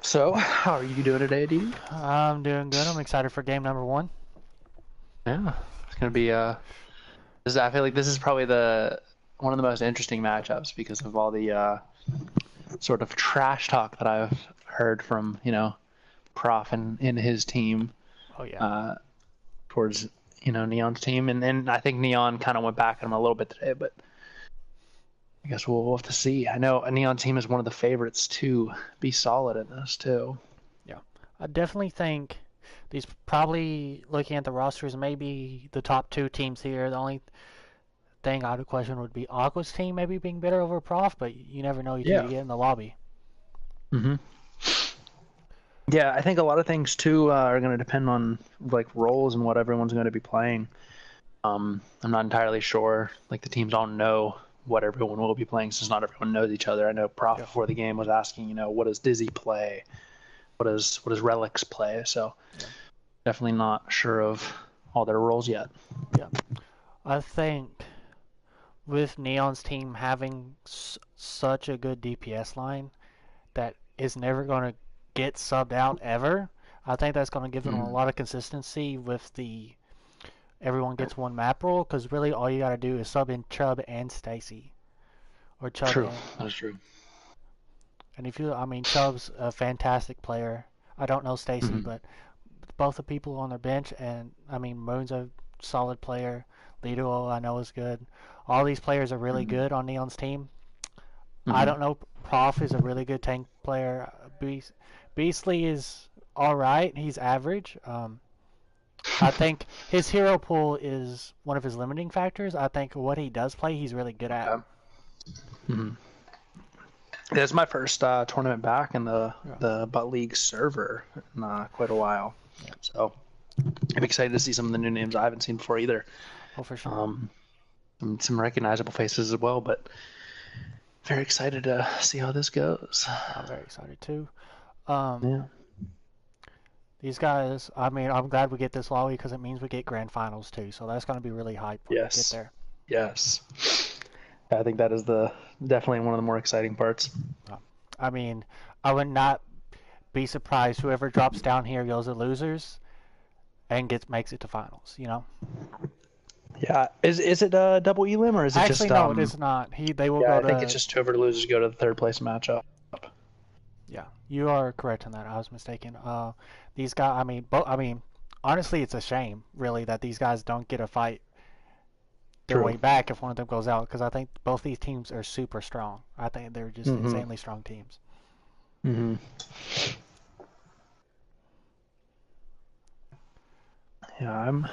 So, how are you doing today, D? I'm doing good. I'm excited for game number one. Yeah, it's gonna be I feel like this is probably the one of the most interesting matchups because of all the sort of trash talk that I've heard from Prof and in his team Oh yeah. uh, towards Neon's team, and then I think Neon kind of went back at him a little bit today, but I guess we'll have to see. I know a Neon team is one of the favorites to be solid in this too. Yeah. I definitely think these probably looking at the rosters, maybe the top two teams here. The only thing I would question would be Aqua's team maybe being better over Prof, but you never know until Yeah. you get in the lobby. Mm-hmm. Yeah, I think a lot of things too are going to depend on like roles and what everyone's going to be playing. I'm not entirely sure. Like the teams all know what everyone will be playing, since not everyone knows each other. I know Prof Yeah. before the game was asking, what does Dizzy play? What does Relics play? So Yeah. definitely not sure of all their roles yet. Yeah. I think with Neon's team having such a good DPS line that is never going to get subbed out ever, I think that's going to give them a Mm. lot of consistency with the everyone gets one map rule, because really all you got to do is sub in Chubb and Stacy. Or Chubb True, and. that is true. And if you, I mean, Chubb's a fantastic player. I don't know Stacy, Mm-hmm. but both the people on their bench, and I mean, Moon's a solid player. Lido, I know, is good. All these players are really Mm-hmm. good on Neon's team. I Mm-hmm. don't know. Prof is a really good tank player. Beastly is all right. He's average. I think his hero pool is one of his limiting factors. I think what he does play, he's really good at. Okay. Mm-hmm. This is my first tournament back in the Yeah. Butt League server in quite a while. Yeah. So I'm excited to see some of the new names I haven't seen before either. Oh, for sure. Some recognizable faces as well, but very excited to see how this goes. I'm very excited too. Yeah. These guys, I mean, I'm glad we get this lobby because it means we get grand finals too. So that's going to be really hype when we get Yes. there. Yes. I think that is definitely one of the more exciting parts. I mean, I would not be surprised whoever drops down here goes to losers and makes it to finals. You know. Yeah. Is it double elim or is it Actually, just no, it is not. They will yeah, go I think to. it's just whoever loses go to the third place matchup. Yeah, you are correct on that. I was mistaken. These guys, I mean, honestly, it's a shame, really, that these guys don't get a fight their True. way back if one of them goes out, because I think both these teams are super strong. I think they're just Mm-hmm. insanely strong teams. Mm-hmm. Yeah, I'm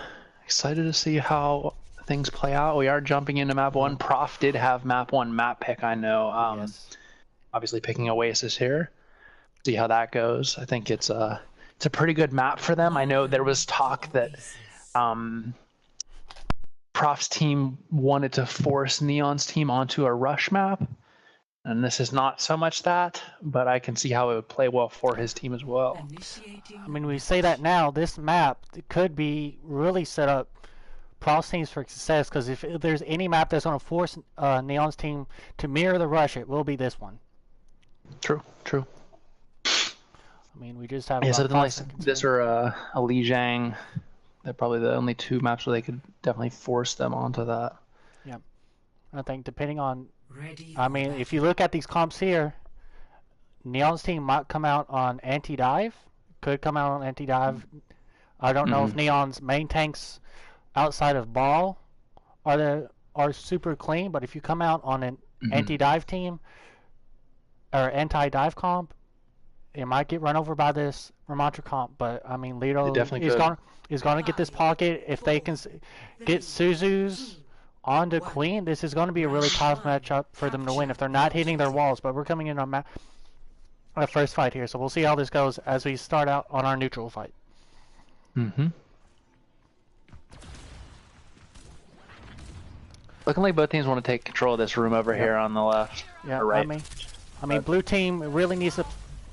excited to see how things play out. We are jumping into map one. Prof did have map one map pick, I know. Yes. Obviously picking Oasis here. See how that goes. I think it's a pretty good map for them. I know there was talk that Prof's team wanted to force Neon's team onto a rush map, and this is not so much that, but I can see how it would play well for his team as well. I mean, we say that now. This map could be really set up Prof's teams for success, because if there's any map that's going to force Neon's team to mirror the rush, it will be this one. True. I mean, we just have Yeah, about something 5 like seconds this here. or a Li Jiang. They're probably the only two maps where they could definitely force them onto that. Yeah. I think depending on, I mean, if you look at these comps here, Neon's team might come out on anti-dive, could come out on anti-dive. I don't know if Neon's main tanks outside of ball are super clean, but if you come out on an anti-dive team or anti-dive comp, it might get run over by this Ramontra comp. But I mean, Lido definitely is could. going to get this pocket if they can get Suzu's onto Queen. This is going to be a really tough matchup for them to win if they're not hitting their walls. But we're coming in on our first fight here, so we'll see how this goes as we start out on our neutral fight. Mm-hmm. Looking like both teams want to take control of this room over here on the left. Yeah, or right. I mean, blue team really needs to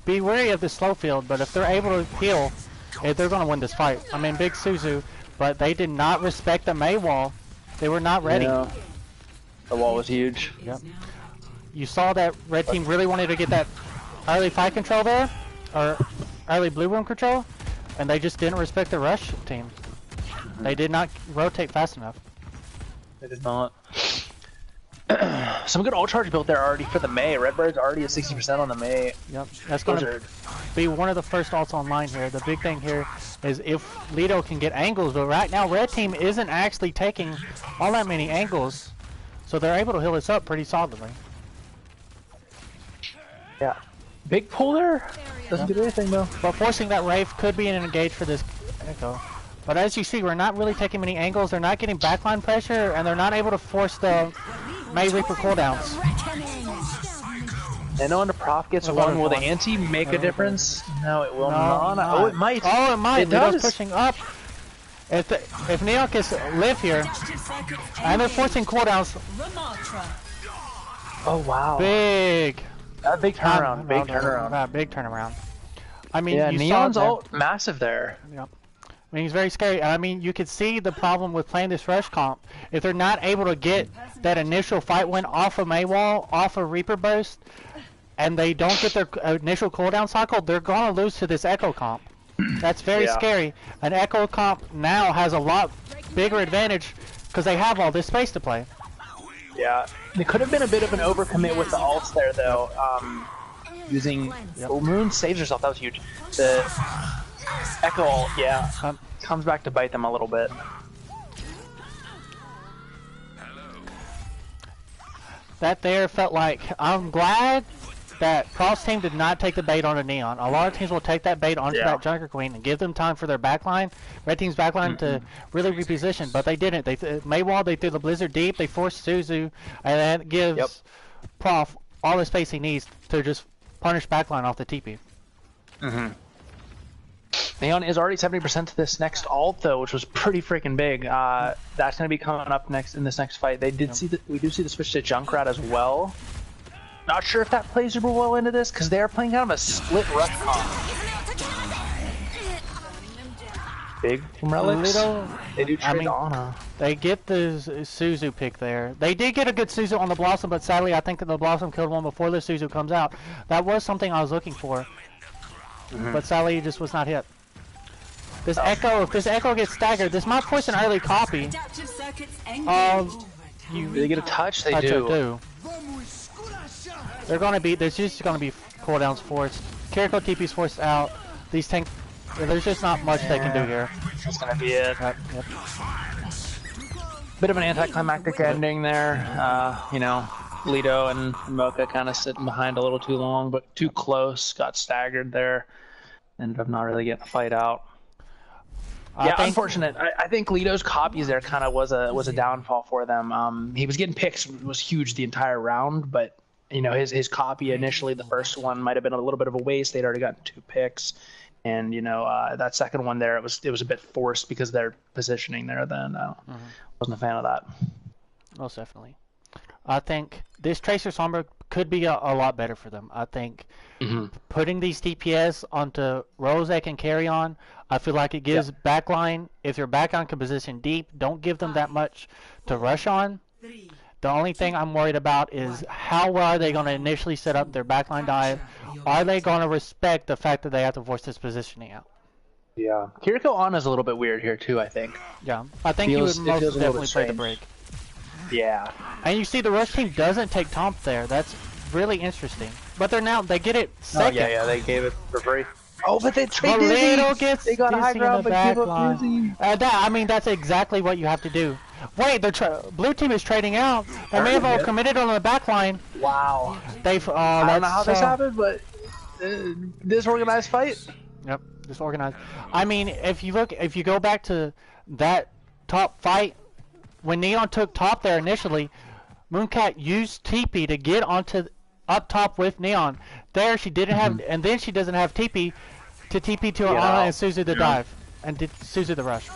be wary of the slow field, but if they're able to heal, they're going to win this fight. I mean, big Suzu, but they did not respect the Mei wall. They were not ready. Yeah. The wall was huge. Yep. You saw that red team really wanted to get that early fight control there. or early blue room control, and they just didn't respect the rush team. They did not rotate fast enough. They did not. Some good ult charge built there already for the Mei. Redbird's already at 60% on the Mei. Yep, that's going to be one of the first ults online here. The big thing here is if Lido can get angles, but right now red team isn't actually taking all that many angles, so they're able to heal this up pretty solidly. Yeah. Big pull there. Doesn't do anything though. But forcing that Wraith could be an engage for this Echo. But as you see, we're not really taking many angles. They're not getting backline pressure, and they're not able to force the Mei Reaper cooldowns. And on the Prof gets one. Will the anti make a difference? No, it will not. Oh, it might. Oh, it might. It does. Pushing up. If Neon can live here, and they're forcing cooldowns. Oh wow. Big turnaround. Big turnaround. Big turnaround. I mean, yeah, you Neon's saw ult massive there. Yep. I mean, he's very scary. I mean, you could see the problem with playing this rush comp. If they're not able to get that initial fight win off of Mei wall, off of Reaper burst, and they don't get their initial cooldown cycle, they're gonna lose to this Echo comp. That's very scary. An Echo comp now has a lot bigger advantage because they have all this space to play. Yeah, it could have been a bit of an overcommit with the ults there, though. Using Moon saves herself. That was huge. The Echo ult, comes back to bite them a little bit. That there felt like, I'm glad that Prof's team did not take the bait on a Neon. A lot of teams will take that bait onto that Junker Queen and give them time for their backline, red team's backline, to really reposition, but they didn't. Mei wall, they threw the Blizzard deep, they forced Suzu, and that gives Prof all the space he needs to just punish backline off the TP. Neon is already 70% to this next ult though, which was pretty freaking big. That's going to be coming up next in this next fight. They did see we do see the switch to Junkrat as well. Not sure if that plays super well into this because they are playing kind of a split rush comp. Big from Relics. They do trade Ana. They get the Suzu pick there. They did get a good Suzu on the Blossom, but sadly I think that the Blossom killed one before the Suzu comes out. That was something I was looking for. But sadly it just was not hit. This Echo, if this Echo gets staggered, this might force an early copy. They get a touch? They do. They're gonna be, there's just gonna be cooldowns forced. Kiriko TP's forced out. These tank, there's just not much they can do here. That's gonna be it. Bit of an anticlimactic ending there. You know, Lido and Mocha kind of sitting behind a little too long, but too close. Got staggered there. Ended up not really getting the fight out. Unfortunate. I think Lido's copies there kind of was a downfall for them. He was getting picks, was huge the entire round, but you know his copy initially, the first one might have been a little bit of a waste. They'd already gotten 2 picks, and you know that second one there it was a bit forced because they're positioning there. Then wasn't a fan of that. Most definitely. I think this Tracer Sombra could be a lot better for them. I think putting these DPS onto roles they can carry on, I feel like it gives backline, if your backline can position deep, don't give them that much to rush on. The only thing I'm worried about is how well are they going to initially set up their backline dive? Are they going to respect the fact that they have to force this positioning out? Yeah. Kiriko Ana's a little bit weird here too, I think. Yeah. I think he would most definitely play the break. Yeah. And you see the rush team doesn't take Tomp there. That's really interesting. But they get it second. Oh, yeah, they gave it for free. Oh, but they trade Dizzy. They got high ground, but give up Dizzy. I mean, that's exactly what you have to do. Wait, blue team is trading out. They may have all committed on the back line. Wow. They've. I don't know how this happened, but disorganized fight. Yep, disorganized. I mean, if you go back to that top fight, when Neon took top there initially, Mooncat used TP to get onto up top with Neon. There she didn't have, and then she doesn't have TP to TP to Ana and Suzu the dive, and did Suzu the rush.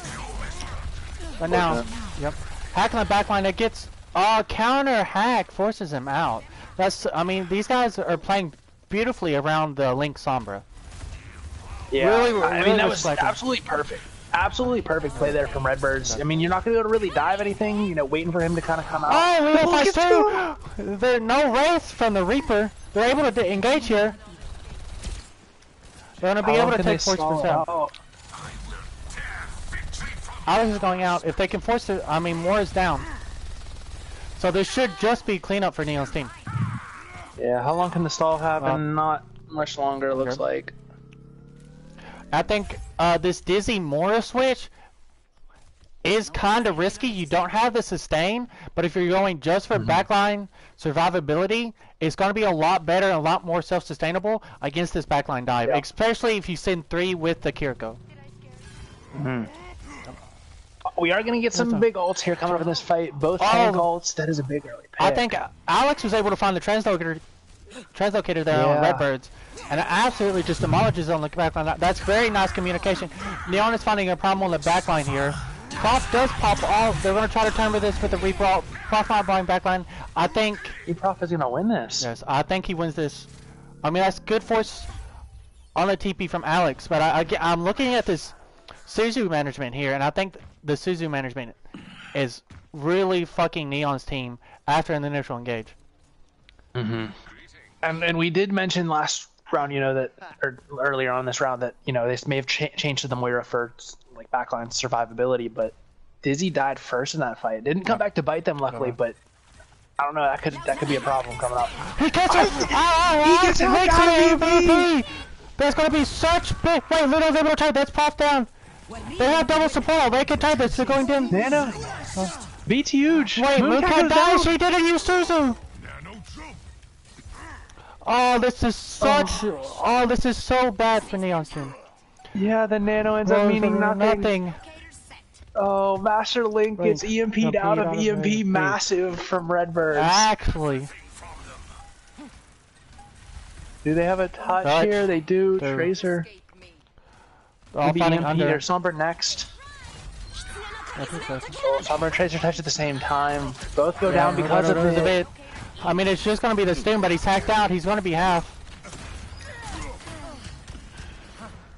But now, hack on the backline that gets counter hack forces him out. I mean, these guys are playing beautifully around the Link Sombra. Yeah, really, I mean that was absolutely perfect. Absolutely perfect play there from Redbirds. I mean, you're not going to be able to really dive anything, you know, waiting for him to kind of come out. Oh, There's no Wraith from the Reaper. They're able to engage here. They're going to be able to take force percent. Alex is going out. If they can force it, I mean, Moore is down. So this should just be cleanup for Neon's team. Yeah, how long can the stall happen? Not much longer, it looks like. I think this Dizzy Moore switch is kind of risky. You don't have the sustain, but if you're going just for backline survivability, it's going to be a lot better and a lot more self-sustainable against this backline dive, especially if you send 3 with the Kiriko. We are going to get some big ults here coming up in this fight. Both tank ults. That is a big early pick. I think Alex was able to find the translocator there on Redbirds, and it absolutely just demolishes on the backline. That's very nice communication. Neon is finding a problem on the backline here. Prof does pop off. They're going to try to turn with this with the Reaper ult. Prof not buying backline. I think Prof is going to win this. Yes, I think he wins this. I mean, that's good force on the TP from Alex, but I'm looking at this Suzu management here, and I think the Suzu management is really fucking Neon's team after an initial engage. And we did mention last round, you know, that or earlier on this round that, you know, they may have changed to the Moira for like backline survivability, but Dizzy died first in that fight. Didn't come back to bite them, luckily, but I don't know. That could be a problem coming up. He gets it! He gets it! That's gonna be such big. Wait, Ludo's able to tie. That's Prof down. They have double support. They can tie this. They're going down. Nano. Beats huge. Wait, Mooncat dies. She didn't use Suzu. Oh, this is such. Oh, this is so bad for Neon's team. Yeah, the Nano ends up meaning nothing. Oh, Master Link gets EMP'd out of EMP massive from Redbirds. Actually. Do they have a touch here? They do. Tracer. Maybe EMP or Somber next. Somber and Tracer touch at the same time. Both go down because of it. I mean, it's just going to be the stun, but he's hacked out. He's going to be half.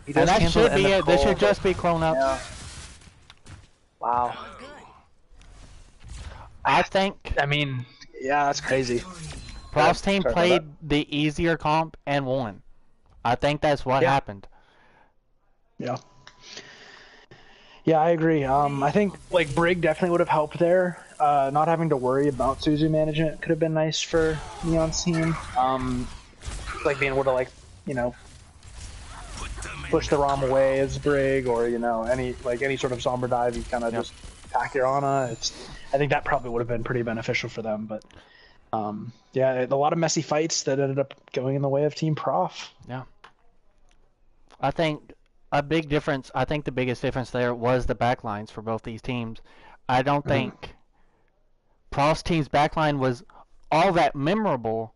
And that should be it. This should just be clone up. Yeah. Wow. I mean, yeah, that's crazy. Prof's team played the easier comp and won. I think that's what happened. Yeah. Yeah, I agree. I think like Brig definitely would have helped there. Not having to worry about Suzu management could have been nice for Neon's team. Like being able to, like, you know, push the ROM away as Brig, or, you know, any sort of somber dive, you kind of just attack your Ana. I think that probably would have been pretty beneficial for them. But yeah, a lot of messy fights that ended up going in the way of Team Prof. Yeah. I think a big difference. I think the biggest difference there was the backlines for both these teams. I don't think Prof's team's backline was all that memorable,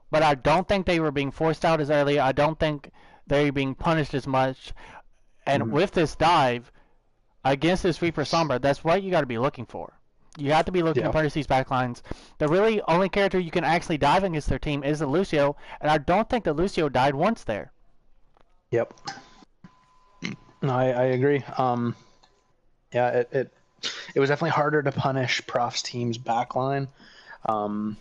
but I don't think they were being forced out as early. I don't think they were being punished as much. And with this dive against this Reaper Sombra, that's what you got to be looking for. You have to be looking to punish these backlines. The really only character you can actually dive against their team is the Lucio, and I don't think the Lucio died once there. Yep. No, I agree. Yeah, it was definitely harder to punish Prof's team's backline. I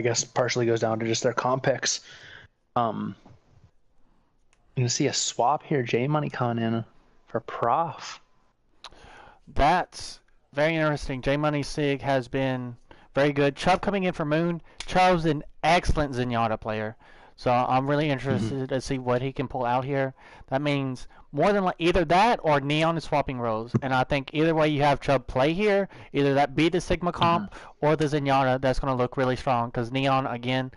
guess partially goes down to just their comp picks. You can see a swap here. J Money coming in for Prof. That's very interesting. J Money Sig has been very good. Chubb coming in for Moon. Chubb's an excellent Zenyatta player. So I'm really interested to see what he can pull out here. That means more than either that or Neon is swapping roles. And I think either way you have Chubb play here, either that be the Sigma comp or the Zenyatta, that's going to look really strong. Because Neon, again,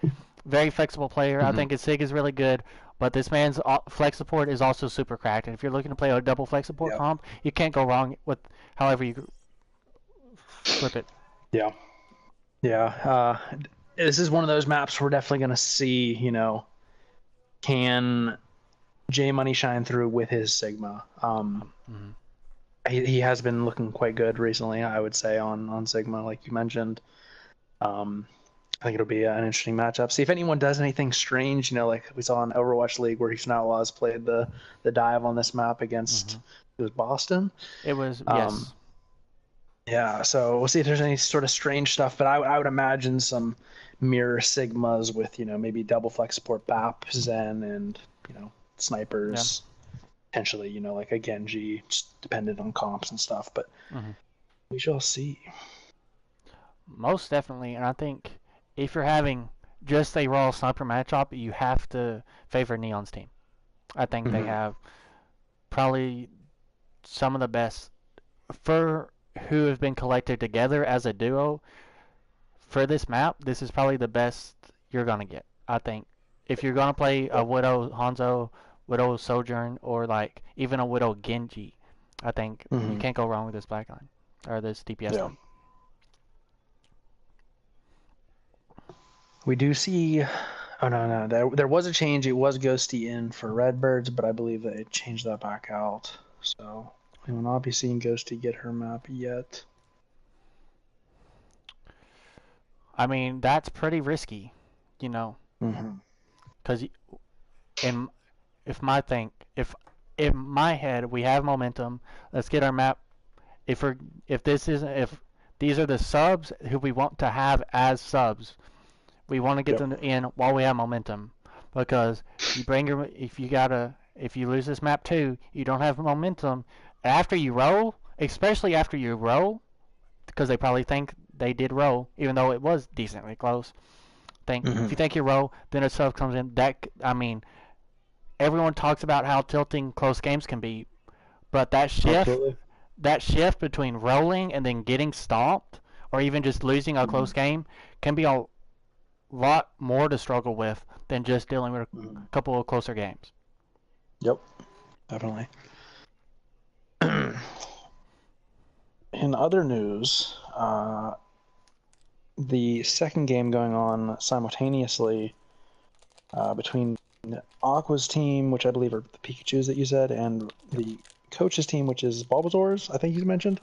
very flexible player. I think his Sig is really good. But this man's flex support is also super cracked. And if you're looking to play a double flex support comp, you can't go wrong with however you flip it. Yeah. Yeah. This is one of those maps we're definitely going to see, you know, can J Money shine through with his Sigma. He has been looking quite good recently, I would say, on Sigma, like you mentioned. I think it'll be an interesting matchup. See if anyone does anything strange, you know, like we saw in Overwatch League where Houston Outlaws played the dive on this map against it was Boston. It was, yes. Yeah, so we'll see if there's any sort of strange stuff, but I would imagine some mirror Sigmas with, you know, maybe double flex support BAP, Zen, and, you know, snipers. Yeah. Potentially, you know, like a Genji, just dependent on comps and stuff, but we shall see. Most definitely, and I think if you're having just a raw sniper matchup, you have to favor Neon's team. I think they have probably some of the best for who have been collected together as a duo. For this map, this is probably the best you're gonna get. I think if you're gonna play a Widow Hanzo, Widow Sojourn, or like even a Widow Genji, I think you can't go wrong with this backline or this DPS line. We do see. Oh no, there was a change. It was Ghosty in for Redbirds, but I believe that it changed that back out. So we will not be seeing Ghosty get her map yet. I mean, that's pretty risky, you know. Because in my head we have momentum, let's get our map. If these are the subs who we want to have as subs, we want to get them in while we have momentum. Because if you lose this map too, you don't have momentum after you roll, especially after you roll, because they probably think they did roll, even though it was decently close. If you think you roll, then a sub comes in. Everyone talks about how tilting close games can be, but that shift between rolling and then getting stomped, or even just losing a close game, can be a lot more to struggle with than just dealing with a couple of closer games. Yep, definitely. In other news, the second game going on simultaneously between Aqua's team, which I believe are the Pikachus that you said, and the coach's team, which is Bulbasaur's, I think you mentioned.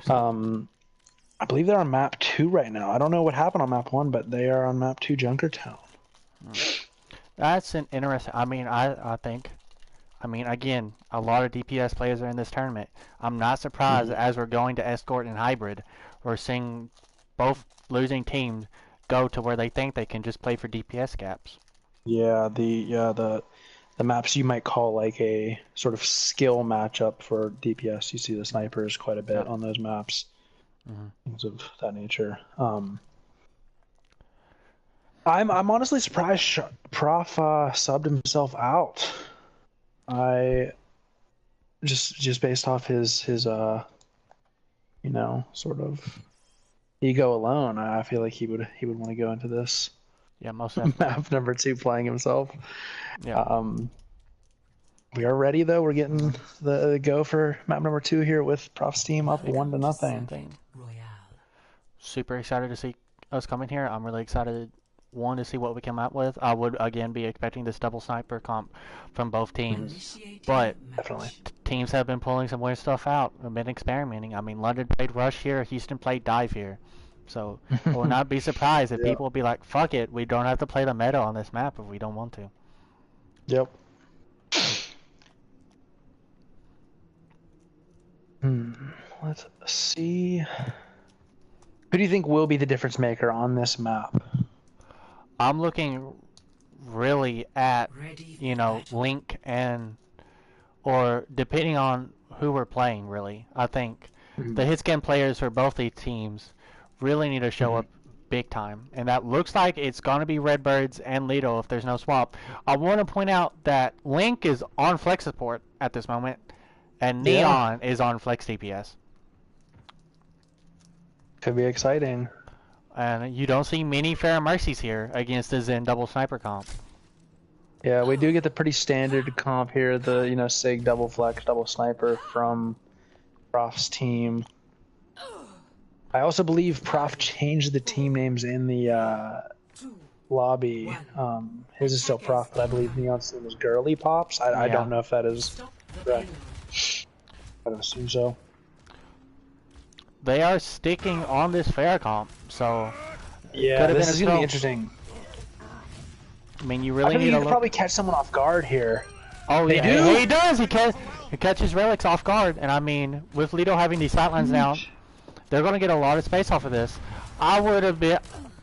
I believe they're on map 2 right now. I don't know what happened on map 1, but they are on map 2 Junkertown. That's an interesting... I think... again, a lot of DPS players are in this tournament. I'm not surprised as we're going to Escort and Hybrid, we're seeing both losing teams go to where they think they can just play for DPS gaps. Yeah, the maps you might call like a sort of skill matchup for DPS. You see the snipers quite a bit on those maps. Things of that nature. I'm honestly surprised Prof subbed himself out. I just based off his you know, sort of ego alone, I feel like he would want to go into this. Yeah, most definitely. Map number 2 playing himself. Yeah. We are ready though. We're getting the go for map number 2 here with Prof's team up 1-0. Super excited to see us coming here. I'm really excited to see what we come out with. I would again be expecting this double sniper comp from both teams, but definitely teams have been pulling some weird stuff out and been experimenting. I mean, London played Rush here, Houston played Dive here, so I will not be surprised if people will be like, "Fuck it, we don't have to play the meta on this map if we don't want to." Yep. Let's see. Who do you think will be the difference maker on this map? I'm looking really at, you know, Link or depending on who we're playing, really. I think the hitscan players for both these teams really need to show up big time. And that looks like it's going to be Redbirds and Lido if there's no swap. I want to point out that Link is on flex support at this moment, and Neon is on flex DPS. Could be exciting. And you don't see many Fair Mercies here against the Zen double sniper comp. Yeah, we do get the pretty standard comp here, the, you know, Sig double flex, double sniper from Prof's team. I also believe Prof changed the team names in the lobby. His is still Prof, but I believe Neon's team is Girly Pops. I don't know if that is correct. I don't assume so. They are sticking on this fair comp, so yeah, this is gonna be interesting. I mean, you really need to probably catch someone off guard here. Oh, they do. He does. He catches Relics off guard, and I mean, with Lido having these sightlines now, they're gonna get a lot of space off of this. I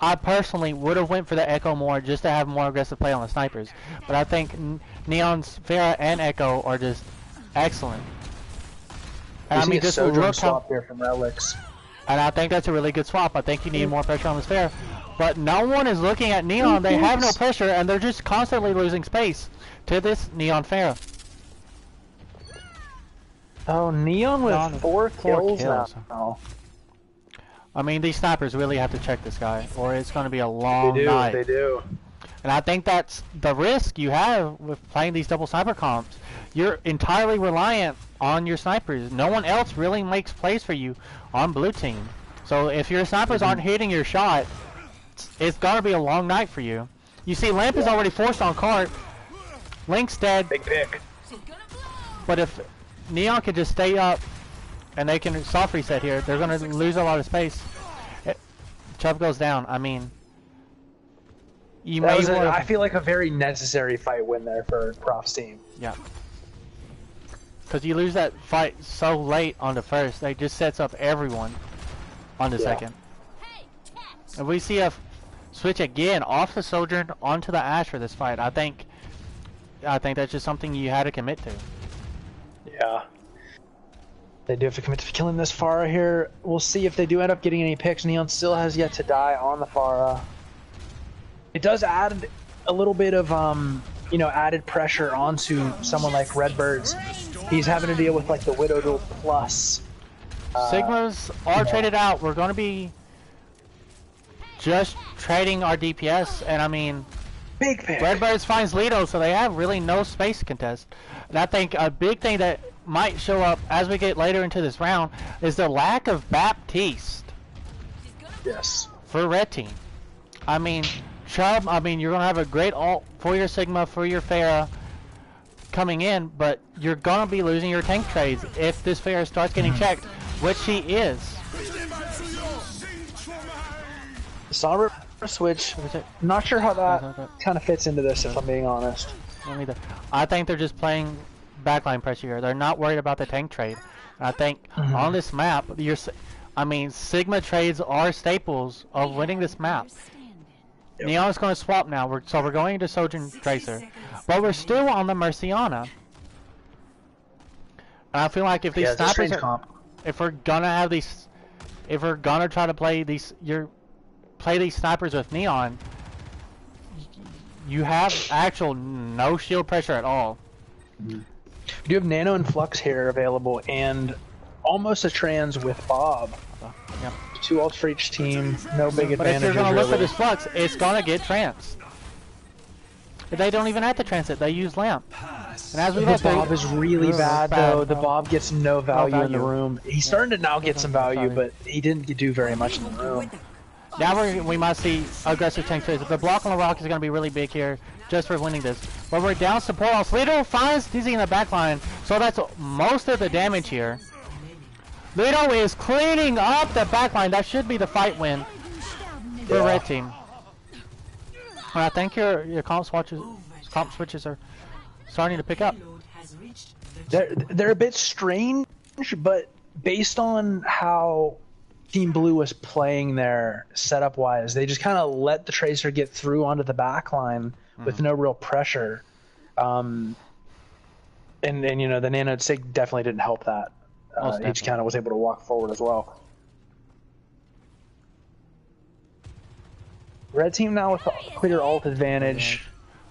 I personally would have went for the Echo more just to have more aggressive play on the snipers. But I think Neon's Pharah and Echo are just excellent. And I mean, just look swap here from Relics. And I think that's a really good swap. I think you need more pressure on this Pharah. But no one is looking at Neon. They have no pressure, and they're just constantly losing space to this Neon Pharah. Oh, Neon with four kills now. I mean, these snipers really have to check this guy, or it's going to be a long night. They do. And I think that's the risk you have with playing these double sniper comps. You're entirely reliant on your snipers. No one else really makes plays for you on blue team. So if your snipers aren't hitting your shot, it's going to be a long night for you. You see, Lamp is already forced on cart. Link's dead. Big pick. But if Neon can just stay up, and they can soft reset here, they're going to lose a lot of space. Chubb goes down. I mean, I feel like a very necessary fight win there for Prof's team. Yeah. Because you lose that fight so late on the first, it just sets up everyone on the second. And we see a switch again off the Sojourn onto the Ashe for this fight. I think that's just something you had to commit to. Yeah. They do have to commit to killing this Pharah here. We'll see if they do end up getting any picks. Neon still has yet to die on the Pharah. It does add a little bit of, you know, added pressure onto someone like Redbird's. He's having to deal with like the Widow Duel plus. Sigmas are traded out. We're going to be just trading our DPS, and I mean, big pick. Redbirds finds Lido, so they have really no space to contest. And I think a big thing that might show up as we get later into this round is the lack of Baptiste. Yes. For red team. I mean, Chubb, I mean, you're going to have a great ult for your Sigma, for your Pharah coming in, but you're going to be losing your tank trades if this Pharah starts getting checked, which he is. Somber switch. I'm not sure how that kind of fits into this, if I'm being honest. I think they're just playing backline pressure here. They're not worried about the tank trade. And I think on this map, I mean, Sigma trades are staples of winning this map. Yep. Neon is going to swap now, so we're going into Sojourn Tracer. But we're still on the Merciana. And I feel like if these snipers if we're gonna have these, if we're gonna try to play these, play these snipers with Neon, you have actual no shield pressure at all. You do have Nano and Flux here available, and almost a trans with Bob. Yep. 2 ults for each team, no big advantages. But if you're gonna look for this Flux, it's gonna get trans. They don't even have to transit, they use Lamp. And as we look, the Bob is really bad though. The Bob gets no value in the room. He's starting to now get some value, but he didn't do very much in the room. Now we might see aggressive tank trades. The block on the rock is going to be really big here, just for winning this. But we're down support. Lido finds Dizzy in the backline, so that's most of the damage here. Lido is cleaning up the backline. That should be the fight win for red team. And I think your comp switches are starting to pick up. They're a bit strange, but based on how Team Blue was playing there setup-wise, they just kind of let the Tracer get through onto the backline with no real pressure. And you know, the Nano Sig definitely didn't help that. He just kind of was able to walk forward as well. Red team now with a clear ult advantage.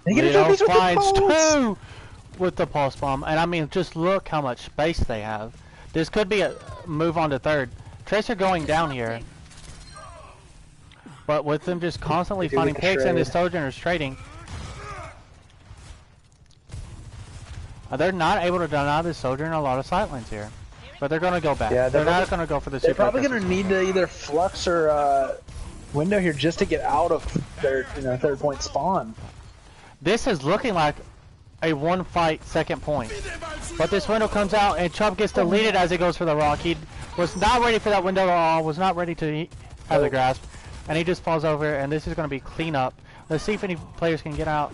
Lido finds 2 with the pulse bomb, and I mean, just look how much space they have. This could be a move on to third. Tracer going down here, but with them just constantly finding picks and the Sojourners trading, they're not able to deny the Sojourner a lot of sightlines here. But they're going to go back. Yeah, they're not going to go for the super. They're probably going to need to either Flux or Window here just to get out of their third point spawn. This is looking like a one fight second point. But this Window comes out and Chubb gets deleted as he goes for the rock. He was not ready for that window at all, was not ready to have the grasp. And he just falls over, and this is going to be clean up. Let's see if any players can get out.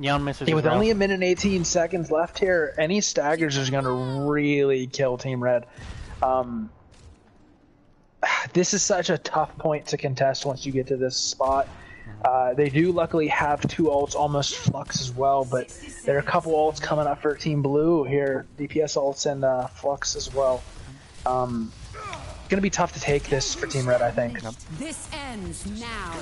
Young misses. With only 1 minute and 18 seconds left here, any staggers is going to really kill Team Red. This is such a tough point to contest once you get to this spot. They do luckily have 2 ults, almost Flux as well, but there are a couple ults coming up for Team Blue here. DPS ults and Flux as well. Gonna be tough to take this for Team Red, I think. This ends now.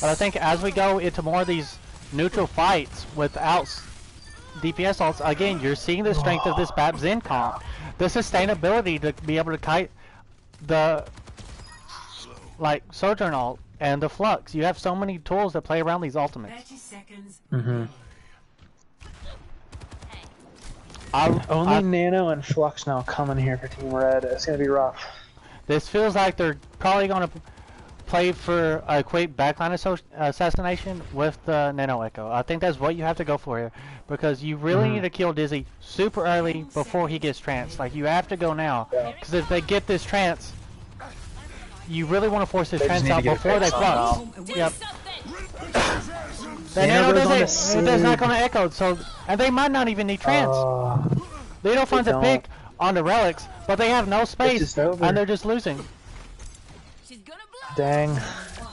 But I think as we go into more of these neutral fights without DPS ults, again, you're seeing the strength of this Bab Zen comp. The sustainability to be able to kite the Sojourn ult and the Flux. You have so many tools that play around these ultimates. 30 seconds. Only Nano and Flux now coming here for Team Red. It's gonna be rough. This feels like they're probably gonna play for a quick backline assassination with the Nano Echo. I think that's what you have to go for here, because you really need to kill Dizzy super early before he gets tranced. Like, you have to go now, because if they get this trance, you really want to force this trance out before they Flux. Yep. The Nano does not going to echo, so, and they might not even need trance. Lido finds a pick on the relics, but they have no space, and they're just losing. Dang.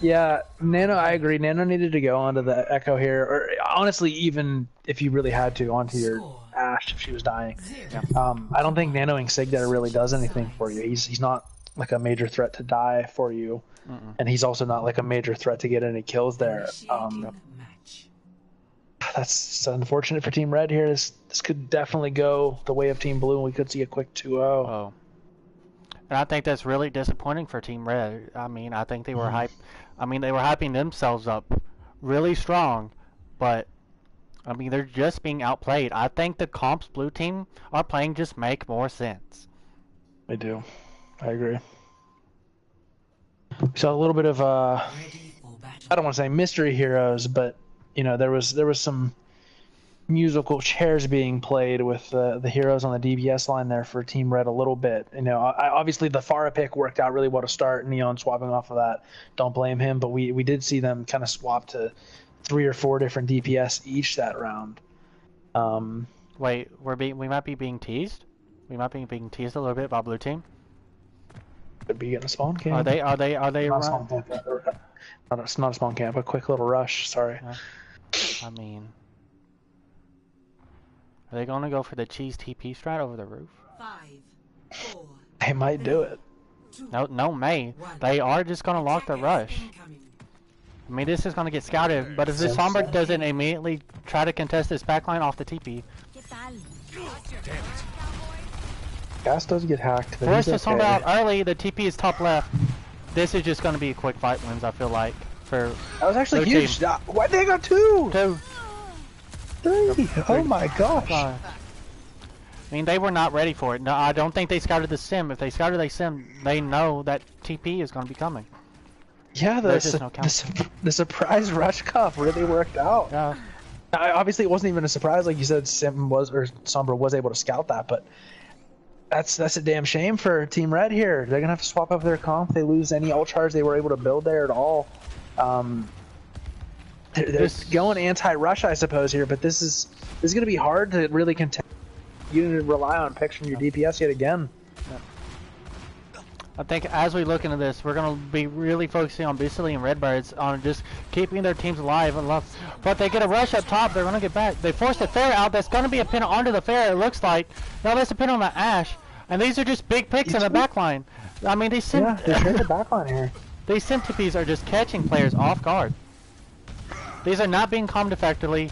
Yeah, Nano, I agree. Nano needed to go onto the Echo here, or honestly, even if you really had to, onto your Ashe if she was dying. I don't think Nanoing Sigda really does anything for you. He's not like a major threat to die for you, and he's also not like a major threat to get any kills there. That's unfortunate for Team Red here. This could definitely go the way of Team Blue, and we could see a quick 2-0. And I think that's really disappointing for Team Red. I mean, I think they were they were hyping themselves up really strong, but I mean, they're just being outplayed. I think the comps Blue team are playing just make more sense. They do. I agree. So a little bit of I don't want to say mystery heroes, but you know, there was some musical chairs being played with the heroes on the DPS line there for Team Red a little bit. You know, obviously the Pharah pick worked out really well to start. Neon swapping off of that, don't blame him. But we did see them kind of swap to 3 or 4 different DPS each that round. Wait, we might be being teased. We might be being teased a little bit by Blue team. Could be getting a spawn camp. Are they? It's not a spawn camp. A quick little rush. Sorry. I mean, are they going to go for the cheese TP strat over the roof? 5, 4. They might do it. No, May. They are just going to lock the rush. I mean, this is going to get scouted, but if this Sombra doesn't immediately try to contest this backline off the TP. Gas does get hacked. Force the Sombra out early, the TP is top left. This is just going to be a quick fight wins, I feel like. That was actually huge. Why they got 2? 3. Oh my gosh. I mean, they were not ready for it. No, I don't think they scouted the sim. If they scouted the sim, they know that TP is going to be coming. Yeah, the surprise rush cuff really worked out. Yeah. Obviously, it wasn't even a surprise, like you said. Sombra was able to scout that, but that's a damn shame for Team Red here. They're gonna have to swap up their comp. They lose any ult charge they were able to build there at all. They're going anti-rush, I suppose, here, but this is gonna be hard to really contend. You need to rely on picks from your DPS yet again. I think as we look into this, we're going to be really focusing on Beastly and Redbirds on just keeping their teams alive. But they get a rush up top, they're going to get back. They force the Fair out. That's going to be a pin onto the Fair, it looks like. Now that's a pin on the Ashe. And these are just big picks in the backline. I mean, these they're in the backline here. These Centipedes are just catching players off guard. These are not being calmed effectively.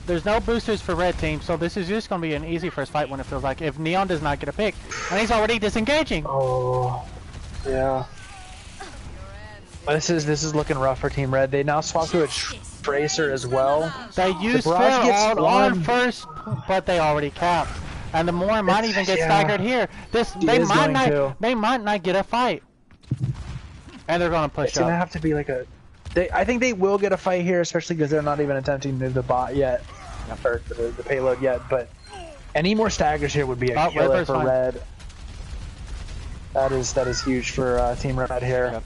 There's no boosters for Red team, so this is just going to be an easy first fight when it feels like if Neon does not get a pick. And he's already disengaging. Oh, yeah. This is looking rough for Team Red. They now swap to a Tracer as well. They use Fair on first, but they already capped. And the Moore might even get staggered here. They might not get a fight. And they're going to push up. It's going to have to be like a... I think they will get a fight here, especially because they're not even attempting to do the bot yet, or the payload yet. But any more staggers here would be a killer for Red. That is huge for Team Red here. Yep.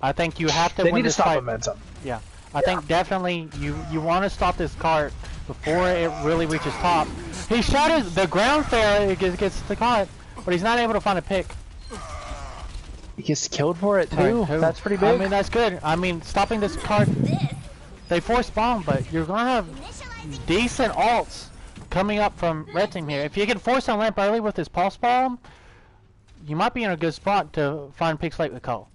I think you have to. They need to stop momentum. Yeah, I think definitely you want to stop this cart before it really reaches top. He shatters the ground fair. It gets the caught, but he's not able to find a pick. He gets killed for it too. Right, That's pretty big. I mean, that's good. I mean, stopping this card, they force bomb, but you're gonna have decent ults coming up from red team here. If you can force on lamp early with his pulse bomb, you might be in a good spot to find picks late with Cole.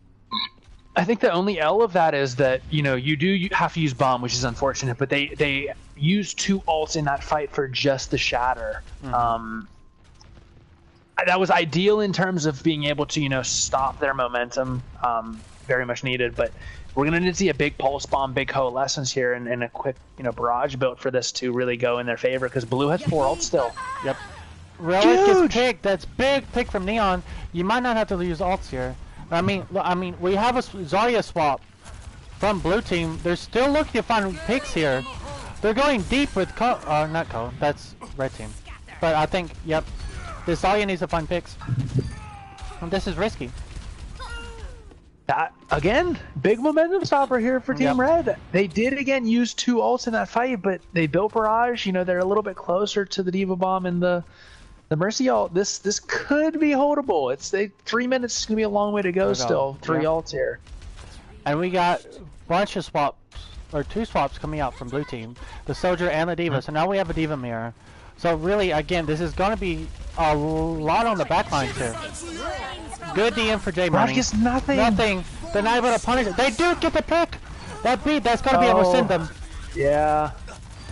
I think the only L of that is that you have to use bomb, which is unfortunate. But they use 2 ults in that fight for just the shatter. That was ideal in terms of being able to stop their momentum. Very much needed, but we're gonna need to see a big pulse bomb, big coalescence here, and a quick barrage built for this to really go in their favor because blue has 4 ults still. Yep. Relic gets picked. That's big pick from Neon. You might not have to use ults here. I mean, we have a Zarya swap from blue team. They're still looking to find picks here. They're going deep with not Cole. That's red team. But I think, yep, this Zarya needs to find picks. And this is risky. That again, big momentum stopper here for Team Red. They did again use 2 ults in that fight, but they built barrage. They're a little bit closer to the Diva Bomb and the Mercy ult. This could be holdable. 3 minutes is gonna be a long way to go still. 3 ults here. And we got a bunch of swaps, or 2 swaps coming out from blue team, the Soldier and the Diva. So now we have a Diva mirror. So really, again, this is gonna be a lot on the backline too. Good DM for J Money. Gets nothing. Nothing. They're not able to punish it. They do get the pick. That beat. That's gonna be able to send them. Yeah.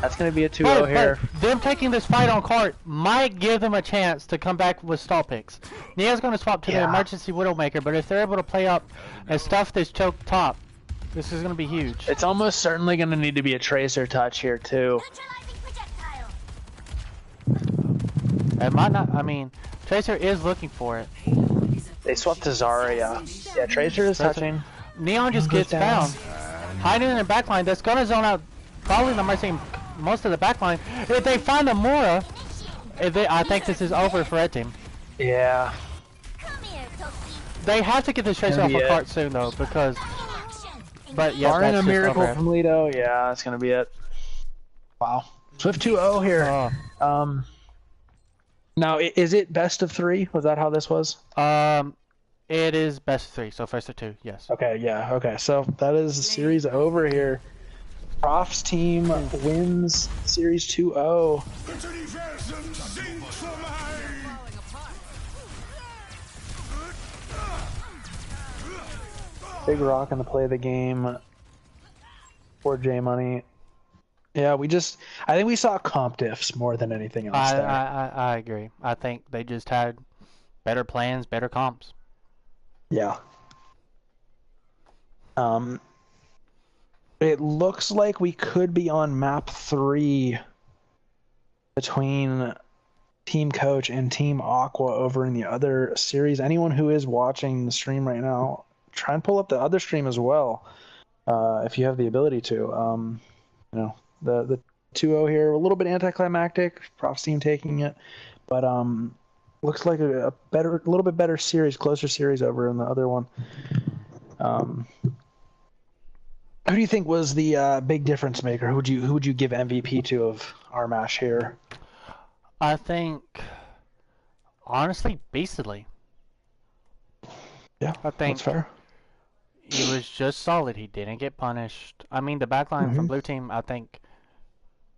That's gonna be a 2-0 here. But them taking this fight on cart might give them a chance to come back with stall picks. Nia's gonna swap to the emergency Widowmaker, but if they're able to play up and stuff this choke top, this is gonna be huge. It's almost certainly gonna need to be a Tracer touch here too. It might not. I mean, Tracer is looking for it. They swapped to Zarya. Yeah, Tracer is touching. Neon just gets found. Hiding in the backline. That's gonna zone out probably the most of the backline. If they find the Mora, I think this is over for Red Team. Yeah. They have to get this Tracer off a cart soon though, because. But yeah, barring that's a miracle over. from Lido, yeah, that's gonna be it. Wow. Swift 2-0 here. Oh. Now, is it best of 3? Was that how this was? It is best of 3, so first of 2, yes. Okay, yeah, okay. So that is the series over here. Prof's team wins series 2-0. Big Rock in the play of the game for J Money. Yeah, I think we saw comp diffs more than anything else there. I agree. I think they just had better plans, better comps. Yeah. It looks like we could be on map 3 between Team Coach and Team Aqua over in the other series. Anyone who is watching the stream right now, try and pull up the other stream as well, if you have the ability to. The 2-0 here, a little bit anticlimactic. Prof's team taking it, but looks like a little bit better series, closer series over in the other one. Who do you think was the big difference maker? Who would you give MVP to of our match here? I think, honestly, Beastly. Yeah, I think that's fair. He was just solid. He didn't get punished. I mean, the backline from blue team, I think,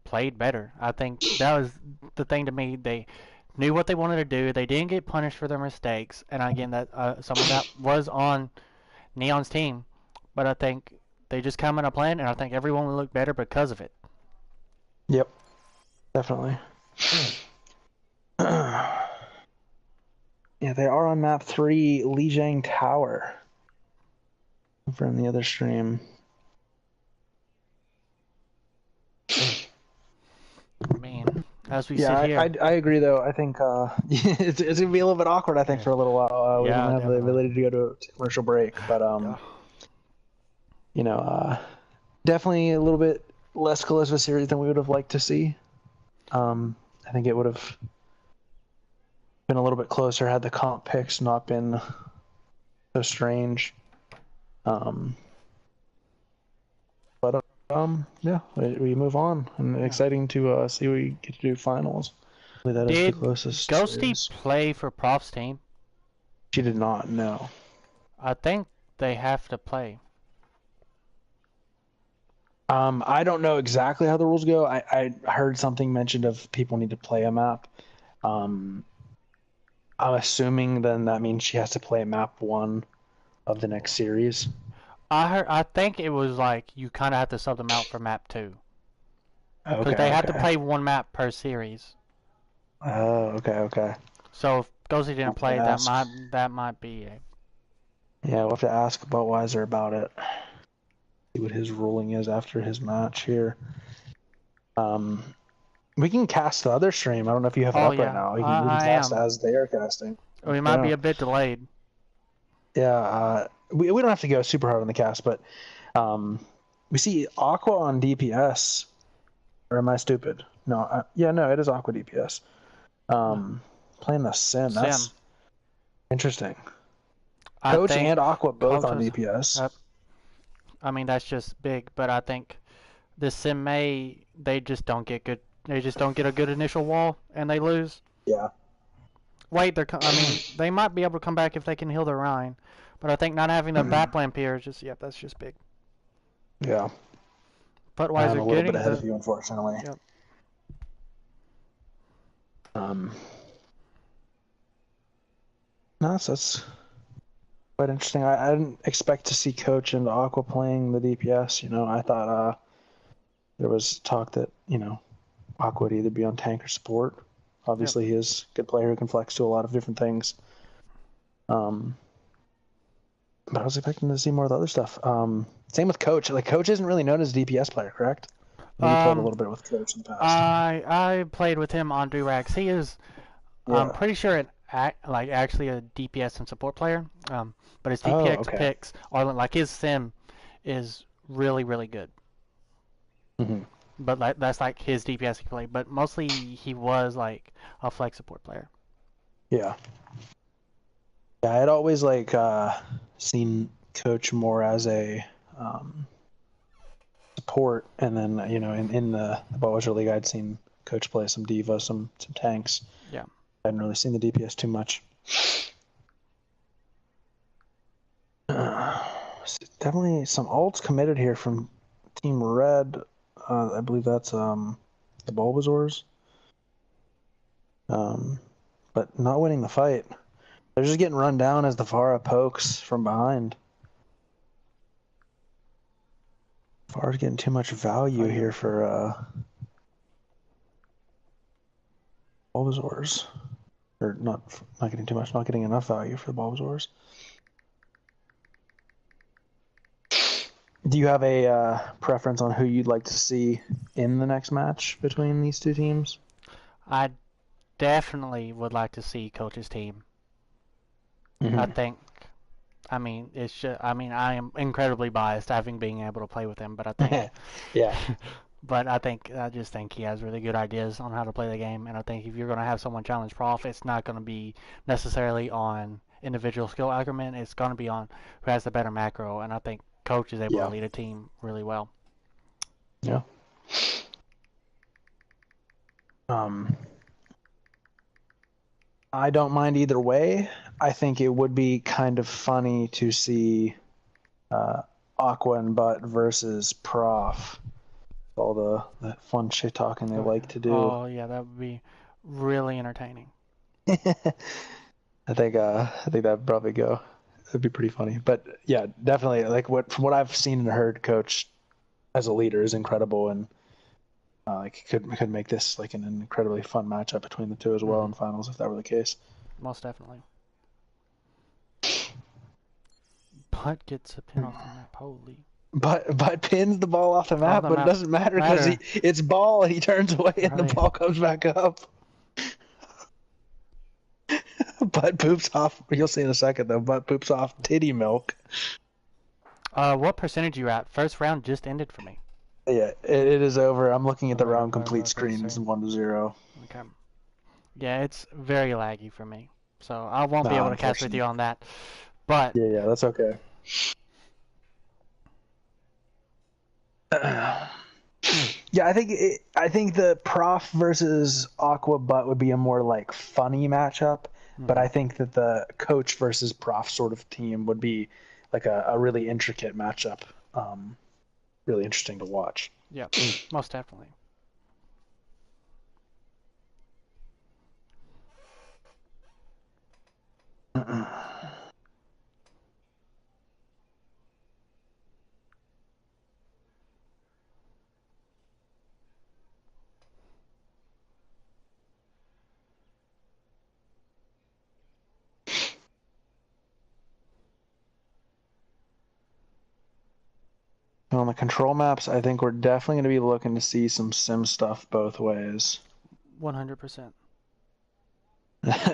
played better. I think that was the thing to me. They knew what they wanted to do. They didn't get punished for their mistakes. And again, that some of that was on Neon's team. But I think they just come in a plan, and I think everyone will look better because of it. Yep, definitely. Yeah, they are on map 3, Lijiang Tower. From the other stream. Man, as we sit here. I agree though. I think it's gonna be a little bit awkward. I think for a little while. We don't have the ability to go to a commercial break, but definitely a little bit less close of a series than we would have liked to see. I think it would have been a little bit closer had the comp picks not been so strange. Yeah, we move on, and exciting to see what we get to do finals. That is the Did closest. Ghosty play for Prof's team? She did not. No. I think they have to play. I don't know exactly how the rules go. I heard something mentioned of people need to play a map. I'm assuming then that means she has to play map 1 of the next series. I think it was like you kind of have to sub them out for map 2. Because Okay. they have to play 1 map per series. Oh, okay. So if Ghosty didn't play, to that might be it. Yeah, we'll have to ask Budweiser about it. See what his ruling is after his match here. We can cast the other stream. I don't know if you have it up right now. We can cast am. as they are casting. We might be a bit delayed. Yeah, we don't have to go super hard on the cast, but we see Aqua on DPS. Or am I stupid? No, no, it is Aqua DPS. Playing the Sim. That's interesting. Coach and Aqua both on DPS. I mean, that's just big, but I think the Sim they just don't get good. They just don't get a good initial wall, and they lose. Yeah. Wait, they might be able to come back if they can heal their Rhine, but I think not having the Baplamp here is just, that's just big. Yeah. Budweiser I'm a little bit ahead of you, unfortunately. Yep. No, that's quite interesting. I didn't expect to see Coach and Aqua playing the DPS. I thought there was talk that Aqua would either be on tank or support. Obviously, he is a good player who can flex to a lot of different things. But I was expecting to see more of the other stuff. Same with Coach. Like, Coach isn't really known as a DPS player, correct? You played a little bit with Coach in the past. I played with him on Durax. He is, I'm pretty sure, actually a DPS and support player. But his DPS picks are like his sim is really, really good. Mm-hmm. But that's like his DPS he played. But mostly he was like a flex support player. Yeah. Yeah, I had always seen Coach more as a support, and then in the Budweiser League, I'd seen Coach play some D.Va, some tanks. Yeah. I hadn't really seen the DPS too much. Definitely some ults committed here from Team Red. I believe that's the Bulbasaurs. But not winning the fight. They're just getting run down as the Pharah pokes from behind. Pharah's getting too much value here for Bulbasaurs. Or not getting too much, not getting enough value for the Bulbasaurs. Do you have a preference on who you'd like to see in the next match between these two teams? I definitely would like to see Coach's team. Mm-hmm. I think, I am incredibly biased having being able to play with him, but I think, yeah. But I just think he has really good ideas on how to play the game, and I think if you're going to have someone challenge Prof, it's not going to be necessarily on individual skill argument. It's going to be on who has the better macro, and I think Coach is able to lead a team really well. Yeah. I don't mind either way. I think it would be kind of funny to see Aqua and Butt versus Prof. All the fun shit talking they like to do. Oh yeah, that would be really entertaining. I think that'd probably go. It'd be pretty funny. But yeah, definitely. From what I've seen and heard, Coach as a leader is incredible, and could make this like an incredibly fun matchup between the two as well in finals if that were the case. Most definitely. Butt gets a pin off the map. Holy. But pins the ball off the map, but it doesn't matter because it's ball and he turns away and the ball comes back up. Butt poops off. You'll see in a second though. Butt poops off titty milk. What percentage are you at? First round just ended for me. Yeah, it is over. I'm looking at the round complete screen. It's 1-0. Okay. Yeah, it's very laggy for me, so I won't be able to catch with you on that. But yeah, that's okay. Yeah, I think the Prof versus Aqua Butt would be a more like funny matchup, but I think that the Coach versus Prof sort of team would be like a really intricate matchup. Really interesting to watch. Yep, most definitely. On the control maps, I think we're definitely going to be looking to see some sim stuff both ways. 100%.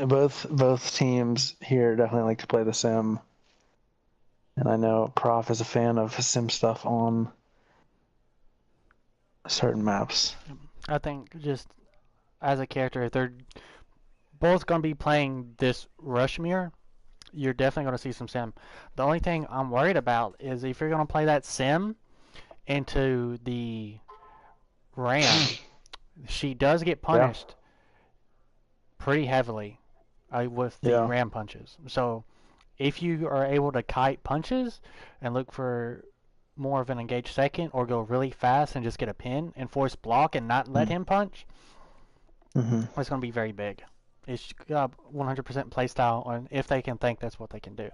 Both teams here definitely like to play the sim, and I know Prof is a fan of sim stuff on certain maps. I think just as a character, if they're both going to be playing this Rushmere, you're definitely going to see some sim. The only thing I'm worried about is if you're going to play that sim into the Ram, she does get Yeah, punished pretty heavily with the yeah. Ram punches. So if you are able to kite punches and look for more of an engaged second or go really fast and just get a pin and force block and not let him punch, Mm-hmm. it's going to be very big. It's 100% playstyle, and if they can think, that's what they can do.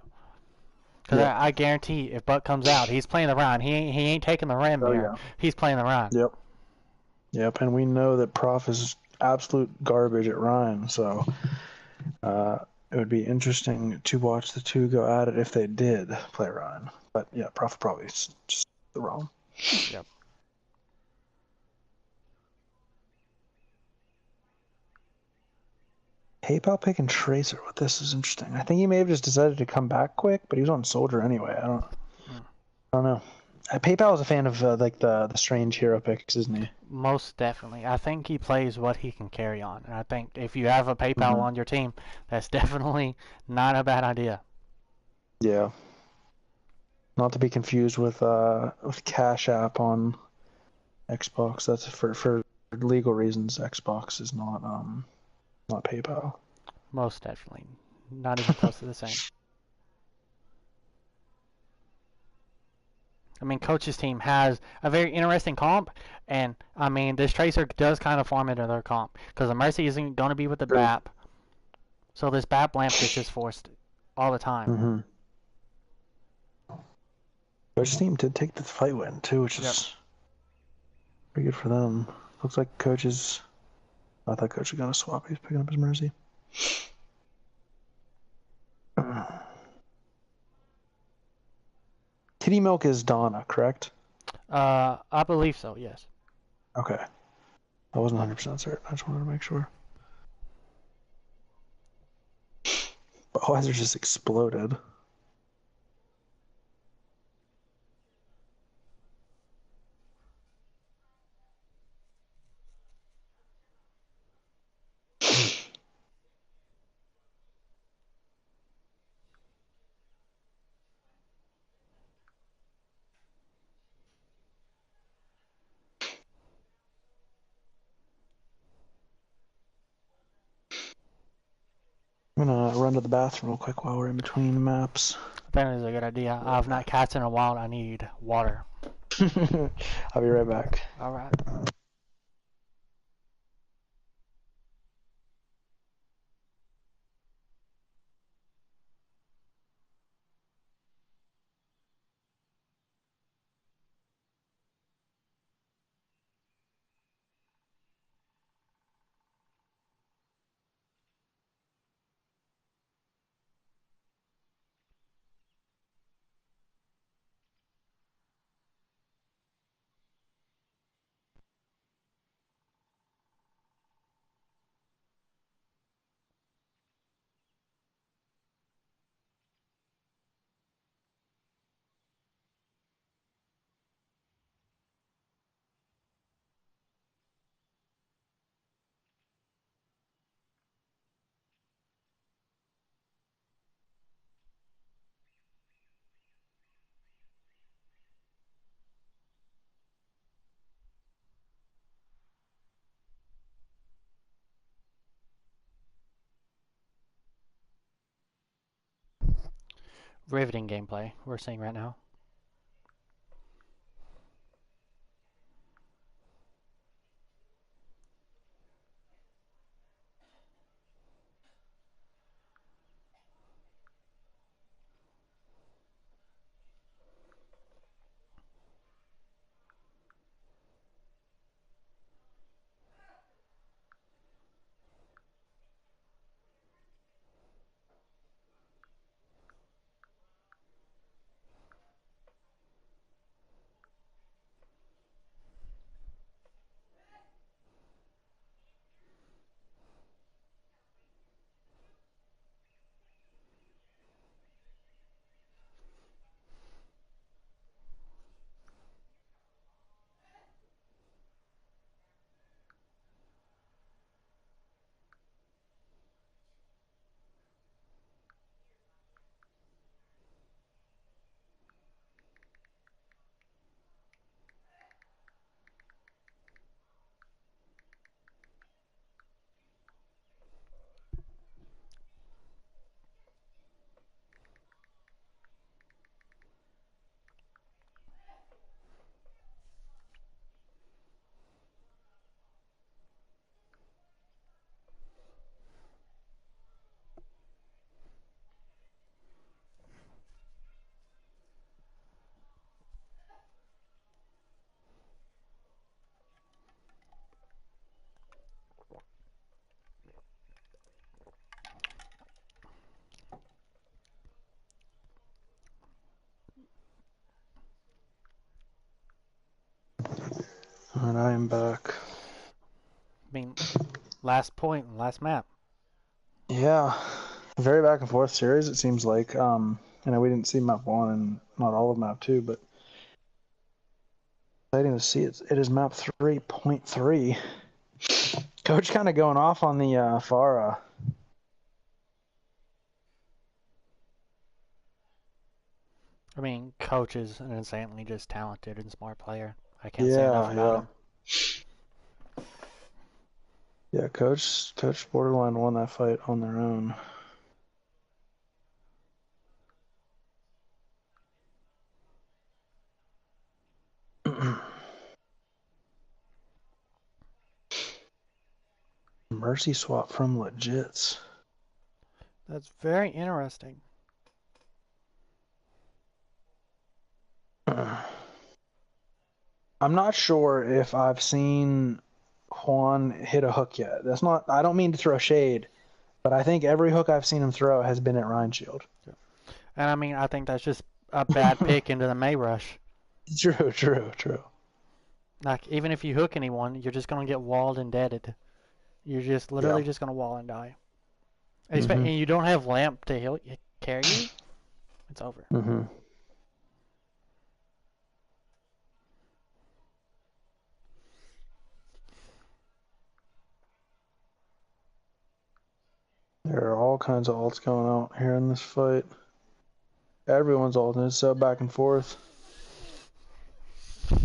Because Yep. I guarantee if Buck comes out, he's playing the Ryan. He ain't taking the Ram Oh mirror. yeah. He's playing the Ryan. Yep. Yep. And we know that Prof is absolute garbage at Ryan, so it would be interesting to watch the two go at it if they did play Ryan. But yeah, Prof probably is just the wrong. Yep. PayPal picking Tracer with this is interesting. I think he may have just decided to come back quick, but he was on Soldier anyway. I don't know. PayPal is a fan of like the strange hero picks, isn't he? Most definitely. I think he plays what he can carry on. And I think if you have a PayPal Mm-hmm. on your team, that's definitely not a bad idea. Yeah. Not to be confused with Cash App on Xbox. That's for legal reasons. Xbox is not PayPal. Most definitely. Not even close to the same. I mean, Coach's team has a very interesting comp, and I mean, this Tracer does kind of farm into their comp because the Mercy isn't going to be with the True. BAP, so this BAP lamp gets just forced all the time. Mm-hmm. Coach's team did take the fight win too, which is pretty good for them. Looks like Coach is. I thought Coach was gonna swap. He's picking up his Mercy. Kitty Milk is Donna, correct? I believe so. Yes. Okay. I wasn't 100% certain. I just wanted to make sure. But Weiser just exploded. I'm gonna run to the bathroom real quick while we're in between maps. That is a good idea. I've not cast in a while. I need water. I'll be right back. All right. riveting gameplay we're seeing right now. And I am back. I mean, last point, last map. Yeah, very back and forth series. It seems like. We didn't see map 1 and not all of map 2, but exciting to see it. It is map 3.3. Coach kind of going off on the Farah. I mean, Coach is an insanely just talented and smart player. I can't say enough about him. Yeah, Coach borderline won that fight on their own. Mercy swap from Legits. That's very interesting. I'm not sure if I've seen Juan hit a hook yet. That's not. I don't mean to throw shade, but I think every hook I've seen him throw has been at Ryan Shield. And I mean, I think that's just a bad pick into the May rush. True. Like, even if you hook anyone, you're just going to get walled and deaded. You're just literally just going to wall and die. And you don't have Lamp to carry you, it's over. There are all kinds of ults going out here in this fight. Everyone's ulting. It's so back and forth.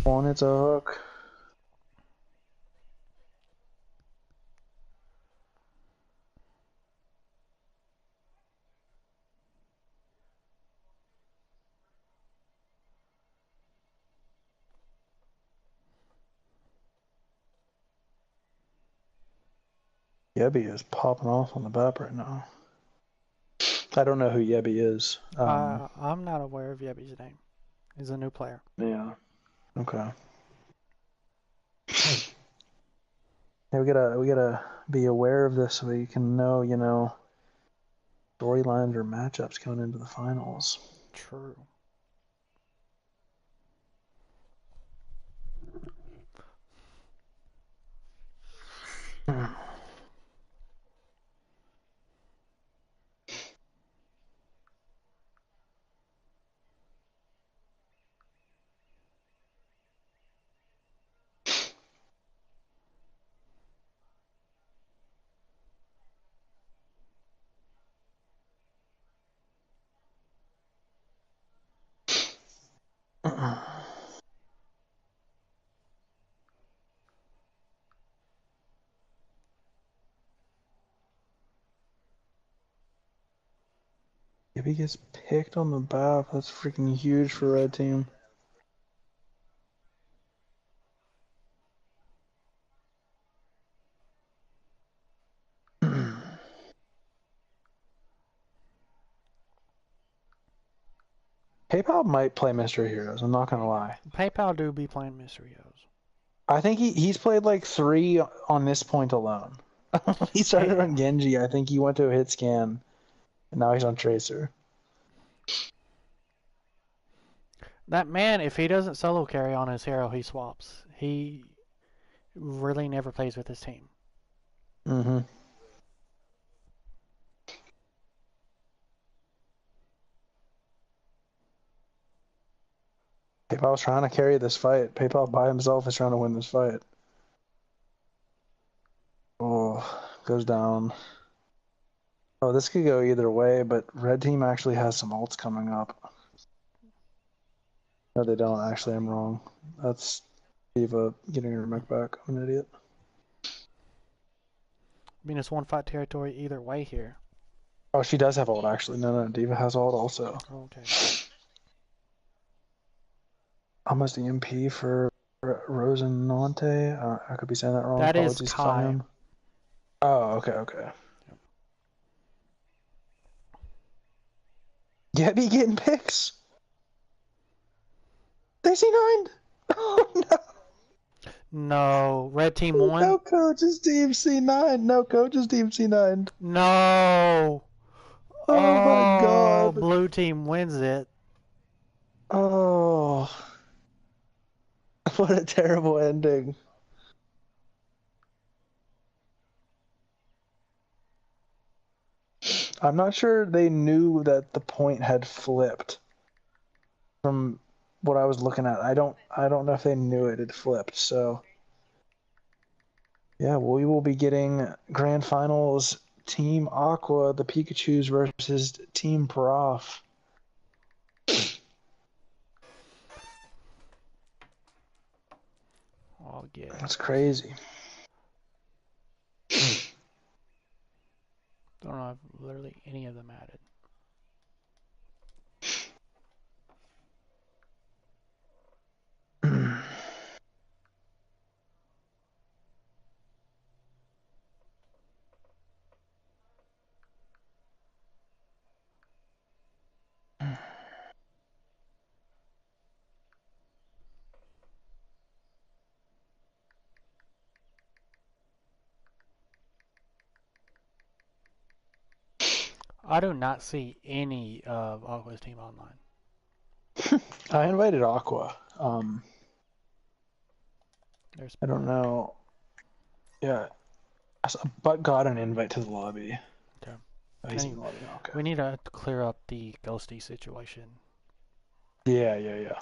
One hits a hook. Yebby is popping off on the map right now. I don't know who Yebby is. I'm not aware of Yebby's name. He's a new player. Yeah. Okay. Yeah, we gotta be aware of this so we can know, storylines or matchups going into the finals. True. If he gets picked on the BAP, that's freaking huge for red team. PayPal might play Mystery Heroes, I'm not gonna lie. PayPal do be playing Mystery Heroes. I think he's played like 3 on this point alone. He started on Genji, I think he went to a hit scan, and now he's on Tracer. That man, if he doesn't solo carry on his hero, he swaps. He really never plays with his team. Mm-hmm. PayPal's trying to carry this fight. PayPal by himself is trying to win this fight. Oh, goes down. Oh, this could go either way, but red team actually has some ults coming up. No, they don't. Actually, I'm wrong. That's Diva getting her mech back. I'm an idiot. I mean, it's one fight territory either way here. Oh, she does have ult, actually. No, Diva has ult also. Okay. Almost EMP for Rosinante. I could be saying that wrong. That is Apologies if I Kai. am. Oh, okay. Gabby getting picks. They C9. Oh no. No, red team won. No, coach is team C9. No, coach is team C9. No. Oh my god. Blue team wins it. Oh. What a terrible ending. I'm not sure they knew that the point had flipped from what I was looking at. I don't know if they knew it had flipped, so yeah, we will be getting grand finals Team Aqua, the Pikachus versus Team Prof. Oh, yeah. That's crazy. Don't know if literally any of them added. I do not see any of Aqua's team online. I invited Aqua. There's I don't know. Yeah, but got an invite to the lobby. Okay. Oh, he's in the lobby now. Okay. We need to clear up the ghosty situation. Yeah.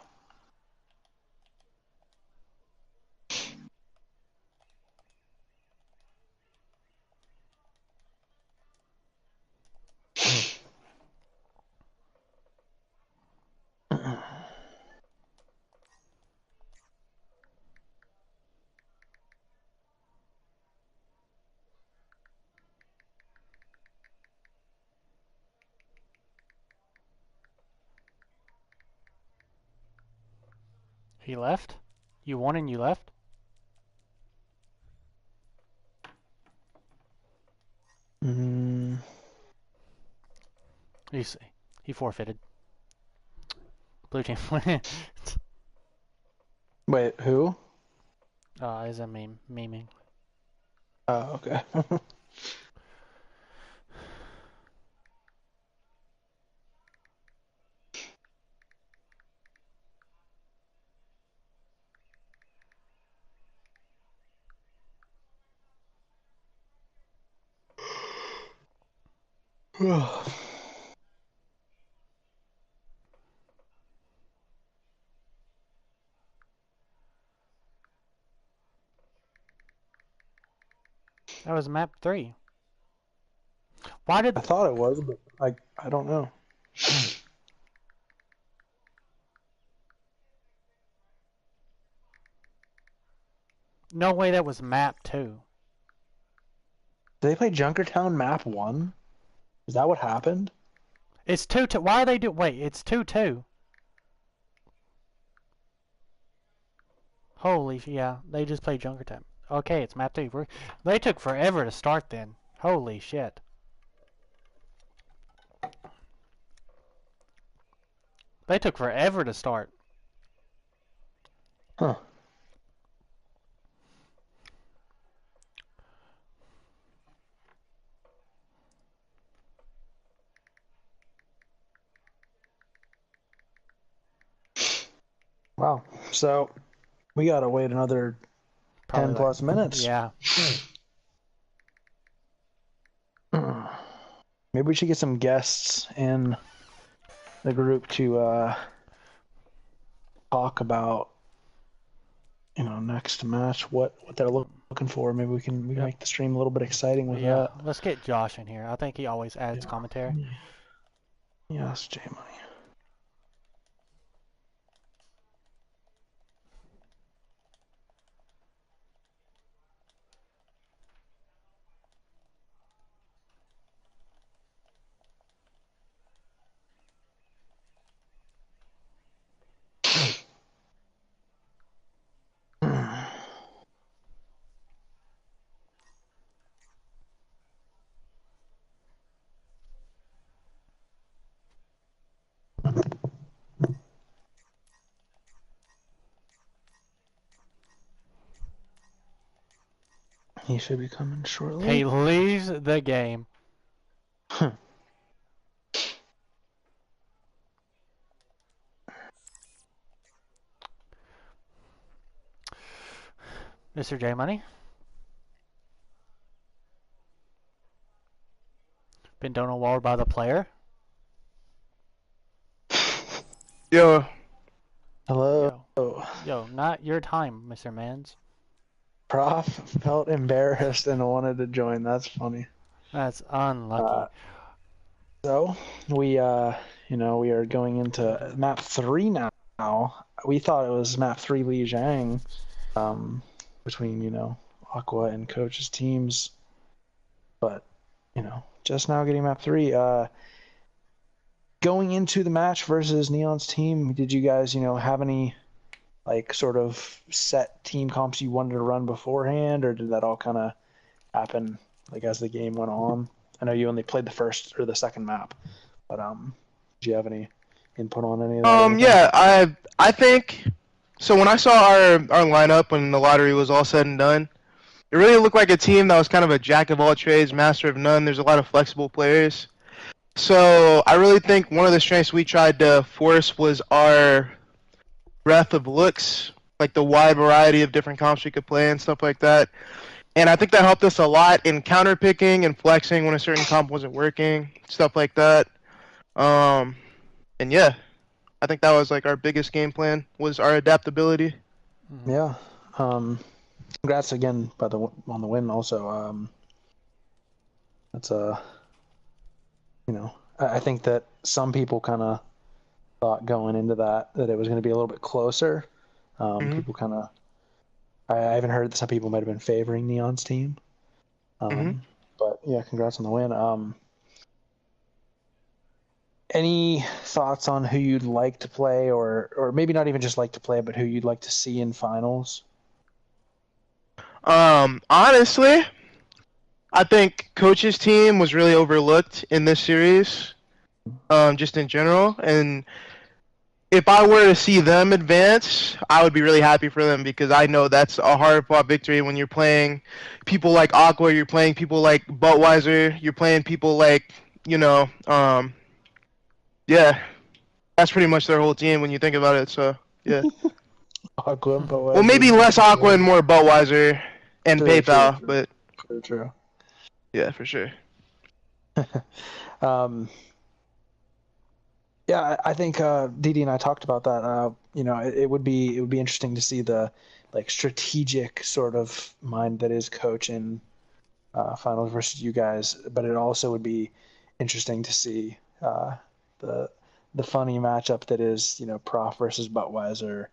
He left? You won and you left? He forfeited. Blue team win. Wait, who? Is a meme memeing. Oh, okay. That was map 3. Why did I thought it was, but I don't know. No way that was map 2. Did they play Junkertown map 1? Is that what happened? It's 2-2. Why are they do? Wait, it's 2-2. Holy, yeah, they just played Junker Time. Okay, it's map 2. They took forever to start then. Holy shit. They took forever to start. Huh. Wow. So we gotta wait another Probably 10 plus minutes. Yeah. Maybe we should get some guests in the group to talk about, next match, what they're looking for. Maybe we can make the stream a little bit exciting with that. Let's get Josh in here. I think he always adds commentary. Yes, J Money. He should be coming shortly. He leaves the game. Mr. J Money. Been Donald walled by the player. Yo. Hello. Yo, not your time, Mr. Mans. Prof felt embarrassed and wanted to join. That's funny. That's unlucky. So we we are going into map 3 now. We thought it was map 3 Li Jiang, between Aqua and Coach's teams, but just now getting map 3. Going into the match versus Neon's team, did you guys have any sort of set team comps you wanted to run beforehand, or did that all kind of happen as the game went on? I know you only played the first or the second map, but did you have any input on any of that? Yeah, I think so. When I saw our lineup when the lottery was all said and done, it really looked like a team that was kind of a jack of all trades, master of none. There's a lot of flexible players. So I really think one of the strengths we tried to force was our breadth of looks, like the wide variety of different comps we could play and stuff like that. And I think that helped us a lot in counter picking and flexing when a certain comp wasn't working, stuff like that. And yeah, I think that was our biggest game plan was our adaptability. Yeah. Congrats again on the win. Also, that's I think that some people kind of thought going into that it was going to be a little bit closer. People kind of. I haven't heard that some people might have been favoring Neon's team. But yeah, congrats on the win. Any thoughts on who you'd like to play, or maybe not even just like to play, but who you'd like to see in finals? Honestly, I think Coach's team was really overlooked in this series, just in general. And if I were to see them advance, I would be really happy for them because I know that's a hard-fought victory when you're playing people like Aqua, you're playing people like Budweiser, you're playing people like, yeah, that's pretty much their whole team when you think about it. So, yeah. Aqua, Budweiser. Well, maybe less Aqua and more Budweiser and True, PayPal, true. but True. yeah, for sure. Yeah, I think Didi and I talked about that. It would be interesting to see the strategic sort of mind that is Coach in finals versus you guys, but it also would be interesting to see the funny matchup that is Prof versus Budweiser.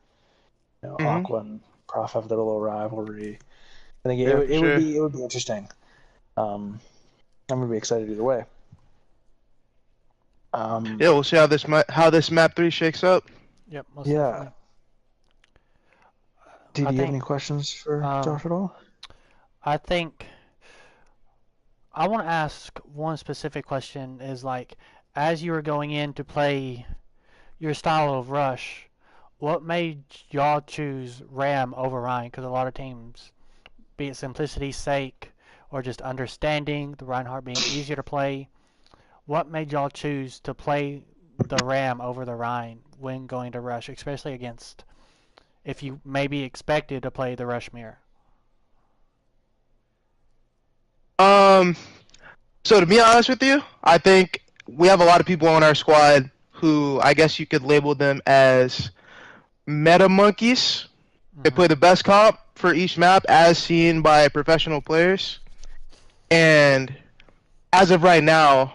Aqua and Prof have their little rivalry. I think it would be interesting. I'm gonna be excited either way. Yeah, we'll see how this map 3 shakes up. Yep, most Yeah. definitely. Do I you have think, any questions for Josh at all? I think I want to ask one specific question is like, as you were going in to play your style of rush, what made y'all choose Ram over Ryan? Because a lot of teams, be it simplicity's sake or just understanding the Reinhardt being easier to play, what made y'all choose to play the Ram over the Rhine when going to rush, especially against if you maybe expected to play the rush mirror? So to be honest with you, I think we have a lot of people on our squad who I guess you could label them as meta monkeys. They play the best comp for each map as seen by professional players. And as of right now,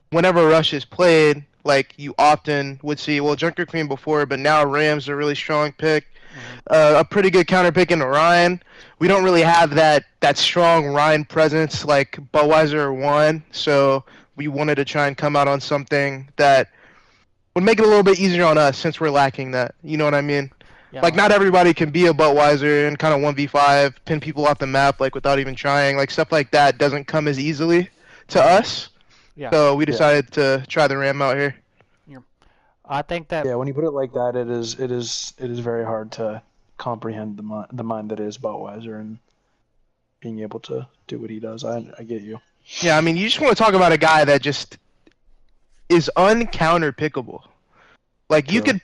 whenever Rush is played, like you often would see, well, Junker Queen before, but now Ram's a really strong pick. A pretty good counter pick into Ryan. We don't really have that strong Ryan presence like Budweiser or One, so we wanted to try and come out on something that would make it a little bit easier on us since we're lacking that. You know what I mean? Yeah, Like not everybody can be a Budweiser and kind of 1v5, pin people off the map like without even trying. Like stuff like that doesn't come as easily to us. Yeah. So we decided to try the Ram out here. I think that Yeah, when you put it like that, it is very hard to comprehend the mind that is Budweiser and being able to do what he does. I get you. Yeah, I mean, you just want to talk about a guy that just is uncounter pickable. Like True. you could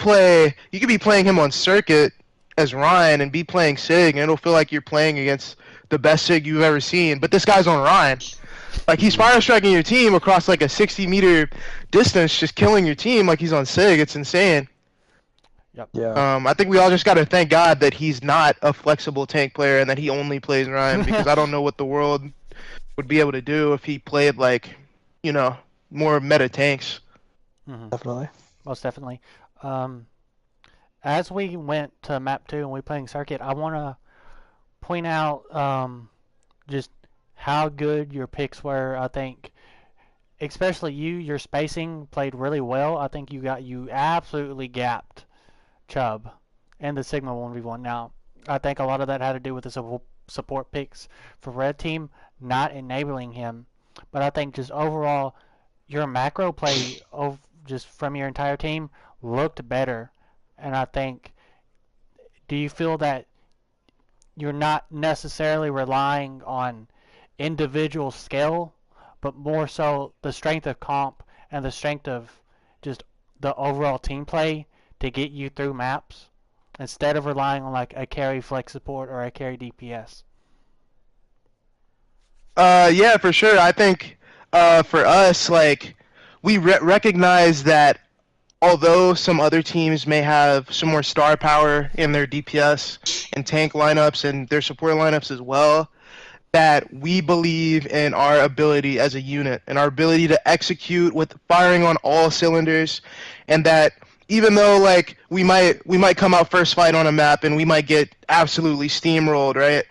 be playing him on circuit as Ryan and be playing Sig, and it'll feel like you're playing against the best Sig you've ever seen. But this guy's on Ryan. Like he's fire striking your team across like a 60-meter distance, just killing your team like he's on Sig. It's insane. Yeah. I think we all just got to thank God that he's not a flexible tank player and that he only plays Ryan because I don't know what the world would be able to do if he played like, more meta tanks. Definitely. Most definitely. As we went to map 2 and we playing circuit, I want to point out just how good your picks were. I think, especially your spacing played really well. I think you absolutely gapped Chubb and the Sigma 1v1. Now, I think a lot of that had to do with the support picks for Red Team not enabling him. But I think just overall, your macro play just from your entire team looked better. And I think, do you feel that you're not necessarily relying on individual skill, but more so the strength of comp and the strength of just the overall team play to get you through maps instead of relying on like a carry flex support or a carry DPS? Yeah, for sure. I think for us, like we recognize that although some other teams may have some more star power in their DPS and tank lineups and their support lineups as well, that we believe in our ability as a unit and our ability to execute with firing on all cylinders, and that even though like we might come out first fight on a map and we might get absolutely steamrolled, right?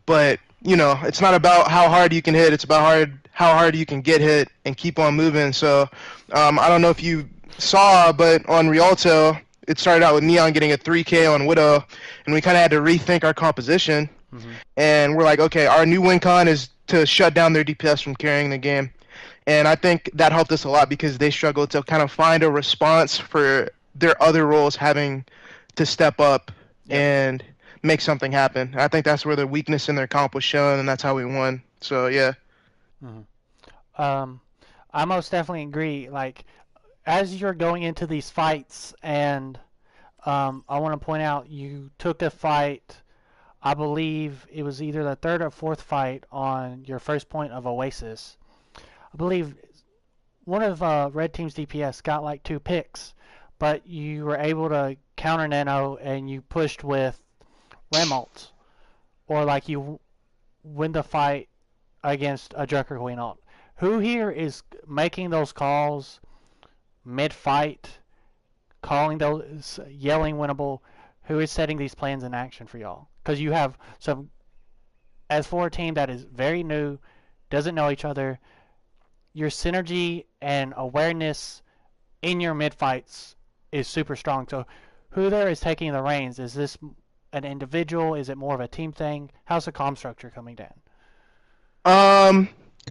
But it's not about how hard you can hit; it's about how hard you can get hit and keep on moving. So I don't know if you saw, but on Rialto, it started out with Neon getting a 3K on Widow, and we kind of had to rethink our composition. And we're like, okay, our new win con is to shut down their DPS from carrying the game. And I think that helped us a lot because they struggled to kind of find a response for their other roles having to step up and make something happen. I think that's where the weakness in their comp was shown, and that's how we won. So, yeah. I most definitely agree. Like, as you're going into these fights, and I want to point out, you took a fight, I believe it was either the third or fourth fight on your first point of Oasis. I believe one of Red Team's DPS got like 2 picks, but you were able to counter Nano and you pushed with Ram-ult. Or like you win the fight against a Joker Queen ult. Who here is making those calls mid-fight, calling those, yelling winnable? Who is setting these plans in action for y'all? Because you have some, as for a team that is very new, doesn't know each other, your synergy and awareness in your mid fights is super strong. So who there is taking the reins? Is this an individual? Is it more of a team thing? How's the comm structure coming down?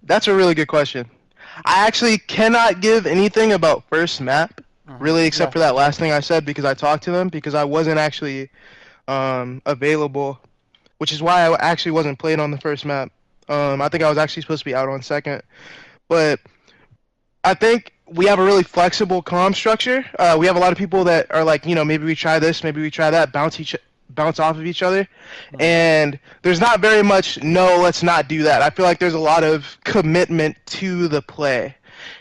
That's a really good question. I actually cannot give anything about first map, really, except Yeah. for that last thing I said because I talked to them because I wasn't actually available, which is why I actually wasn't played on the first map. I think I was actually supposed to be out on second, but I think we have a really flexible comm structure. We have a lot of people that are like, maybe we try this, maybe we try that, bounce off of each other, and there's not very much no, let's not do that. I feel like there's a lot of commitment to the play,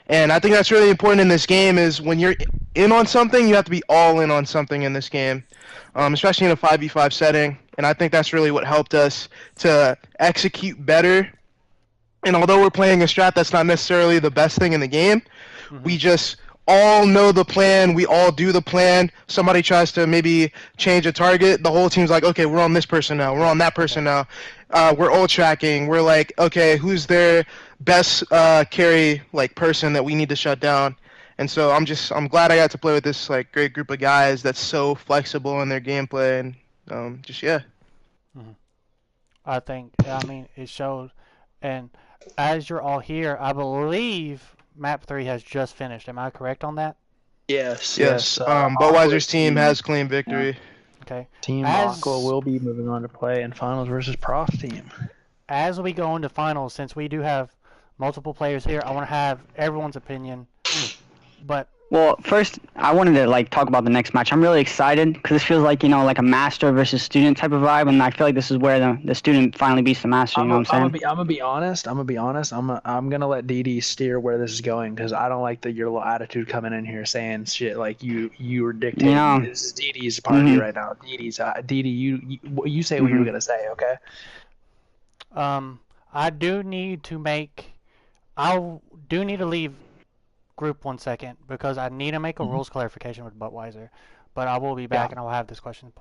and I think that's really important in this game. Is when you're in on something, you have to be all in on something in this game, especially in a 5v5 setting. And I think that's really what helped us to execute better. And although we're playing a strat that's not necessarily the best thing in the game, we just all know the plan. We all do the plan. Somebody tries to maybe change a target. The whole team's like, okay, we're on this person now. We're on that person now. We're ult tracking. We're like, okay, who's their best carry person that we need to shut down? And so I'm glad I got to play with this great group of guys that's so flexible in their gameplay and yeah. I think, I mean, it showed. And as you're all here, I believe map 3 has just finished. Am I correct on that? Yes. Budweiser's team has claimed victory. Okay. Team Aqua will be moving on to play in finals versus Prof team. As we go into finals, since we do have multiple players here, I want to have everyone's opinion. But well, first I wanted to talk about the next match. I'm really excited because this feels like like a master versus student type of vibe, and I feel like this is where the student finally beats the master. You know what I'm saying? I'm gonna be honest. I'm gonna let DD steer where this is going because I don't like your little attitude coming in here saying shit like you were dictating. Yeah. This is DD's party right now. DD, you say what you were gonna say, okay? I do need to leave group 1 second because I need to make a rules clarification with Budweiser. But I will be back and I will have this question.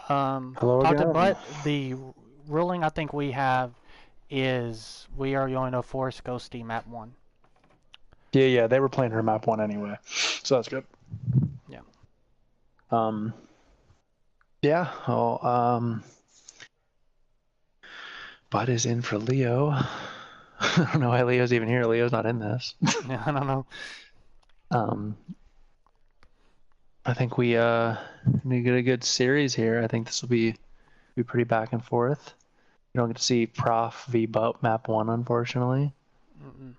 Hello Talk to again. Butt. The ruling I think we have is we are going to force Ghosty map 1. Yeah, they were playing her map 1 anyway, so that's good. Yeah. Yeah. Well, Bud is in for Leo. I don't know why Leo's even here. Leo's not in this. Yeah, I don't know. I think we get a good series here. I think this will be pretty back and forth. You don't get to see Prof v Butt map 1, unfortunately. Mm-mm.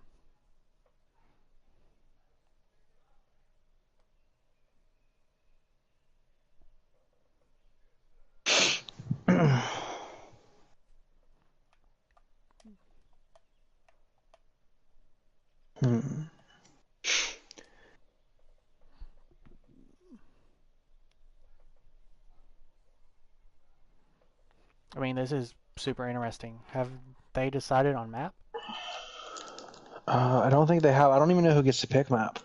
I mean, this is super interesting. Have they decided on map? I don't think they have. I don't even know who gets to pick map.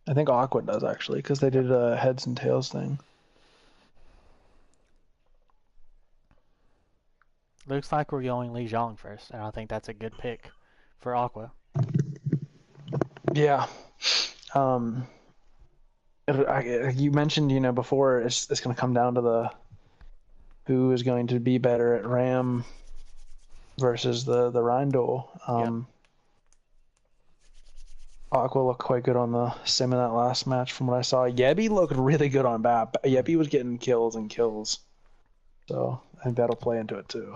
I think Aqua does, actually, because they did a heads and tails thing. Looks like we're going Li Zhong first, and I think that's a good pick for Aqua. Yeah. You mentioned, before it's going to come down to who is going to be better at Ram versus the Rhine duel. Aqua looked quite good on the sim in that last match from what I saw. Yebby looked really good on BAP. Yebby was getting kills and kills. So I think that'll play into it too.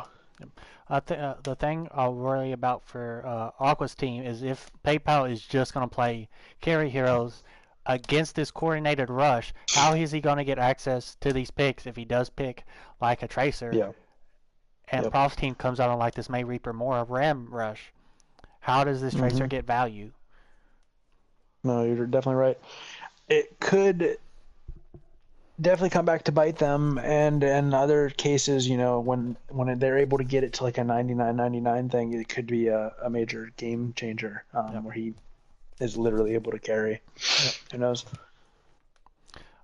The thing I'll worry about for Aqua's team is if PayPal is just going to play carry heroes against this coordinated rush, how is he going to get access to these picks if he does pick like a Tracer? Yeah. And Prof's team comes out on like this May Reaper more of Ram rush. How does this Tracer get value? No, you're definitely right. It could definitely come back to bite them, and in other cases, when they're able to get it to like a 99-99 thing, it could be a major game changer where he is literally able to carry. Yep. Who knows?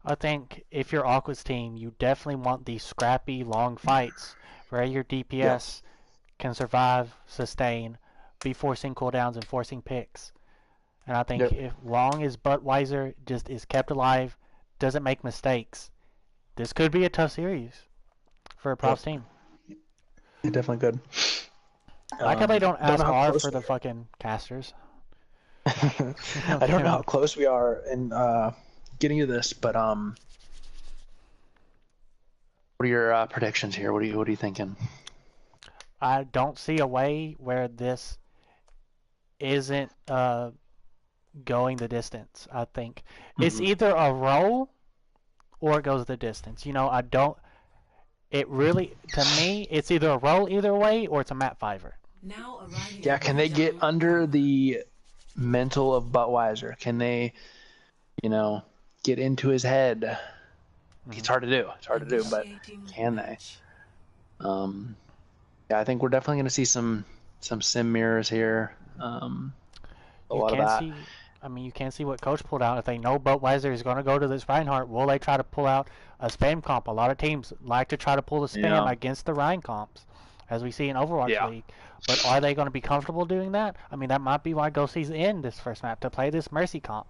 I think if you're Aqua's team, you definitely want these scrappy, long fights where your DPS can survive, sustain, be forcing cooldowns and forcing picks. And I think if long as Budweiser just is kept alive, doesn't make mistakes, this could be a tough series for a Prof's team. It definitely could. Like how they don't ask R for the fucking casters. I don't know how close we are in getting to this, but what are your predictions here? What are you thinking? I don't see a way where this isn't going the distance. I think it's either a roll or it goes the distance. It really, to me, it's either a roll either way or it's a map fiver. Yeah, can they get under the mental of Budweiser? Can they, get into his head? It's hard to do. But can they? Yeah, I think we're definitely going to see some sim mirrors here. A lot of that. You can't see what Coach pulled out. If they know Budweiser is going to go to this Reinhardt, will they try to pull out a spam comp? A lot of teams like to try to pull the spam against the Rhine comps, as we see in Overwatch League. But are they going to be comfortable doing that? That might be why Ghosty's in this first map, to play this Mercy comp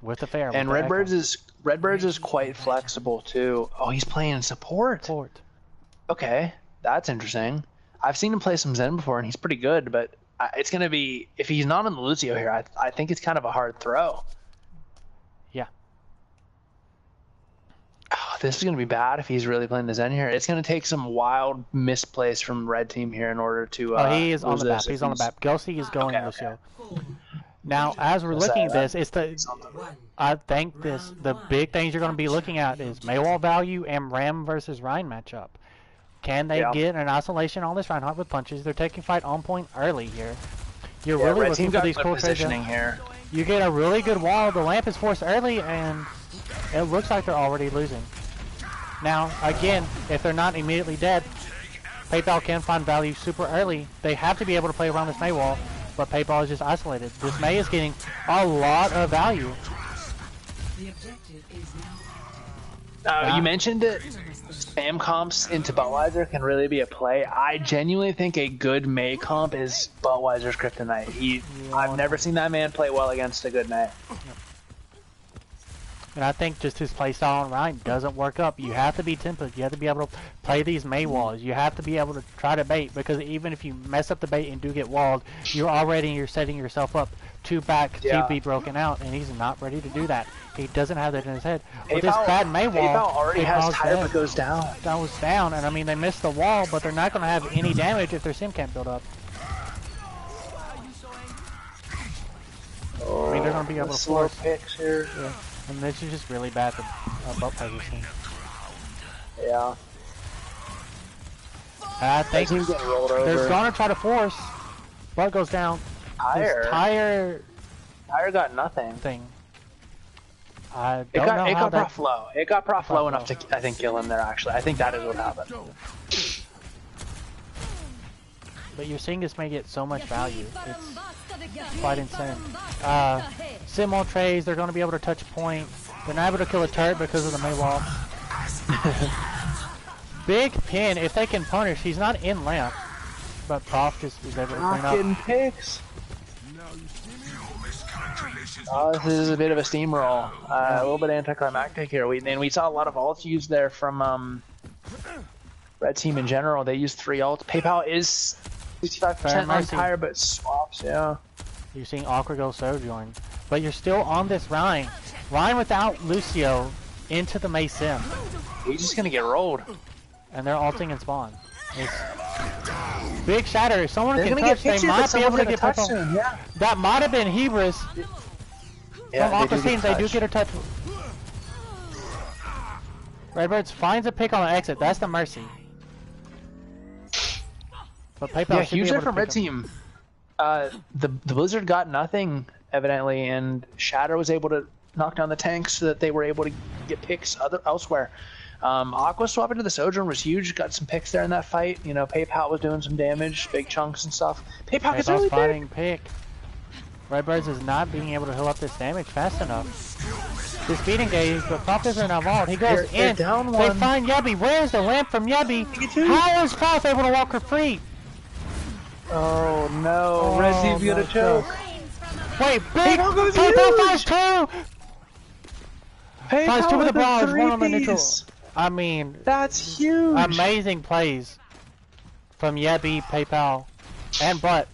with the fair. And Redbirds is quite flexible too. Oh, he's playing support. Okay, that's interesting. I've seen him play some Zen before, and he's pretty good, but it's going to be, if he's not on the Lucio here, I think it's kind of a hard throw. Yeah. Oh, this is going to be bad if he's really playing the Zen here. It's going to take some wild misplays from Red Team here in order to he is on the map. He's on the map. Ghosty is going Lucio. Okay. Now, as we're looking at this, I think the big things you're going to be looking at is Maywall value and Ram versus Rhine matchup. Can they get an isolation on this Reinhardt with punches? They're taking fight on point early here. You're really looking for these cool positioning here. You get a really good wall. The lamp is forced early, and it looks like they're already losing. Now, again, if they're not immediately dead, PayPal can find value super early. They have to be able to play around this May wall, but PayPal is just isolated. This May is getting a lot of value. The objective is now You mentioned it. Spam comps into Buttweiser can really be a play. I genuinely think a good May comp is Buttweiser's Kryptonite. I've never seen that man play well against a good May. And I think just his playstyle on Ryan doesn't work up. You have to be tempered. You have to be able to play these May walls. You have to be able to try to bait, because even if you mess up the bait and do get walled, you're setting yourself up to be broken out, and he's not ready to do that. He doesn't have that in his head. With this bad May wall, PayPal already has tire but goes down. That was down, and I mean they missed the wall, but they're not going to have any damage if their sim can't build up. I mean they're going to be able to force picks here. Yeah. And this is just really bad for Buttweiser's team. Yeah. I think they're going to try to force. Butt goes down. Tire got nothing. I don't know it how got prof low. It got prof low enough to, I think, kill him there, actually. I think that is what happened. But you're seeing this may get so much value. It's quite insane. Sim on trays, they're going to be able to touch point. They're not able to kill a turret because of the May wall. Big pin, if they can punish. He's not in lamp. But Prof just is able to clean up. Getting picks. This is a bit of a steamroll. A little bit anticlimactic here. We saw a lot of ults used there from Red Team in general. They used 3 ults. PayPal is 65% on tire, but swaps, yeah. You're seeing Awkward go Sojourn. But you're still on this Ryan. Ryan without Lucio into the May Sim. He's just gonna get rolled. And they're ulting and spawn. It's big shatter. If someone can touch, they might be able to get touch soon. Yeah. That might have been Hebrews. From Aqua's team, they do get a touch. Redbirds finds a pick on the exit. That's the mercy. But PayPal should huge be able from Red Team. The Blizzard got nothing, evidently, and Shatter was able to knock down the tanks so that they were able to get picks elsewhere. Aqua swap into the Sojourn was huge. Got some picks there in that fight. You know, PayPal was doing some damage, big chunks and stuff. PayPal gets really fighting pick. Redbirds is not being able to heal up this damage fast enough. This beat engage, but Prof isn't involved. He goes in. They find Yubby. Where's the lamp from Yubby? How is Prof able to walk her free? Oh no, Red Team's gonna choke. Wait, big! PayPal finds 2! Finds 2 with the barrage, 1 on the neutral. I mean, that's huge. Amazing plays from Yebby, PayPal, and Butt.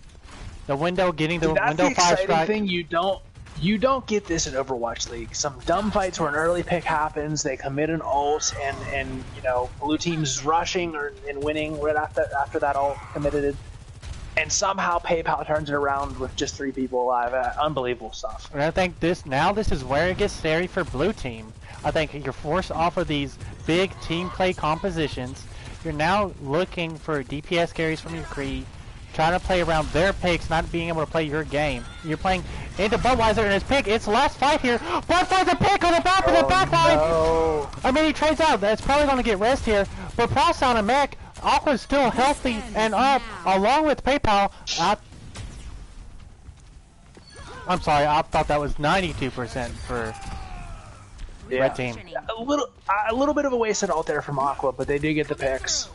The window getting the window 5 strike. Thing you don't get this in Overwatch League. Some dumb fights where an early pick happens, they commit an ult, and you know, blue team's rushing and winning right after that ult committed. And somehow PayPal turns it around with just 3 people alive. Unbelievable stuff. And I think this is where it gets scary for blue team. I think you're forced off of these big team play compositions. You're now looking for DPS carries from your Kree, trying to play around their picks, not being able to play your game. You're playing into Buttweiser and his pick. It's the last fight here. Butt finds a pick on the back of the back line. No. I mean, he trades out. That's probably going to get rest here. But Pross on a mech. Aqua's still healthy and up, along with PayPal. I'm sorry, I thought that was 92% for Red Team. A little bit of a wasted ult there from Aqua, but they do get the picks.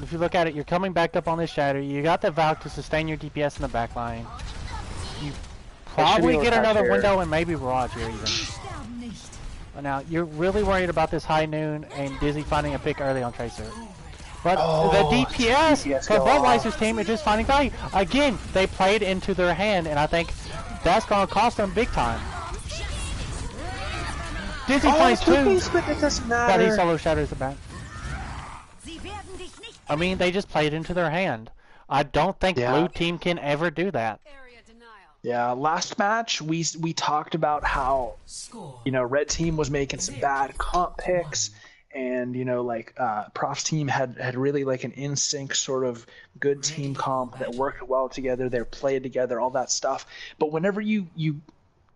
If you look at it, you're coming back up on this shatter. You got the Valk to sustain your DPS in the back line. You probably get another window and maybe Barrage here even. Now, you're really worried about this High Noon and Dizzy finding a pick early on Tracer. But the DPS for Buttweiser's team is just finding value. Again, they played into their hand, and I think that's going to cost them big time. Dizzy plays 2, but he solo shatters the back. I mean, they just played into their hand. I don't think blue team can ever do that. Yeah, last match we talked about how Red Team was making some bad comp picks, and like Prof's team had really like an in sync sort of good team comp that worked well together. They played together, all that stuff. But whenever you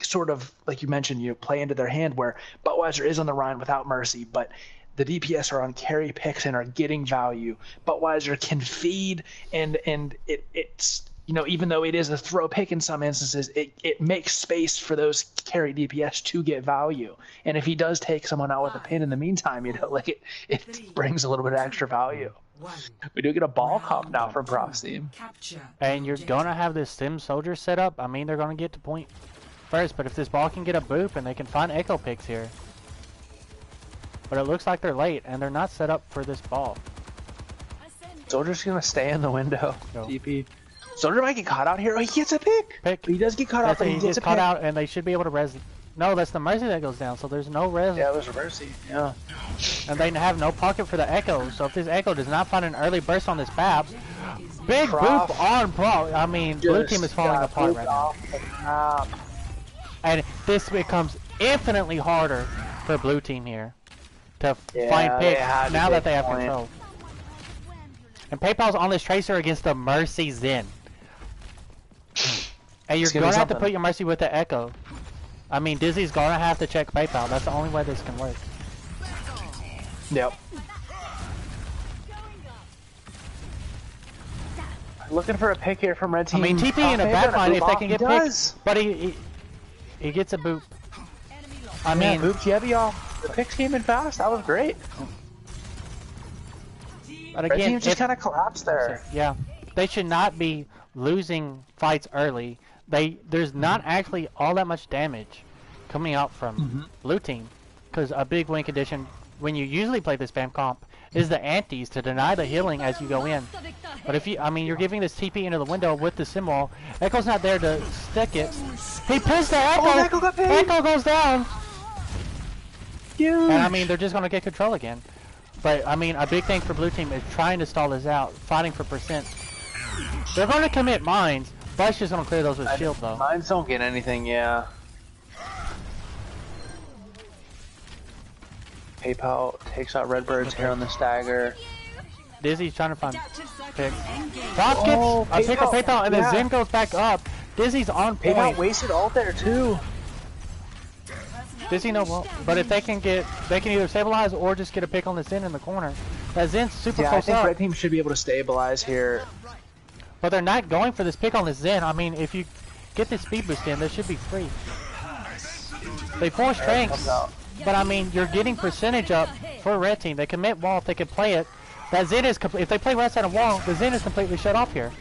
sort of, like you mentioned, you play into their hand, where Buttweiser is on the Rhine without mercy, but the DPS are on carry picks and are getting value. Buttweiser can feed, and it's even though it is a throw pick in some instances, it makes space for those carry DPS to get value. And if he does take someone out with a pin in the meantime, like it brings a little bit of extra value. We do get a ball comp now from Prof's team. And you're going to have this Sim Soldier set up. I mean, they're going to get to point first, but if this ball can get a boop and they can find echo picks here. But it looks like they're late and they're not set up for this ball. Soldier's going to stay in the window. Go. TP. Soldier might get caught out here. Oh, he gets a pick. He does get caught out, but he gets a caught pick. out, and they should be able to res. No, that's the Mercy that goes down, so there's no res. Yeah, there's a Mercy. Yeah. And they have no pocket for the Echo, so if this Echo does not find an early burst on this BAB, big boop on Pro. I mean, blue team is falling apart right now. And this becomes infinitely harder for blue team here to find picks now that they have control. And PayPal's on this Tracer against the Mercy Zen. And you're going to have to put your Mercy with the Echo. I mean, Dizzy's going to have to check PayPal. That's the only way this can work. Yep. Looking for a pick here from red team. I mean, TP in a backline if they can get picks. But he gets a boop. I mean, booped y'all. The picks came in fast. That was great. But again, red team just kind of collapsed there. Yeah. They should not be losing fights early. There's not actually all that much damage coming out from blue team, because a big win condition when you usually play this spam comp is the antis to deny the healing as you go in. But if you're giving this TP into the window with the symbol. Echo's not there to stick it. He pulls the Echo. Oh, Echo got paid. Echo goes down. Huge. And I mean, they're just gonna get control again. But I mean, a big thing for blue team is trying to stall this out, fighting for percent. They're going to commit mines. Blush just going to clear those with shield, though. Mines don't get anything, yeah. PayPal takes out Redbird's hair on the stagger. Dizzy's trying to find picks. Prof gets a pick of PayPal, and then Zen goes back up. Dizzy's on point. PayPal wasted ult there, too. Dizzy no well, but if they can either stabilize or just get a pick on the Zen in the corner. That Zen's super close up. I think red team should be able to stabilize here. But they're not going for this pick on this Zen. I mean, if you get this speed boost in, this should be free. They pull strengths, but I mean, you're getting percentage up for red team. They commit wall if they can play it. That Zen is if they play right side of wall, the Zen is completely shut off here.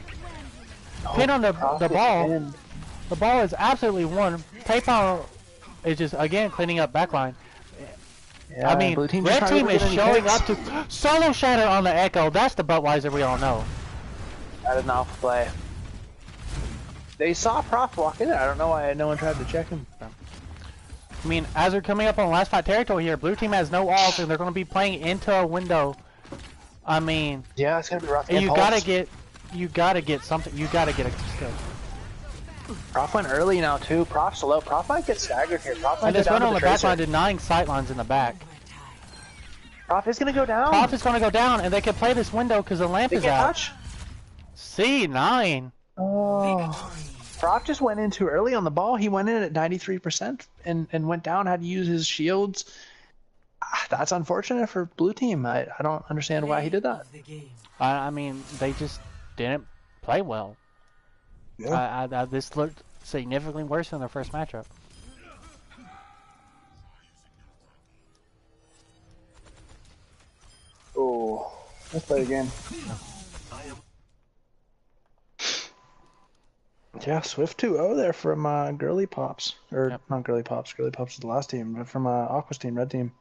Pin on the ball. The ball is absolutely won. PayPal is just again cleaning up backline. Yeah, I mean, red team is showing up to solo shatter on the Echo. That's the Budweiser we all know. That is an alpha play. They saw Prof walk in there. I don't know why no one tried to check him. I mean, as they're coming up on last fight territory here, blue team has no ults and they're going to be playing into a window. I mean, yeah, it's gonna be rough. You gotta get something. You gotta get a skill. Prof went early now too. Prof's low. Prof might get staggered here. Prof might and this run on the back line denying sightlines in the back. Prof is gonna go down. Prof is gonna go down, and they can play this window because the lamp is out. Touch. C9. Oh. Prof just went in too early on the ball. He went in at 93% and went down. Had to use his shields. That's unfortunate for blue team. I don't understand why he did that. I mean, they just didn't play well. Yeah. This looked significantly worse than their first matchup. Oh, let's play again. Yeah, Swift 2-0 there from Girly Pops. Or, not Girly Pops. Girly Pops is the last team. But from Aqua's team, red team.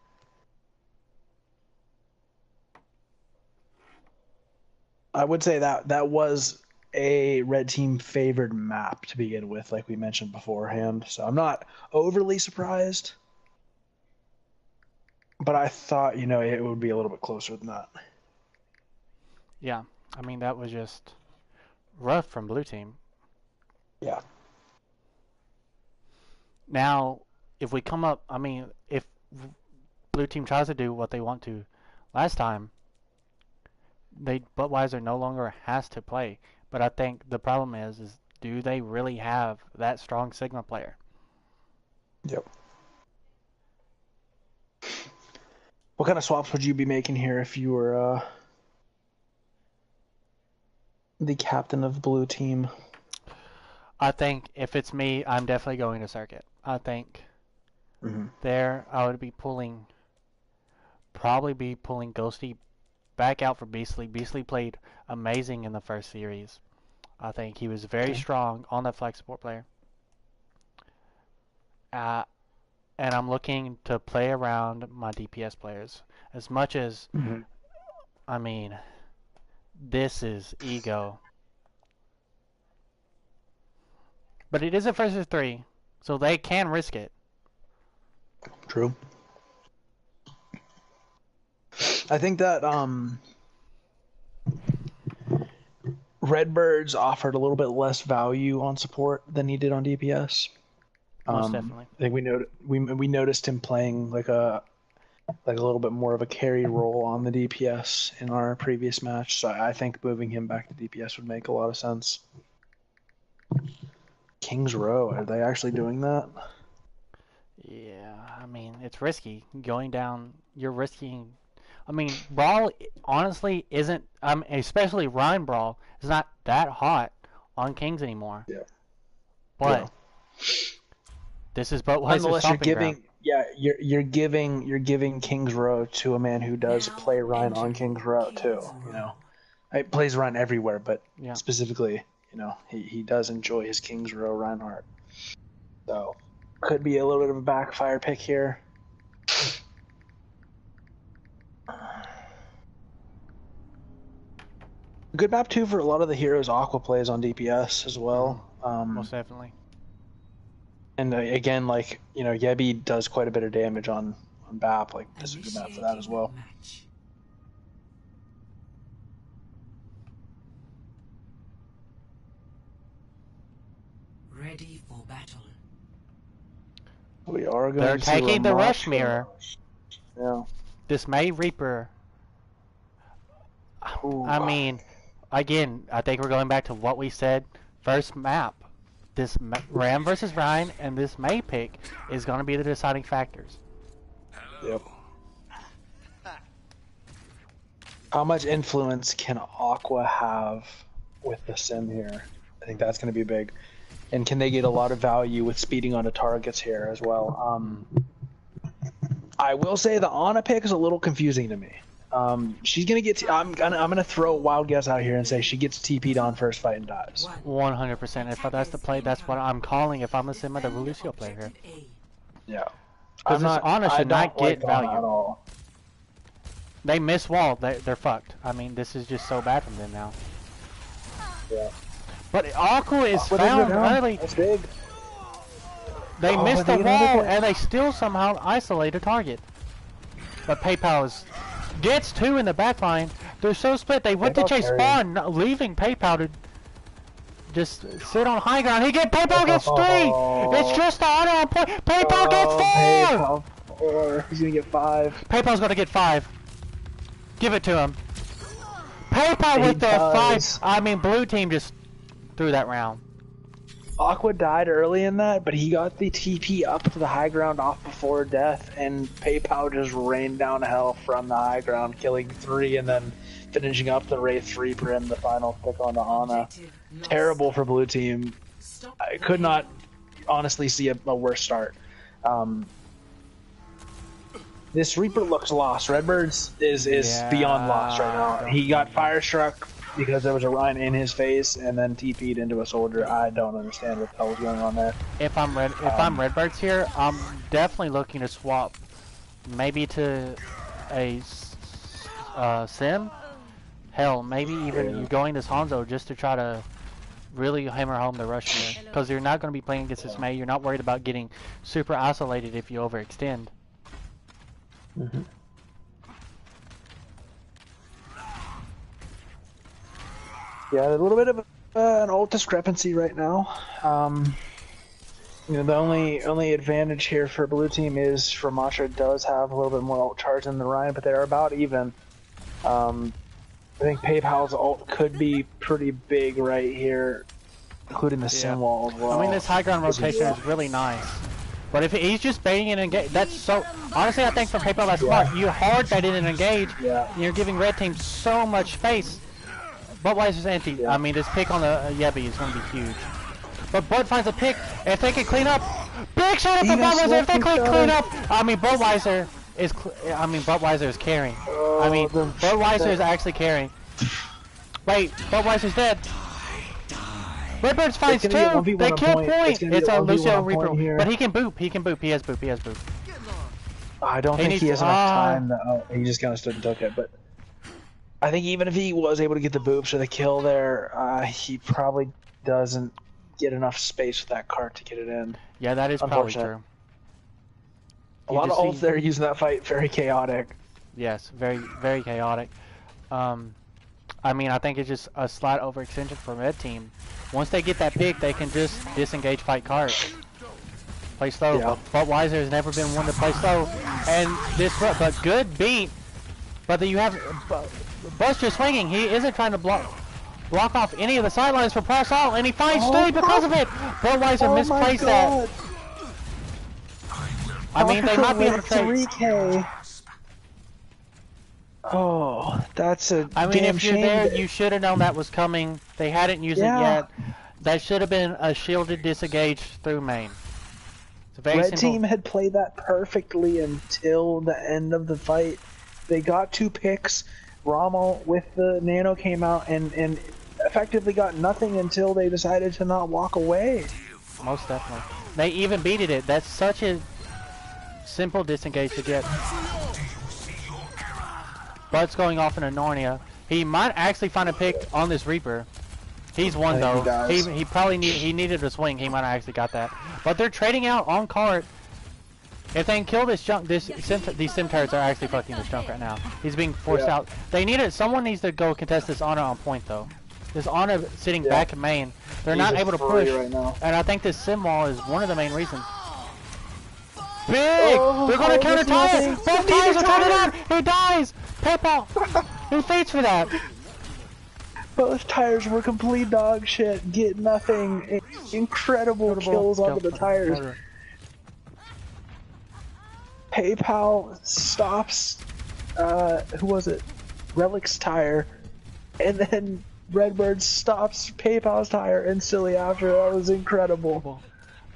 I would say that was a red team favored map to begin with, like we mentioned beforehand. So I'm not overly surprised. But I thought, it would be a little bit closer than that. Yeah, I mean, that was just rough from blue team. Yeah. Now, if we come up, I mean, if blue team tries to do what they want to last time, Budweiser no longer has to play. But I think the problem is do they really have that strong Sigma player? Yep. What kind of swaps would you be making here if you were the captain of the blue team? I think if it's me, I'm definitely going to circuit. I think there I would probably be pulling Ghosty back out for Beastly. Beastly played amazing in the first series. I think he was very strong on that flag support player. And I'm looking to play around my DPS players as much as, I mean, this is ego. But it is a versus 3, so they can risk it. True. I think that Redbirds offered a little bit less value on support than he did on DPS. Most definitely. I think we noticed him playing like a little bit more of a carry role on the DPS in our previous match. So I think moving him back to DPS would make a lot of sense. King's Row, are they actually doing that? Yeah, I mean, it's risky. Going down, you're risking. I mean, Brawl honestly isn't, especially Ryan Brawl, is not that hot on Kings anymore. Yeah. But this is Budweiser's stomping ground. You're giving King's Row to a man who does play Ryan on King's Row too. You know, he plays Ryan everywhere, but specifically, you know, he does enjoy his King's Row Reinhardt. So could be a little bit of a backfire pick here. Good map too for a lot of the heroes Aqua plays on DPS as well. Most definitely. And again, like, you know, Yebi does quite a bit of damage on BAP. Like, this is a good map for that as well. Ready for battle. We are going They're to taking the rush mirror. Yeah. This May Reaper. Ooh. I mean, again, I think we're going back to what we said first map. This Ram versus Ryan and this May pick is going to be the deciding factors. Yep. How much influence can Aqua have with the sim here? I think that's going to be big. And can they get a lot of value with speeding onto targets here as well? I will say the Ana pick is a little confusing to me. She's gonna get. I'm gonna throw a wild guess out here and say she gets TP'd on first fight and dies. 100%. If that's the play, that's what I'm calling. If I'm a sim of the Lucio player here. Yeah. Because this Ana should not get value. At all. They miss wall. They're fucked. I mean, this is just so bad from them now. Yeah. But Aqua is found early. That's big. They missed the wall and they still somehow isolate a target. But PayPal gets 2 in the backline. They're so split. They went to chase Spawn, leaving PayPal to just sit on high ground. PayPal gets 3. It's just the Ana on point. PayPal gets 4. PayPal 4. He's gonna get 5. PayPal's gonna get 5. Give it to him. PayPal with the 5. I mean, blue team just threw that round. Aqua died early in that, but he got the TP up to the high ground off before death, and PayPal just rained down hell from the high ground, killing 3 and then finishing up the Wraith Reaper in the final pick on the Ana. Terrible for blue team. I could not honestly see a worse start. This Reaper looks lost. Redbirds is beyond lost right now. He got fire struck because there was a Ryan in his face and then TP'd into a soldier. I don't understand what the hell is going on there. If I'm Redbirds here, I'm definitely looking to swap maybe to a sim. Hell, maybe even you going this Hanzo just to try to really hammer home the rush here. Because you're not going to be playing against this May. You're not worried about getting super isolated if you overextend. Mm-hmm. Yeah, a little bit of an ult discrepancy right now. You know, the only advantage here for blue team is Ramattra does have a little bit more ult charge than the Ryan, but they're about even. I think PayPal's ult could be pretty big right here, including the sim wall as well. I mean, this high ground rotation is really nice. But if he's just baiting and engage, that's so. Honestly, I think from PayPal that's smart. You hard bait in and engage. Yeah. And you're giving red team so much space. Budweiser's anti. I mean, this pick on the Yebi is going to be huge. But Bud finds a pick. If they can clean up, big shot for Budweiser. If they clean up, I mean Budweiser is carrying. I mean Budweiser is actually carrying. Wait, Budweiser's dead. Redbirds finds 2. They kill point. It's a Lucio Reaper, but he can boop. He can boop. He has boop. He has boop. I don't think he has enough time. He just kind of stood and took it, but I think even if he was able to get the boops or the kill there, he probably doesn't get enough space with that cart to get it in. Yeah, that is probably true. A lot of ults there using that fight, very chaotic. Yes, very, very chaotic. I mean, I think it's just a slight overextension for Red Team. Once they get that pick, they can just disengage fight cart. Play slow, Yeah. but Weiser has never been one to play slow. And this, but good beat. But then you have Buster swinging. He isn't trying to block off any of the sidelines for Paul Salt, and he finds Steve because of it. Budweiser misplaced that. I mean, they might be able to trade 3K. Oh, that's a I mean, damn if you're shame. there, you should have known that was coming. They hadn't used it yet. That should have been a shielded disengage through main. It's very Red simple. Team had played that perfectly until the end of the fight. They got 2 picks. Rommel with the nano came out and effectively got nothing until they decided to not walk away. Most definitely. They even beated it. That's such a simple disengage to get. Bud's going off in a Narnia. He might actually find a pick on this Reaper. He's one though. He probably needed a swing. He might have actually got that. But they're trading out on cart. If they can kill this junk, these sim turrets are actually fucking this junk right now. He's being forced out. They need it. Someone needs to go contest this Honor on point though. This Honor sitting back in main. They're not able to push. Right now. And I think this sim wall is one of the main reasons. Big! They're gonna counter tire! Both tires are turning on! He dies! PayPal! Who fights for that? Both tires were complete dog shit. Get nothing. Incredible kills onto the tires. PayPal stops, who was it? Relic's tire. And then Redbird stops PayPal's tire instantly after. That was incredible.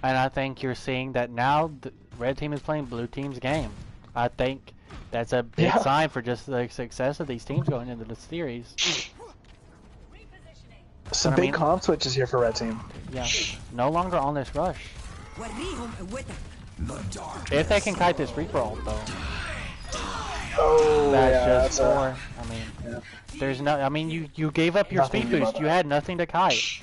And I think you're seeing that now the Red Team is playing Blue Team's game. I think that's a big sign for just the success of these teams going into the series. Some big comp switches here for Red Team. Yeah, no longer on this rush. If they can kite this Reaper ult though. Oh, that's just poor. I mean, there's no. I mean, you gave up your speed boost. You had nothing to kite.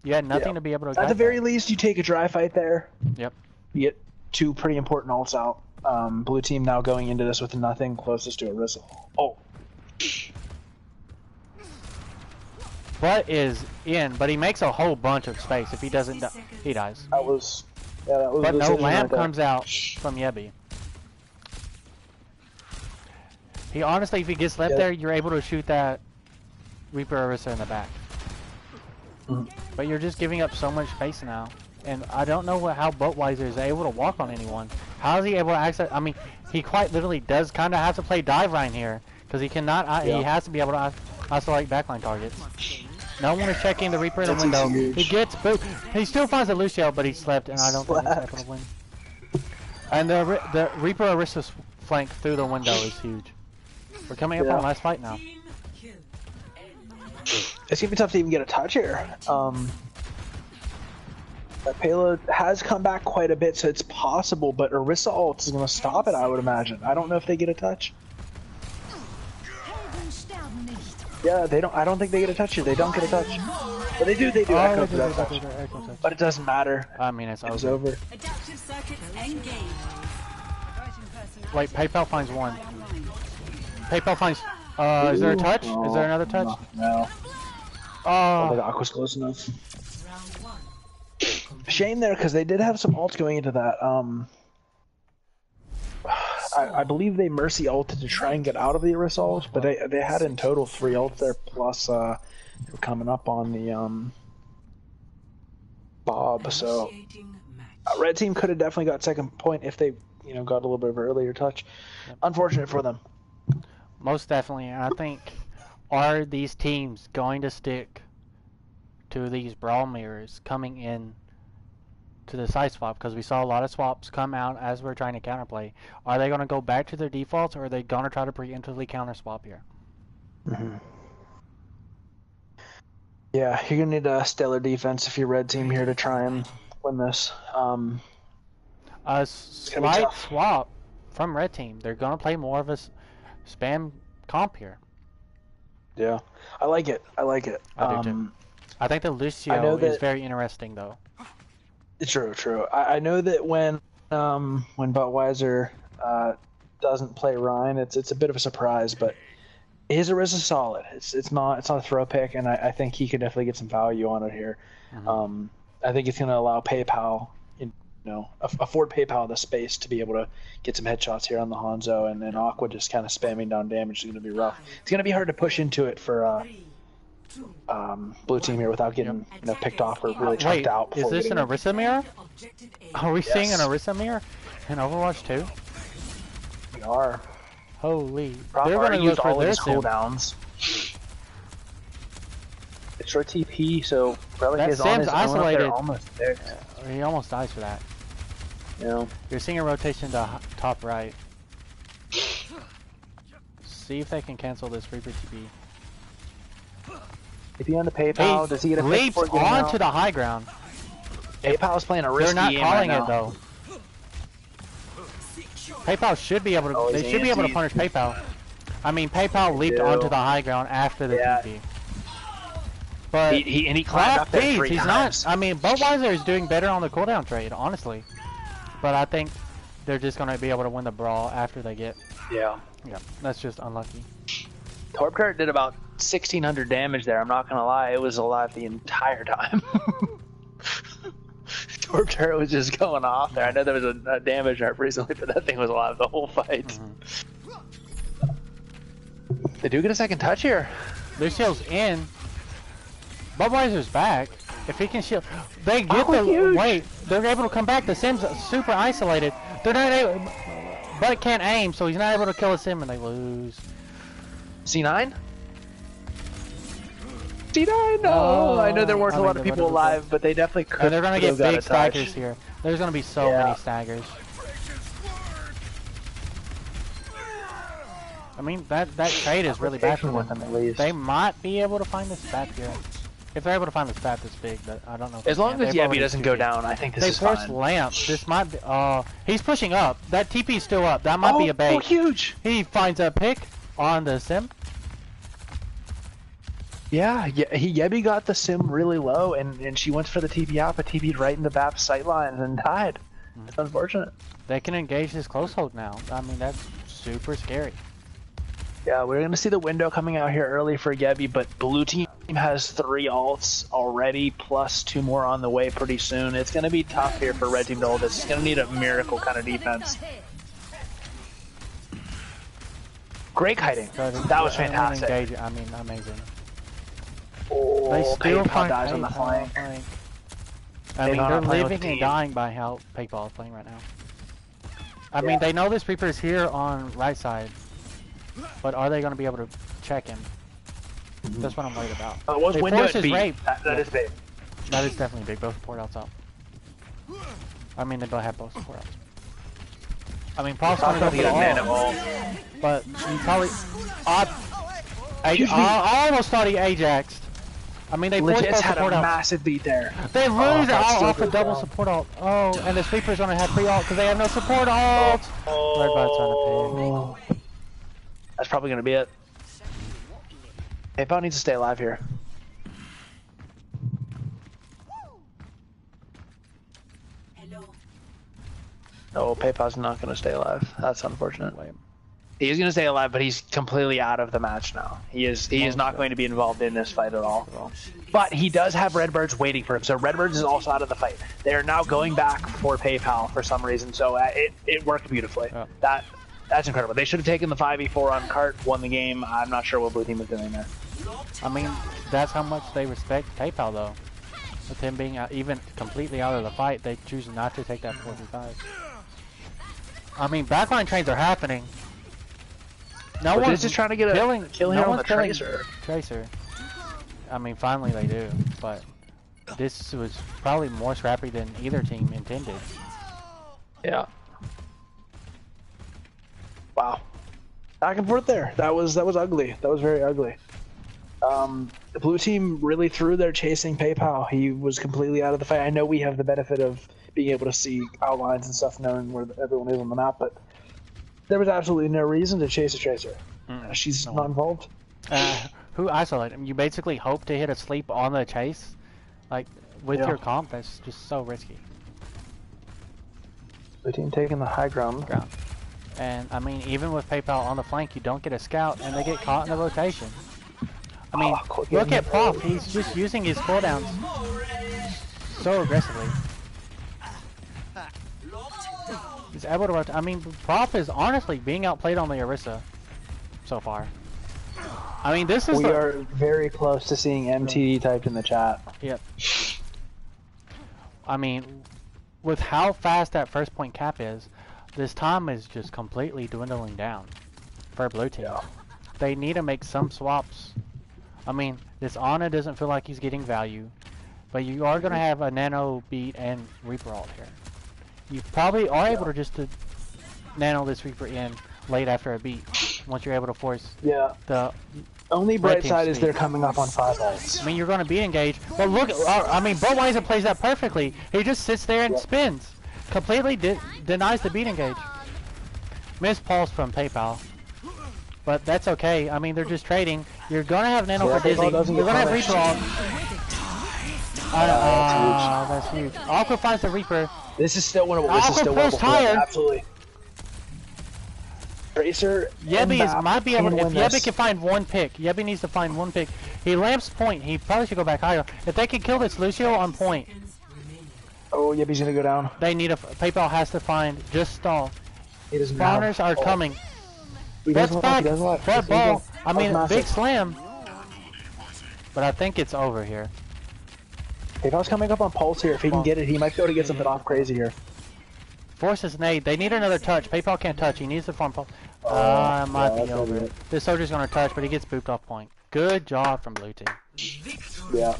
You had nothing to be able to. At the very least, you take a dry fight there. Yep. You get 2 pretty important ults out. Blue Team now going into this with nothing closest to a Rizzle. Oh. Butt is in, but he makes a whole bunch of space. If he doesn't, he dies. That was. Yeah, that was. But no lamp comes out from Yebby. He honestly, if he gets left there, you're able to shoot that Reaper Orisa in the back. But you're just giving up so much space now. And I don't know how Budweiser is able to walk on anyone. How is he able to access? I mean, he quite literally does kind of have to play dive right here. Because he cannot, he has to be able to isolate backline targets. No one is checking the Reaper in the window. He gets booped. He still finds the Lucio, but he slept, and I don't think he's able to win. And the Reaper Orisa's flank through the window is huge. We're coming up on last fight now. It's gonna be tough to even get a touch here. That payload has come back quite a bit, so it's possible, but Orisa ult is gonna stop it, I would imagine. I don't know if they get a touch. Yeah, they don't. I don't think they get a touch here. They don't get a touch, but they do. They do. Echo for that touch. But it doesn't matter. I mean, it's over. Adaptive circuits engaged. Wait, PayPal finds one. PayPal finds. Is there a touch? Is there another touch? No. I think Aqua's close enough. Shame there, because they did have some ults going into that. I believe they mercy ulted to try and get out of the Orisa ult, but they had in total 3 ults there, plus they were coming up on the Bob, so Red Team could have definitely got second point if they got a little bit of an earlier touch. Unfortunate for them. Most definitely, and I think, are these teams going to stick to these brawl mirrors coming in to the side swap, because we saw a lot of swaps come out as we're trying to counterplay. Are they going to go back to their defaults, or are they going to try to preemptively counter swap here? Yeah, you're gonna need a stellar defense if you're red team here to try and win this. A slight swap from red team. They're going to play more of a spam comp here. Yeah, I like it. I like it. I do too. I think the Lucio is very interesting, though. True, true. I know that when Budweiser doesn't play Ryan, it's a bit of a surprise, but his Orisa's solid. It's not a throw pick, and I think he could definitely get some value on it here. I think it's going to allow PayPal, afford PayPal the space to be able to get some headshots here on the Hanzo, and then Aqua just kind of spamming down damage is going to be rough. It's going to be hard to push into it for blue team here without getting picked off or really chucked out. Is this an Orisa mirror? Are we seeing an Orisa mirror in Overwatch 2? We are. Holy! They're going to use all of his cooldowns. It's short TP, so Relic is on his isolated. Own almost there. He almost dies for that. Yeah. You're seeing a rotation to top right. See if they can cancel this Reaper TP. If he on the PayPal, does he get a leaps onto the high ground? PayPal's playing a risky game. They're not calling right it though. PayPal should be able to. They should be able to punish PayPal. I mean, PayPal leaped onto the high ground after the TP. But he climbed up there 3 times. Not. I mean, Budweiser is doing better on the cooldown trade, honestly. But I think they're just going to be able to win the brawl after they get. Yeah. Yeah, that's just unlucky. Torpkart did about 1,600 damage there. I'm not gonna lie, it was alive the entire time. Torpkart was just going off there. I know there was a damage nerf recently, but that thing was alive the whole fight. They do get a second touch here. Lucio's in. Budweiser's back. If he can shield, they get huge. wait. They're able to come back. The Sim's super isolated. They're not able. But can't aim, so he's not able to kill a Sim, and they lose. C9? C9, no! Oh, I know there weren't a lot of people alive, but they definitely could. And they're gonna get big staggers here. There's gonna be so many staggers. I mean, that trade is really bad for them. At least. They might be able to find the spat here. If they're able to find the spat this big, but I don't know. As long as Yebby doesn't go down, I think this is fine. They forced Lamp. This might be. He's pushing up. That TP's still up. That might be a bait. Oh, huge! He finds a pick on the Sim. Yeah, Yebby got the Sim really low, and she went for the TP out, but TP'd right into BAP's sightlines and died. It's unfortunate. They can engage this close hold now. I mean, that's super scary. Yeah, we're going to see the window coming out here early for Yebby, but blue team has 3 ults already, plus 2 more on the way pretty soon. It's going to be tough here for red team to hold this. It's going to need a miracle kind of defense. Great kiting. That was fantastic. I mean, amazing. Oh, they still PayPal dies on the flank. I mean, they're living and dying by how PayPal is playing right now. I mean, they know this Reaper is here on right side, but are they going to be able to check him? That's what I'm worried about. What's window at B? Rape. That is big. That is definitely big. Both support outs up. I mean, they both have both support outs. I mean, Paul's going to go for the all, but he probably. I almost thought he Ajaxed. I mean, they Legits both had support a outs. massive beat there. They lose off a double support alt. Oh, and the Sweeper's going to have free alt because they have no support alt. Red Bot's on a pig. That's probably going to be it. PayPal needs to stay alive here. No, PayPal's not going to stay alive. That's unfortunate. He's going to stay alive, but he's completely out of the match now. He is not going to be involved in this fight at all. But he does have Redbirds waiting for him, so Redbirds is also out of the fight. They are now going back for PayPal for some reason, so it worked beautifully. Yeah. That's incredible. They should have taken the 5v4 on cart, won the game. I'm not sure what blue team was doing there. I mean, that's how much they respect PayPal, though. With him being even completely out of the fight, they choose not to take that 4v5. I mean, backline trains are happening. No one's just trying to get kill him on the Tracer. I mean, finally they do, but this was probably more scrappy than either team intended. Yeah. Wow. Back and forth there. That was ugly. That was very ugly. The blue team really threw their chasing PayPal. He was completely out of the fight. I know we have the benefit of being able to see outlines and stuff, knowing where everyone is on the map, but there was absolutely no reason to chase a tracer. She's not involved. Who isolated him? You basically hope to hit a sleep on the chase, like with your comp. That's just so risky. The team taking the high ground. And I mean, even with PayPal on the flank, you don't get a scout, and they get caught in the rotation. I mean, look at Prof. He's just using his cooldowns so aggressively. He's able to rotate. I mean, Prof is honestly being outplayed on the Orisa so far. I mean, this is. We are very close to seeing MTD typed in the chat. Yep. I mean, with how fast that first point cap is, this time is just completely dwindling down for blue team. Yeah. They need to make some swaps. I mean, this Ana doesn't feel like he's getting value, but you are going to have a Nano beat and Reaper ult here. You probably are able to just to Nano this Reaper in late after a beat, once you're able to force the only bright side is they're coming up on 5 ults. I mean, you're going to beat engage, but look, I mean, Budweiser plays that perfectly. He just sits there and spins. Completely denies the beat engage. Missed pulse from PayPal. But that's okay. I mean, they're just trading. You're gonna have Nano for Dizzy. You're gonna have Reaper on. That's huge. Aqua finds the Reaper. This is still winnable. This is still winnable. Absolutely. Tracer. Yebby might be able to. If Yebby can find one pick, Yebby needs to find one pick. He lamps point. He probably should go back higher. If they can kill this Lucio on point. Oh, Yebby's gonna go down. They need a. PayPal has to find. Just stall. Spawners are coming. That's back. That ball. I mean, big slam. But I think it's over here. PayPal's coming up on pulse here. If he can get it, he might be able to get something off crazy here. Forces nade. They need another touch. PayPal can't touch. He needs to farm pulse. Might be over. This soldier's gonna touch, but he gets booped off point. Good job from blue team. Yeah.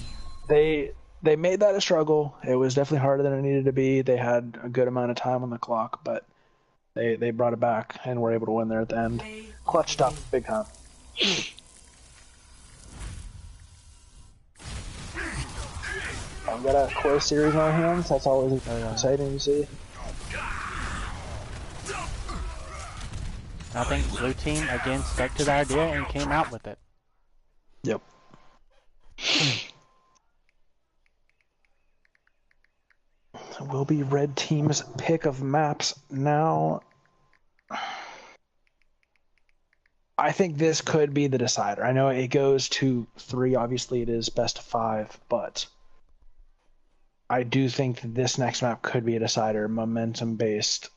They made that a struggle. It was definitely harder than it needed to be. They had a good amount of time on the clock, but they brought it back and were able to win there at the end. Clutch stuff, big time. I've got a core series on our hands. That's always exciting to see. I think blue team again stuck to the idea and came out with it. Yep. It will be red team's pick of maps now. I think this could be the decider. I know it goes to 3. Obviously, it is best of 5, but I do think that this next map could be a decider, momentum based.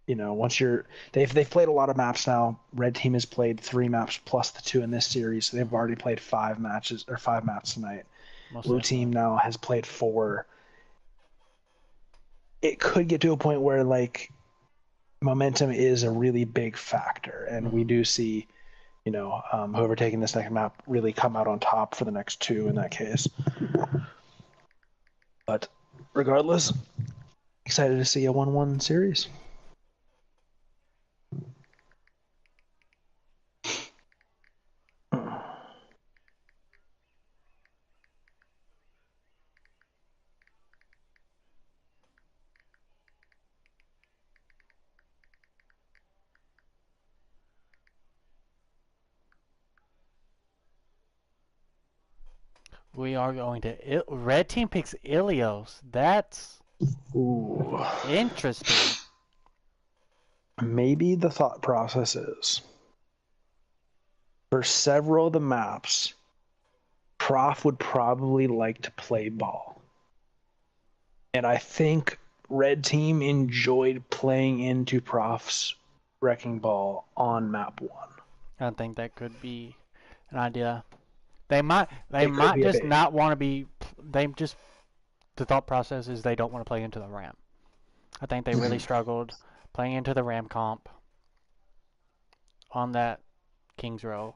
You know, once they've played a lot of maps now. Red team has played 3 maps plus the 2 in this series. So they've already played 5 maps tonight. Blue team now has played 4. It could get to a point where like momentum is a really big factor, and we do see, you know, whoever taking this next map really come out on top for the next 2 in that case. But regardless, excited to see a 1-1 series. We are going to... Red team picks Ilios. That's interesting. Maybe the thought process is, for several of the maps, Prof would probably like to play ball. And I think Red team enjoyed playing into Prof's Wrecking Ball on map 1. I think that could be an idea. They might just not want to be. The thought process is they don't want to play into the ramp. I think they really struggled playing into the ramp comp on that King's Row,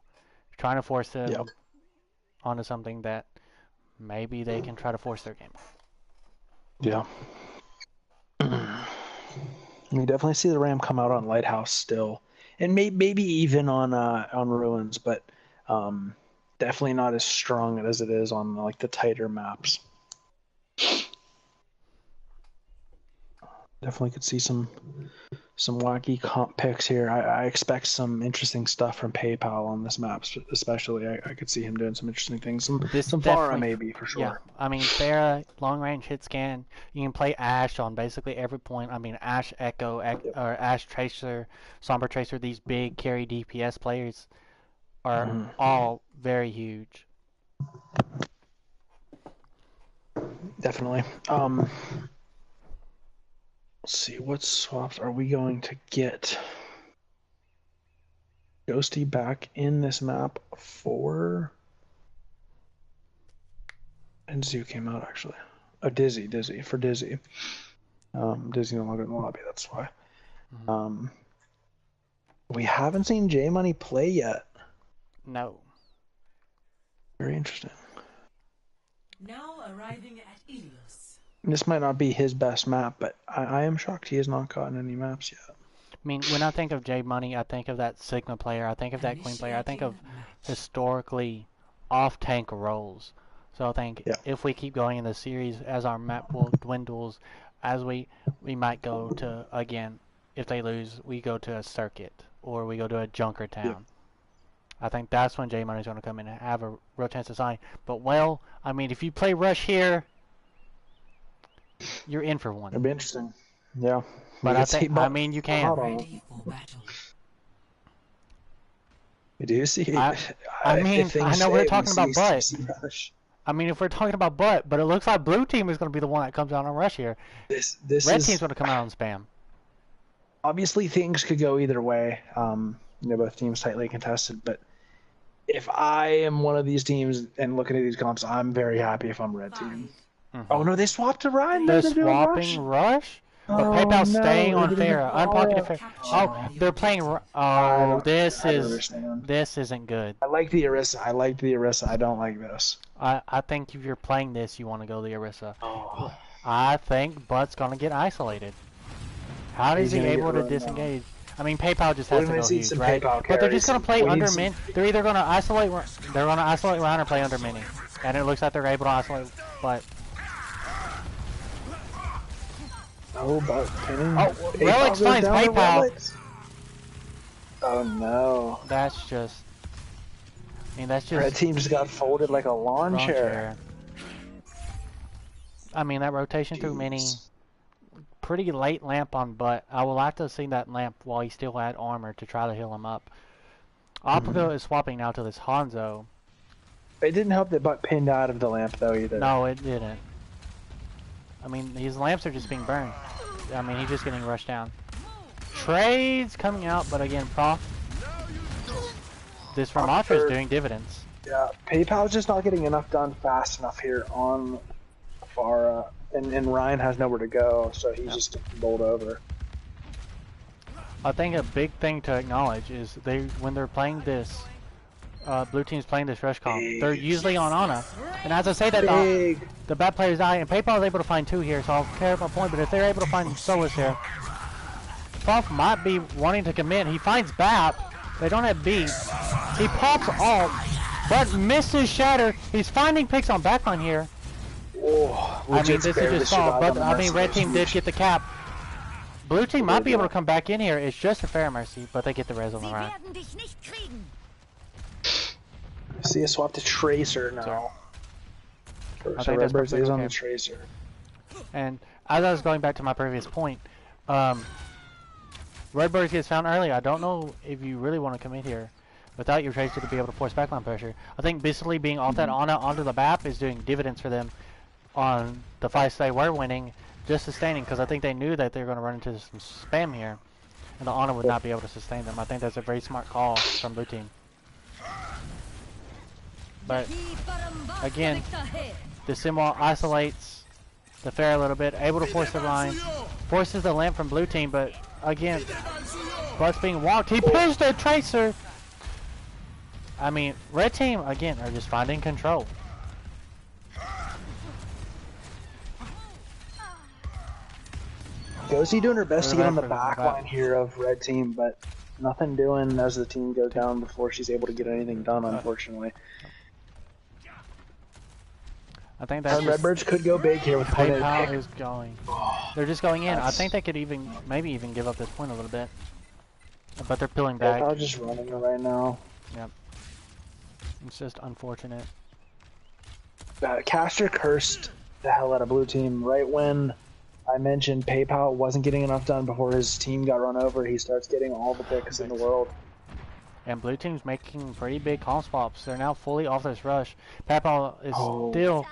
trying to force them onto something that maybe they can try to force their game. Yeah. We definitely see the Ram come out on Lighthouse still, and maybe even on Ruins, but definitely not as strong as it is on like the tighter maps. Definitely could see some wacky comp picks here. I expect some interesting stuff from PayPal on this map, especially. I could see him doing some interesting things. Some Pharah maybe for sure. Yeah, I mean Pharah, long range hit scan. You can play Ashe on basically every point. I mean Ashe Echo, or Ashe Tracer, Somber Tracer. These big carry DPS players are all very huge. Definitely. Let's see, what swaps are we going to get? Ghosty back in this map for... And Zoo came out, actually. Oh, Dizzy, for Dizzy. Dizzy no longer in the lobby, that's why. We haven't seen J Money play yet. No. Very interesting. Now arriving at Ilios. This might not be his best map, but I am shocked he has not gotten any maps yet. I mean, when I think of J Money, I think of that Sigma player, I think of that Queen player, I think of historically off-tank roles. So I think if we keep going in the series, as our map pool dwindles, as we might go to, again, if they lose, we go to a circuit, or we go to a Junker Town. Yeah. I think that's when J Money's going to come in and have a real chance to sign. But, well, I mean, if you play Rush here, you're in for one. It'll be interesting. Yeah. But I mean, you can. We do see. I mean, I know we're talking about butt. I mean, if we're talking about butt, but it looks like blue team is going to be the one that comes out on Rush here. Red team's going to come out on spam. Obviously, things could go either way. Both teams tightly contested, but if I am one of these teams and looking at these comps, I'm very happy if I'm red team. Oh no, they swapped to Ryan. They're swapping Rush? But PayPal's staying on Pharah. Unpocketed Pharah. Oh, they're playing. Oh, this isn't good. I like the Orisa. I don't like this. I think if you're playing this, you want to go the Orisa. Oh. I think Butt's gonna get isolated. How is he able to disengage? I mean, PayPal just has to go huge, right? But they're just gonna play under min. They're either gonna isolate. They're gonna isolate Ryan or play under mini. And it looks like they're able to isolate, but. Oh, but Relics finds PayPal. Oh no. That's just. I mean, that's just. Red team just got folded like a lawn chair. I mean, that rotation through mini. Pretty late lamp on Butt. I will like to see that lamp while he still had armor to try to heal him up. Opaville is swapping now to this Hanzo. It didn't help that Butt pinned out of the lamp though either. No, it didn't. I mean, these lamps are just being burned. I mean, he's just getting rushed down. Trades coming out, but again, Prof. This Ramatra is doing dividends. Yeah, PayPal's just not getting enough done fast enough here on Pharah, and Ryan has nowhere to go, so he's just bowled over. I think a big thing to acknowledge is when they're playing this, blue team's playing this rush comp, they're usually on Ana. And as I say that, the bad players die, and PayPal is able to find 2 here, so I'll carry my point, but if they're able to find Soas here, Prof might be wanting to commit. He finds BAP, they don't have B. He pops alt, but misses Shatter. He's finding picks on backline here. Oh, I mean, this is just soft, but I mean, red team did get the cap. Blue team might be able to come back in here. It's just a fair mercy, but they get the res on the round. See a swap to Tracer now. So Redbirds is on the Tracer. And as I was going back to my previous point, Redbirds gets found early. I don't know if you really want to commit here without your Tracer to be able to force backline pressure. I think basically being off that Ana onto the BAP is doing dividends for them on the fights they were winning, just sustaining, because I think they knew that they were going to run into some spam here, and the Ana would not be able to sustain them. I think that's a very smart call from blue team. But again, the Simwall isolates the Pharah a little bit, able to force the line, forces the lamp from blue team, but again, Butt's being walked. He pulls the Tracer. I mean, red team again are just finding control. Josie doing her best to get on the Remember back that. line here of red team, but nothing doing as the team goes down before she's able to get anything done, unfortunately. I think that's just Redbirds could go big here with a coordinated PayPal pick. is going. They're just going in. I That's- think they could maybe even give up this point a little bit. But they're pulling back. PayPal just running it right now. It's just unfortunate. Caster cursed the hell out of blue team right when I mentioned PayPal wasn't getting enough done before his team got run over. He starts getting all the picks in the world. And blue team's making pretty big comp swaps. They're now fully off this rush. PayPal is still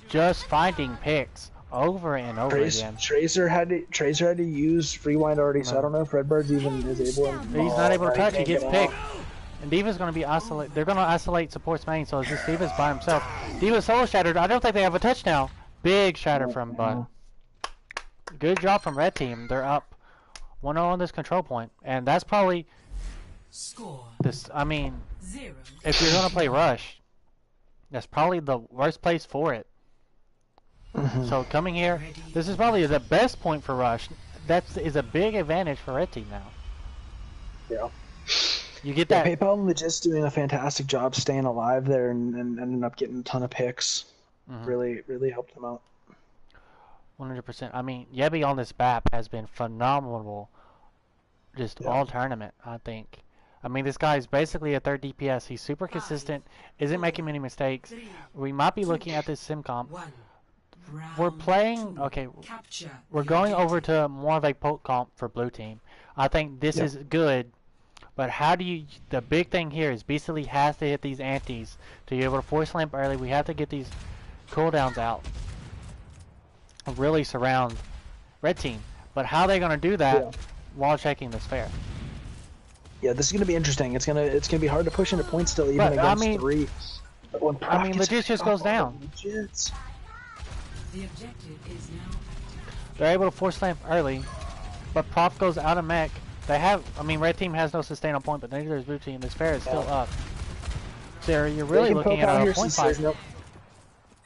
just finding picks over and over again. Tracer had to use rewind already, so I don't know if Redbird's even is able to. He's not able to touch. He gets can't picked. get out. And Diva's going to be isolate. They're going to isolate support's main, so it's just Diva's by himself. Diva solo shattered. I don't think they have a touch now. Big shatter from Bud. Good job from red team. They're up 1-0 on this control point, and that's probably Score this. I mean, 0. if you're going to play rush, that's probably the worst place for it. So coming here, this is probably the best point for rush. That is a big advantage for red team now. Yeah. You get Yeah, that. PayPal and Legit's doing a fantastic job staying alive there and ending up getting a ton of picks. Really helped them out. 100%. I mean, Yebby on this map has been phenomenal. Just all tournament, I think. I mean, this guy is basically a third DPS. He's super consistent, isn't making many mistakes. We might be looking at this sim comp. We're playing, okay, we're going over to more of a poke comp for blue team. I think this is good, but how do you, the big thing here is Beastly has to hit these antis to be able to force lamp early. We have to get these cooldowns out. Really surround red team. But how are they going to do that while checking this fair? Yeah, this is going to be interesting. It's gonna be hard to push into points still, even against 3. But when Legit just goes down. Legits. The objective is now active. They're able to force lamp early, but Prof goes out of mech. They have, I mean, red team has no sustain on point, but neither does blue team. This fair is still up. So you're really looking at a point fight.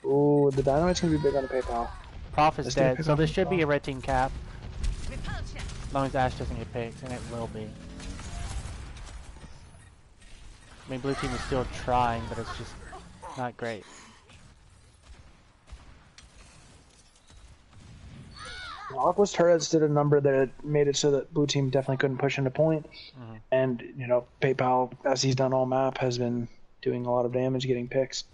Ooh, the dynamite's going to be big on the PayPal. Prof is dead, so this should be a red team cap. As long as Ash doesn't get picked, and it will be. I mean, blue team is still trying, but it's just not great. Aqua's turrets did a number that made it so that blue team definitely couldn't push into point. And, you know, PayPal, as he's done all map, has been doing a lot of damage, getting picks.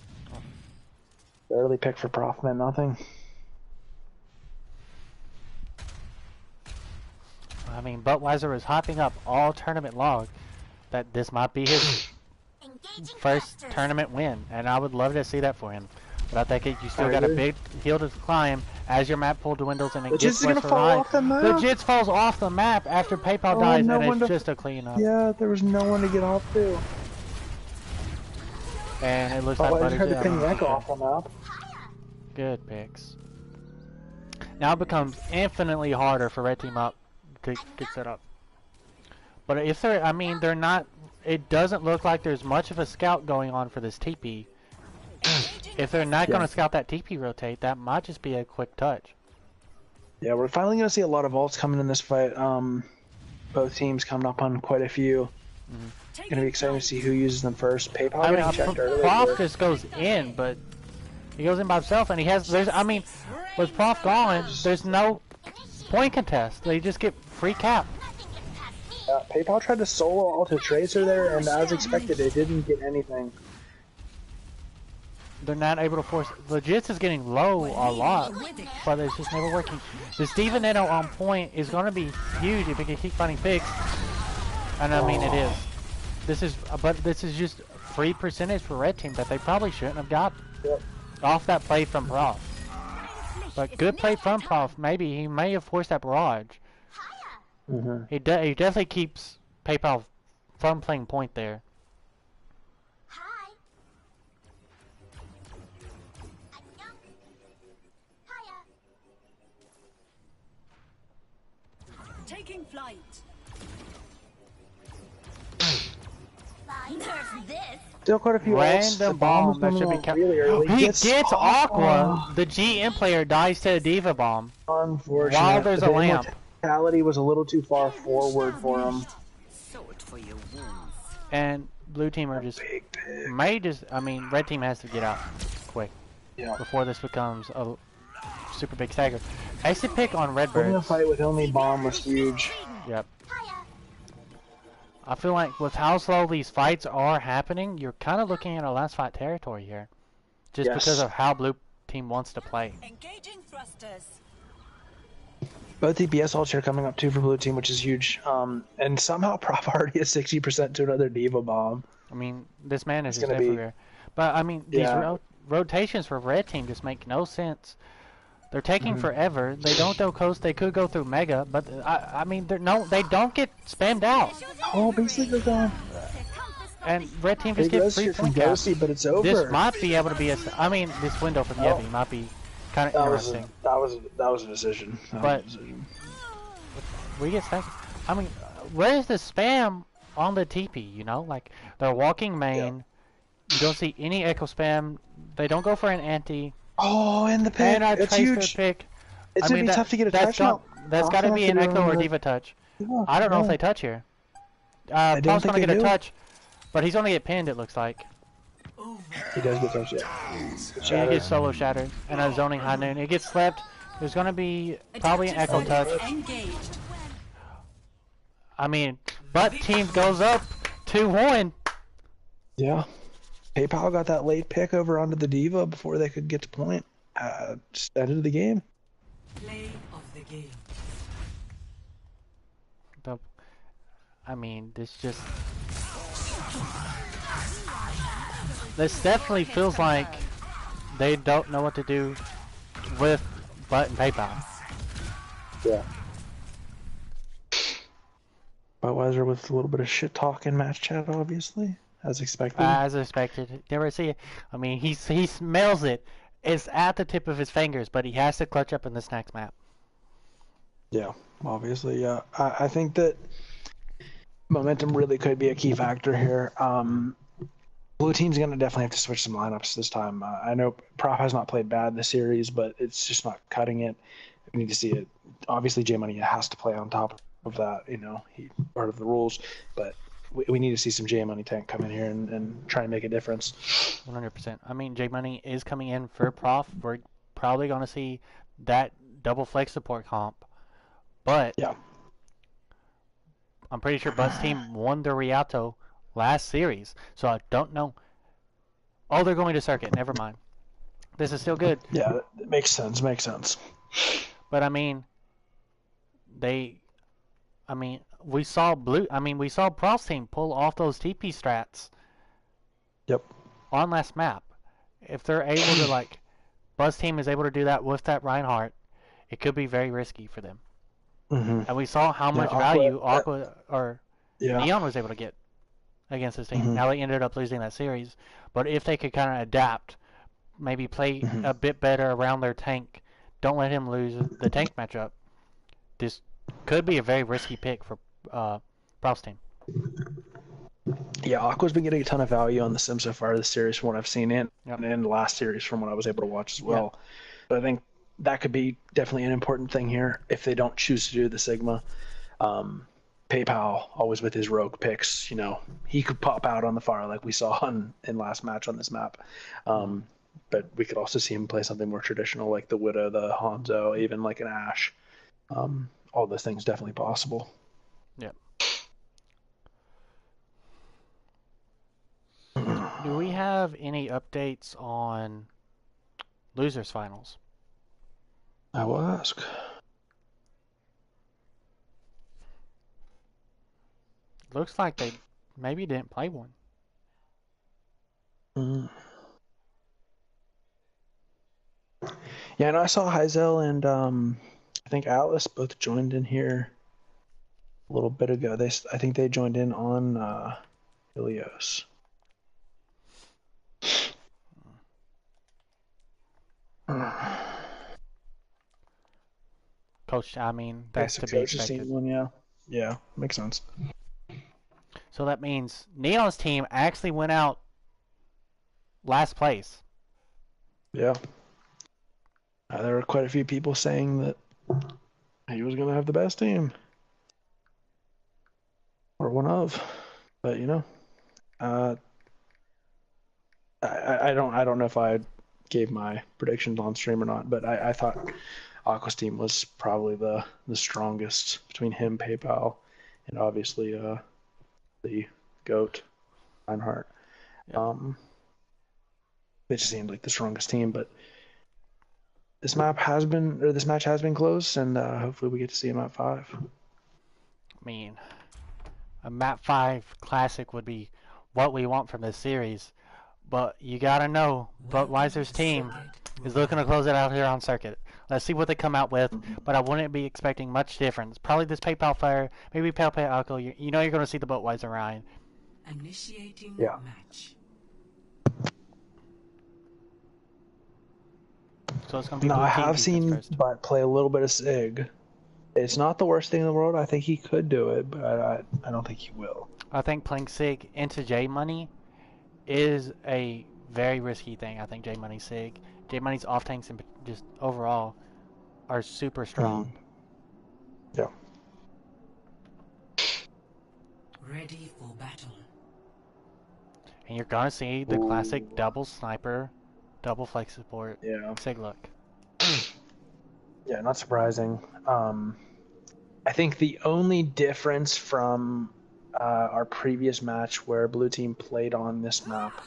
The early pick for Prof meant nothing. I mean, Budweiser is hopping up all tournament log that this might be his first tournament win, and I would love to see that for him. But I think you still got a big hill to climb as your map pool dwindles and it gets less variety. Legit falls off the map after PayPal dies, and it's just a cleanup. Yeah, there was no one to get off to. And it looks like I just heard the Butter's ping echo off the map. Good picks. Now it becomes infinitely harder for red team up to get set up. But if they're, I mean, they're not. It doesn't look like there's much of a scout going on for this TP. If they're not going to scout that TP rotate, that might just be a quick touch. Yeah, we're finally going to see a lot of vaults coming in this fight. Both teams coming up on quite a few. Going to be exciting to see who uses them first. PayPal getting checked earlier. Prof just goes in, but he goes in by himself, and he has. There's, I mean, with Prof gone, there's no point contest. They just get free cap. PayPal tried to solo Alto Tracer there, and as expected, they didn't get anything. They're not able to force. Legits is getting low a lot, but it's just never working. The Steven Nano on point is going to be huge if he can keep finding picks. And I mean, it is. This is, but this is just free percentage for red team that they probably shouldn't have got off that play from Prof. But good play from Prof. Maybe he may have forced that barrage. He definitely keeps PayPal from playing point there. Taking flight. Still quite a few Random bomb that should be kept. really early. He gets Aqua. The GM player dies to a Diva bomb. Unfortunate. While there's a lamp. Physicality was a little too far forward for him. And blue team are just I mean, red team has to get out quick before this becomes a super big stagger. Exit pick on Winning a Redbirds. fight with only bomb was huge. Yep. I feel like with how slow these fights are happening, you're kind of looking at a last fight territory here. Just because of how blue team wants to play. Engaging thrusters. Both DPS ults are coming up too for blue team, which is huge. And somehow Prop already has 60% to another Diva bomb. I mean, this man is It's just gonna be- everywhere. But I mean, these rotations for red team just make no sense. They're taking forever. They don't go coast. They could go through mega, but I mean, they don't get spammed out. Oh, basically they're going. And red team just Big get Rose free here from point caps. Ghosty, but it's over. This might be able to be a. I mean, this window for the Yeti might be kind of interesting. That was a decision. But we get stuck. I mean, where's the spam on the TP? You know, like they're walking main. You don't see any echo spam. They don't go for an anti. Oh, and the pick. And I It's trace huge. their pick. It's gonna be tough to get a touch now. That's got to be an echo or diva touch. I don't know if they touch here. don't Paul's think gonna they get a do. touch, but he's gonna get pinned. It looks like. He does get touched. He gets solo shattered and a zoning high noon. It gets slept. There's gonna be probably an echo touch. Engaged. I mean, but team goes up 2-1. Yeah. PayPal got that late pick over onto the Diva before they could get to point. Just ended the game. Play of the game. I mean, this definitely feels like they don't know what to do with button PayPal. Yeah. Budweiser with a little bit of shit talk in match chat, obviously, as expected. As expected. Never see it. I mean, he smells it. It's at the tip of his fingers, but he has to clutch up in this next map. Yeah, obviously, yeah. I think that momentum really could be a key factor here. Blue team's going to definitely have to switch some lineups this time. I know Prop has not played bad this series, but it's just not cutting it. We need to see it. Obviously, J Money has to play on top of that. You know, he's part of the rules, but we need to see some J Money tank come in here and try and make a difference. 100%. I mean, J Money is coming in for Prof. We're probably going to see that double flex support comp, but Yeah. I'm pretty sure Buzz team won the Rialto last series, so I don't know. Oh, they're going to circuit. Never mind. This is still good. Yeah, it makes sense. Makes sense. But I mean, we saw Prof's team pull off those TP strats. Yep. On last map. If they're able to, like, Buzz team is able to do that with that Reinhardt, it could be very risky for them. Mm-hmm. And we saw how much value Neon was able to get against this team. Mhm. Now they ended up losing that series, but if they could kind of adapt, maybe play a bit better around their tank, don't let him lose the tank matchup. This could be a very risky pick for Prof's team. Yeah, Aqua's been getting a ton of value on the sim so far this series from what I've seen, and Yep. in the last series from what I was able to watch as well. But I think that could be definitely an important thing here if they don't choose to do the Sigma. PayPal, always with his rogue picks, you know, he could pop out on the far like we saw in last match on this map. But we could also see him play something more traditional like the Widow, the Hanzo, even like an Ashe. All those things definitely possible. Yep. Do we have any updates on losers finals? I will ask. Looks like they maybe didn't play one. Yeah, and I saw Heizel and I think Atlas both joined in here a little bit ago. I think they joined in on Ilios. Coach, I mean, that's to be Coach has expected. seen one, yeah. Yeah, makes sense. So that means Neon's team actually went out last place. Yeah. There were quite a few people saying that he was gonna have the best team, or one of. But you know, I don't know if I gave my predictions on stream or not, but I thought Aqua's team was probably the strongest between him, PayPal, and obviously the GOAT, Reinhardt. Yep. It just seemed like the strongest team, but this match has been close, and hopefully we get to see a map 5. I mean, a map 5 classic would be what we want from this series, but you gotta know Budweiser's team is looking to close it out here on circuit. Let's see what they come out with, but I wouldn't be expecting much difference. Probably this PayPal Fire, maybe PayPal Alco. You know you're going to see the Budweiser Ryan. Initiating Yeah. match. So it's going to be No, blue I team have defense seen first. Butt play a little bit of Sig. It's not the worst thing in the world. I think he could do it, but I don't think he will. I think playing Sig into J Money is a very risky thing. I think J Money Sig, J Money's off tanks and just overall are super strong. Yeah. Ready for battle. And you're going to see the classic double sniper, double flex support Yeah. Sig look. Yeah, not surprising. I think the only difference from our previous match where blue team played on this map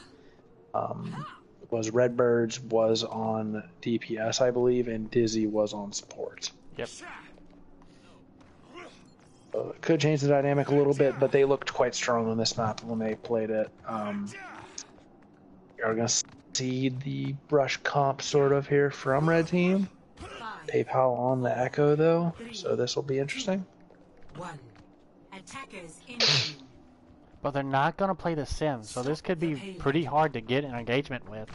was Redbirds was on DPS, I believe, and Dizzy was on support. Yep. It could change the dynamic a little bit, but they looked quite strong on this map when they played it. You're going to see the brush comp sort of here from Red Team. PayPal on the Echo, though, so this will be interesting. 1. Attackers in view. But they're not going to play the sim, so this could be pretty hard to get an engagement with.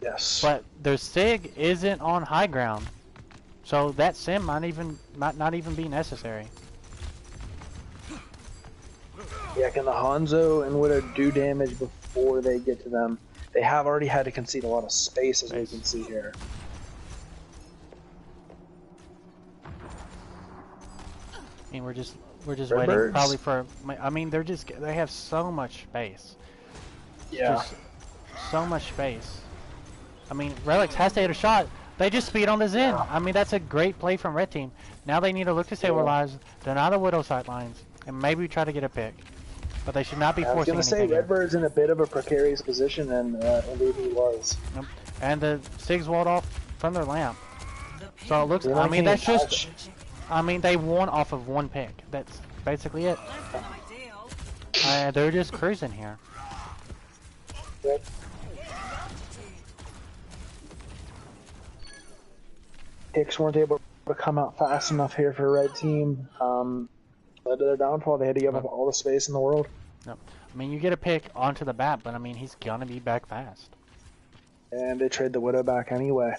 Yes. But their Sig isn't on high ground, so that sim might not even be necessary. Yeah, can the Hanzo and Widow do damage before they get to them? They have already had to concede a lot of space, as we can see here. I mean, we're just Red waiting Birds? probably for. I mean, they have so much space. Yeah. Just so much space. I mean, Relics has to hit a shot. They just speed on the Zen. I mean, that's a great play from Red Team. Now they need to look to stabilize, deny the Widow sightlines, and maybe try to get a pick. But they should not be I was forcing going to say anything here. Redbird's in a bit of a precarious position, and indeed he was. Yep. And the Sig's walled off from their lamp. The So it looks. They I only mean, can't that's just. touch. I mean, they won off of one pick. That's basically it. ideal. They're just cruising here. Yep. Picks weren't able to come out fast enough here for Red Team. Led to their downfall. They had to give up all the space in the world. No. I mean, you get a pick onto the bat, but I mean, he's gonna be back fast. And they trade the Widow back anyway.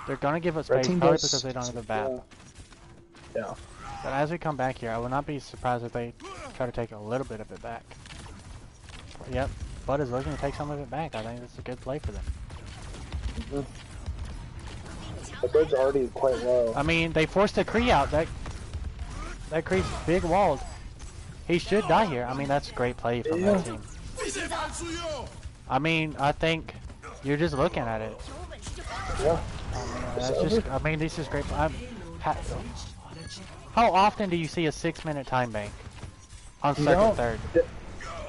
They're gonna give us Red space Team probably does- because they don't have a bat. Yeah. But as we come back here, I would not be surprised if they try to take a little bit of it back. Yep, Bud is looking to take some of it back. I think that's a good play for them. The bird's already quite low. I mean, they forced a Kree out. That Kree's big walled. He should die here. I mean, that's a great play from that team. I mean, I think you're just looking at it. Yeah. That's just. I mean, this is great. How often do you see a 6-minute time bank on second, third?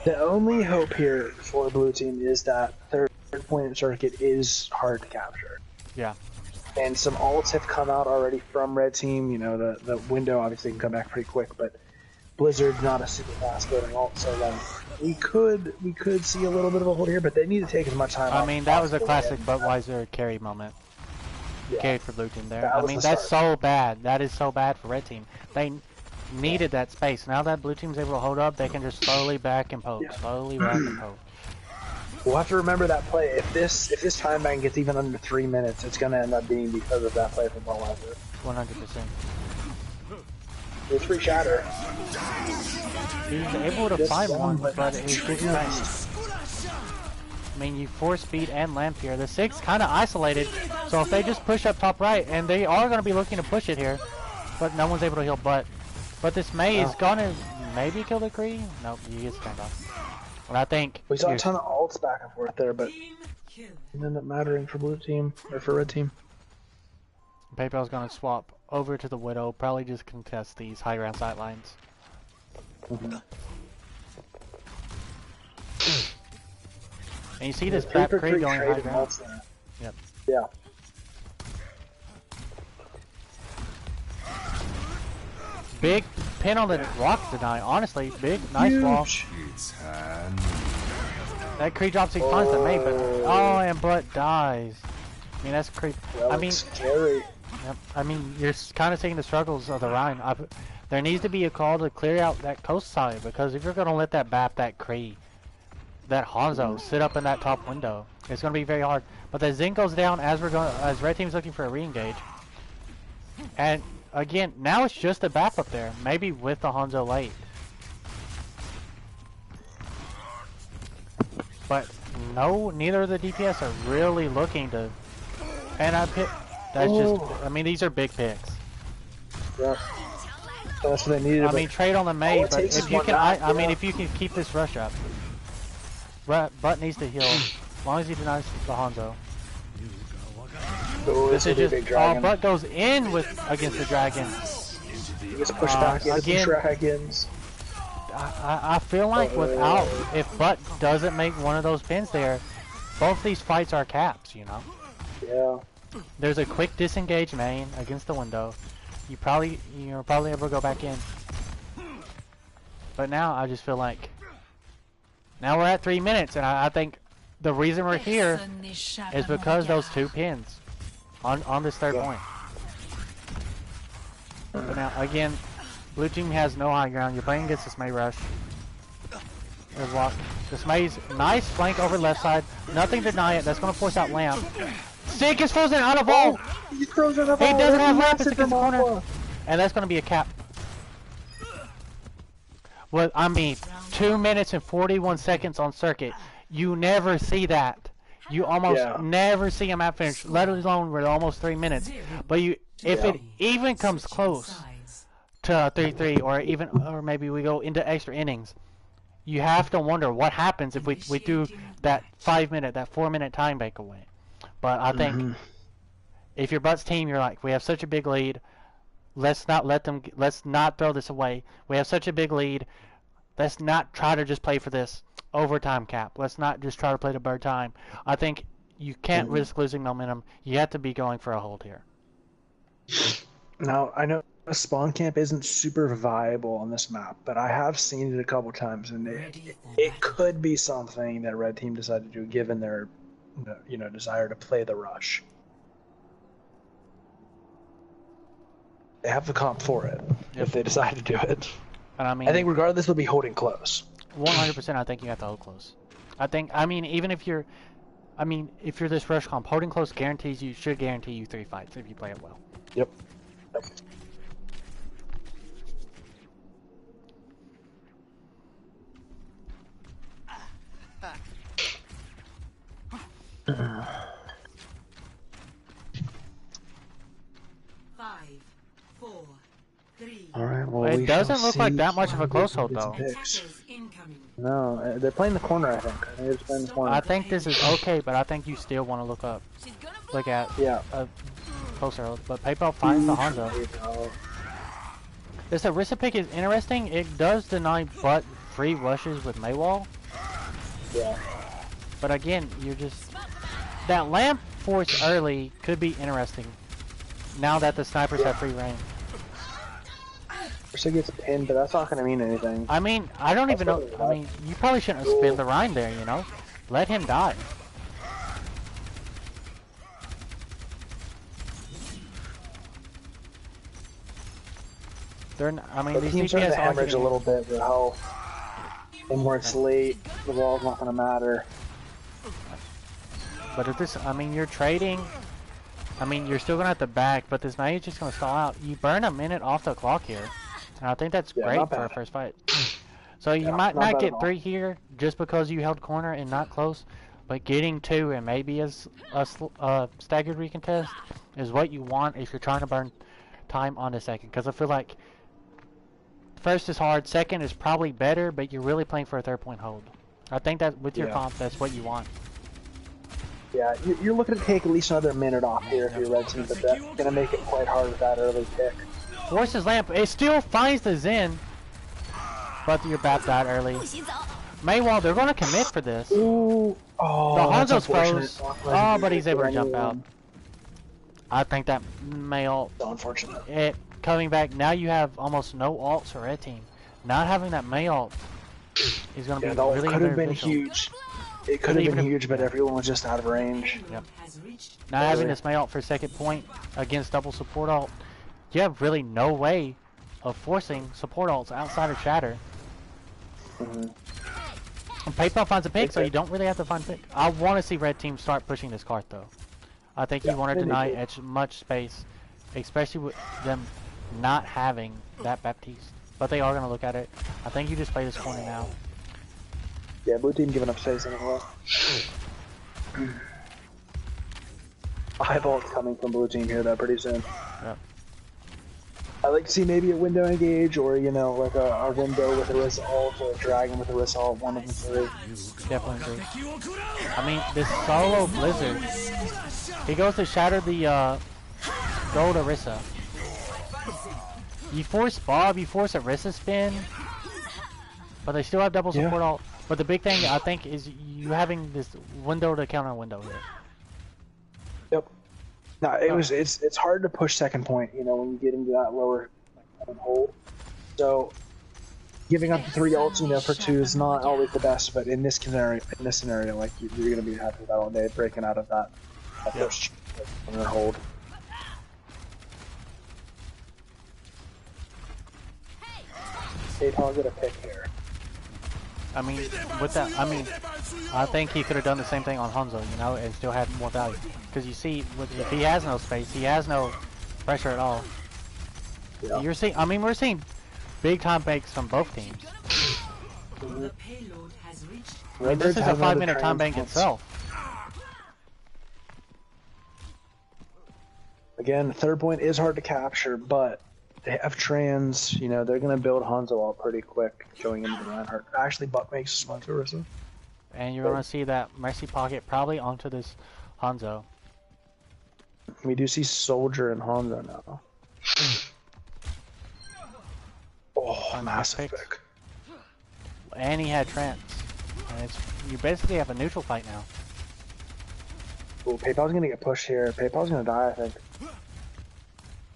The only hope here for Blue Team is that third point circuit is hard to capture. Yeah. And some ults have come out already from Red Team. You know, the window obviously can come back pretty quick, but Blizzard's not a super fast loading ult, so we could see a little bit of a hold here, but they need to take as much time. I mean, that was a classic Budweiser carry moment. Yeah. Carried for Blue Team there. That I was mean, the that's start. so bad. That is so bad for Red Team. They needed that space. Now that Blue Team's able to hold up, they can just slowly back and poke. Yeah. Slowly back and poke. We'll have to remember that play. If this time bank gets even under 3 minutes, it's going to end up being because of that play from Budweiser. 100%. It's free shatter. He was able to Just find one, one, but it was just nice. mean, you force speed and lamp here. The 6 kind of isolated, so if they just push up top right, and they are going to be looking to push it here, but no one's able to heal Butt. But this May is going to maybe kill the Kree? Nope, he gets turned off. And I think... We saw a ton of ults back and forth there, but it ended up mattering for blue team, or for red team. PayPal's going to swap over to the Widow, probably just contest these high ground sight lines. And you see this trap Kree going high ground. Yep. Yeah. Big pin on the rock deny, honestly. Big, nice wall. That Kree drops these puns to me, but oh, and Butt dies. I mean, that's creep. That I mean, scary. yep, I mean, you're kind of seeing the struggles of the Rhine. There needs to be a call to clear out that coast side, because if you're gonna let that BAP, that Kree, that Hanzo sit up in that top window, it's gonna be very hard. But the Zinc goes down as red team's looking for a re-engage, and again, now it's just a BAP up there, maybe with the Hanzo late. But no, neither of the DPS are really looking to. And that's just. I mean, these are big picks. Yeah. That's what they needed. I mean, trade on the May, but if you can, I mean, yeah. if you can keep this rush up, Butt needs to heal as long as he denies the Hanzo. Ooh, This is a just. big Oh, dragon. Butt goes in with against the dragon. He gets pushed back into again, the dragons. I feel like without, if Butt doesn't make one of those pins there, both these fights are caps, you know? Yeah. There's a quick disengage main against the window. You'll probably able to go back in. But now I just feel like, now we're at 3 minutes, and I think the reason we're here is because those 2 pins on this third point. But now, again, blue team has no high ground. You're playing against this May rush. There's walk. This May's nice flank over left side. Nothing to deny it. That's going to force out Lamp. Stink is frozen out of all. He throws it up. He doesn't have Lamp. It's against the corner. And that's going to be a cap. Well, I mean, 2 minutes and 41 seconds on circuit. You never see that. You almost never see a map finish, let alone we're almost 3 minutes. But if it even comes close to 3-3, or maybe we go into extra innings, you have to wonder what happens if we do that 5 minute, that 4 minute time bank away. But I think if you're Butt's team, you're like, we have such a big lead. Let's not throw this away. We have such a big lead. Let's not try to just play for this overtime cap. Let's not just try to play the bird time. I think you can't risk losing momentum. You have to be going for a hold here. Now, I know a spawn camp isn't super viable on this map, but I have seen it a couple times, and it could be something that red team decided to do given their desire to play the rush. They have the comp for it if they decide to do it. And I mean, I think regardless, they'll be holding close. 100%. I think you have to hold close. I mean, even if you're this rush comp, holding close should guarantee you 3 fights if you play it well. Yep. All right. Well, it doesn't look like that much of a close hold though. No, they're playing the corner. I think. They're just playing the corner. I think this is okay, but I think you still want to look up, look at a closer hold. But PayPal finds the Hanzo. This Arisa pick is interesting. It does deny Butt free rushes with Maywall. Yeah. But again, that lamp force early could be interesting. Now that the snipers have free reign. Arisa gets pinned, but that's not going to mean anything. I mean, I don't even know. I mean, you probably shouldn't have spin the Rhine there, you know? Let him die. I mean, these teams are DPS to aren't hemorrhage a little bit with health. And where it's late, the wall's not going to matter. But if this, I mean, you're trading. I mean, you're still going to have to back, but this May is just going to stall out. You burn a minute off the clock here. And I think that's great for a first fight. So you might not get 3 here just because you held corner and not close. but getting 2 and maybe as a staggered recontest is what you want if you're trying to burn time on the second. Because I feel like first is hard, second is probably better, but you're really playing for a 3rd point hold. I think that with your comp, that's what you want. Yeah, you're looking to take at least another minute off here if you're red team, but that's gonna make it quite hard with that early pick. Forces lamp, it still finds the Zen, but your bat died early. Maywall, they're gonna commit for this. Ooh, oh, The that's Hanzo's unfortunate. froze. Oh, but he's able to jump out. I think that Mail, So unfortunate. it coming back, now you have almost no ults for red team. Not having that May ult is gonna Yeah, be the ult really could have been beneficial. huge. It could have been huge, but everyone was just out of range. Yep. Not having this May ult for 2nd point against double support ult, you have really no way of forcing support ults outside of Shatter. And PayPal finds a pick, so you don't really have to find a pick. I want to see red team start pushing this card though. I think you want to deny Edge much space, especially with them not having that Baptiste. But they are going to look at it. I think you just play this corner now. Yeah, blue team giving up space anyway. Eyeball's coming from blue team here though pretty soon. Yep. I like to see maybe a window engage or, you know, like a window with a wrist ult or a dragon with a wrist ult, one of the 3. Definitely agree. I mean, this solo Blizzard, he goes to shatter the gold Orisa. You force Bob, you force Orisa spin, but they still have double support ult. But the big thing, I think, is you having this window to counter window here. Yep. No, it's hard to push 2nd point, you know, when you get into that lower hold. So giving up the 3 ults, you know, for 2 is not always the best, but in this scenario, like you're gonna be happy with that all day, breaking out of that first hold. PayPal get a pick here. I mean, with that, I think he could have done the same thing on Hanzo, you know, and still had more value. Because you see, if he has no space, he has no pressure at all. Yeah. You're seeing, we're seeing big time banks from both teams. The payload has reached. This is a 5-minute time bank itself. Again, 3rd point is hard to capture, but they have trans, you know, they're going to build Hanzo out pretty quick going into the Reinhardt. Actually, Buck makes a smart Orisa. And you're going to see that Mercy Pocket probably onto this Hanzo. We do see Soldier and Hanzo now. Oh, massive pick. And he had trance. And you basically have a neutral fight now. Oh, PayPal's going to get pushed here. PayPal's going to die, I think.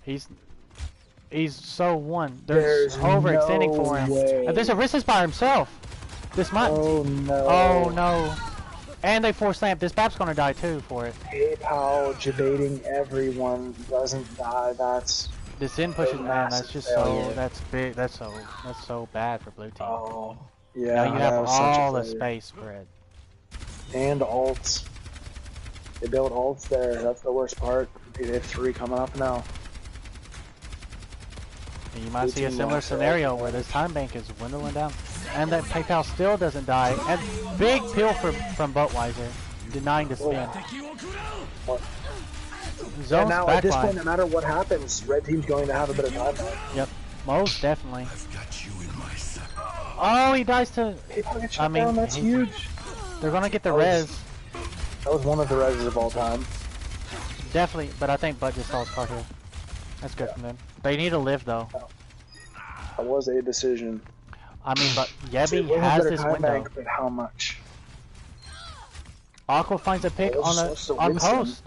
He's so one. There's overextending no for him. way. There's a Rissus by himself. This might. Oh no. Oh no. And they force slamp. This Bap's gonna die too for it. PayPal debating everyone doesn't die. That's this in pushes man. That's just so. That's big. That's so bad for blue team. Oh yeah. Now you have all the space spread. And ults. They built ults there. That's the worst part. They have 3 coming up now. And you might see a similar scenario where this time bank is dwindling down, and that PayPal still doesn't die. And big pill from Budweiser, denying the spin. And now at this point, no matter what happens, red team's going to have a bit of time. Yep, most definitely. Oh, he dies to. That's huge. They're gonna get the res. That was one of the reses of all time. Definitely, but I think Bud just saw his card here. That's good from them. They need to live though. That was a decision. But Yebi has this window. Bank, but how much? Aqua finds a pick on post.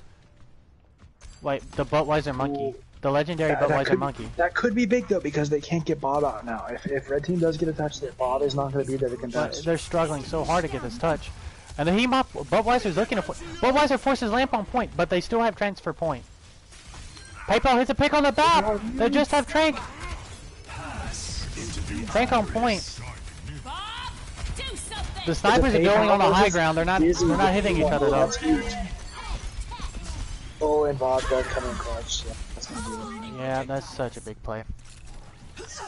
Wait, the Budweiser monkey. The legendary Budweiser monkey. That could be big though because they can't get Bob out now. If red team does get a touch there, Bob is not going to be there to contest. They're struggling so hard to get this touch. And then Budweiser's looking to Budweiser forces lamp on point, but they still have transfer point. PayPal hits a pick on the Bap! They just have Trank! Trank on point. The snipers are going on the high ground, they're not hitting each other though. Oh, and Bob does come in clutch. Yeah, that's such a big play.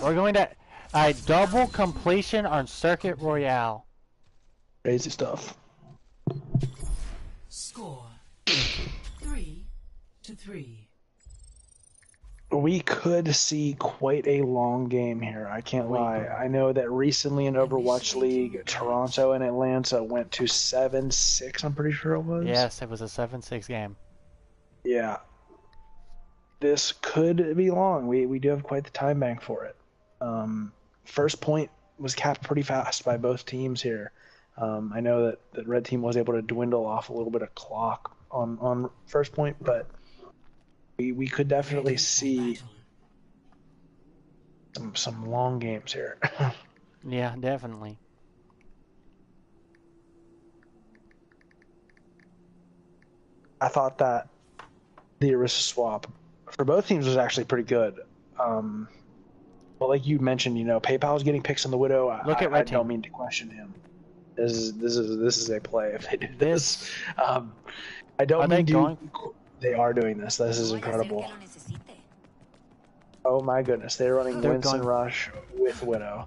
We're going to a double completion on Circuit Royale. Crazy stuff. Score 3-3. We could see quite a long game here. I can't lie. I know that recently in Overwatch League, Toronto and Atlanta went to 7-6. I'm pretty sure it was. Yes, it was a 7-6 game. Yeah. This could be long. We do have quite the time bank for it. First point was capped pretty fast by both teams here. I know that the red team was able to dwindle off a little bit of clock on first point, but we could definitely see some long games here. Yeah, definitely. I thought that the Orisa swap for both teams was actually pretty good. But like you mentioned, PayPal's getting picks on the Widow. Look at I red team. don't mean to question him. This is a play if they do this. I don't Are mean they to. going? They are doing this. This is incredible. Oh my goodness, they're running They're Winston going- Rush with Widow.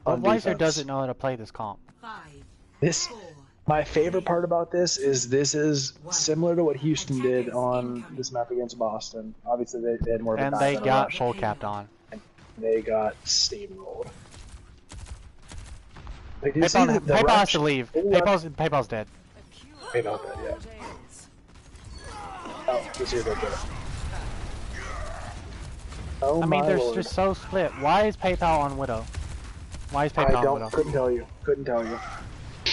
But on Weiser defense. doesn't know how to play this comp. 5, This 4, My favorite part about this is similar to what Houston did on this map against Boston. Obviously, they had more of a And dive they than a got rush. full capped on. They got steamrolled. Like, do you see the PayPal has rush? to leave. Ooh, PayPal's dead. PayPal's dead, yeah. Oh, let's see if they get it. Oh I mean, my they're lord. just so split. Why is PayPal on Widow? Why is I PayPal on don't. Widow? Couldn't tell you. Couldn't tell you.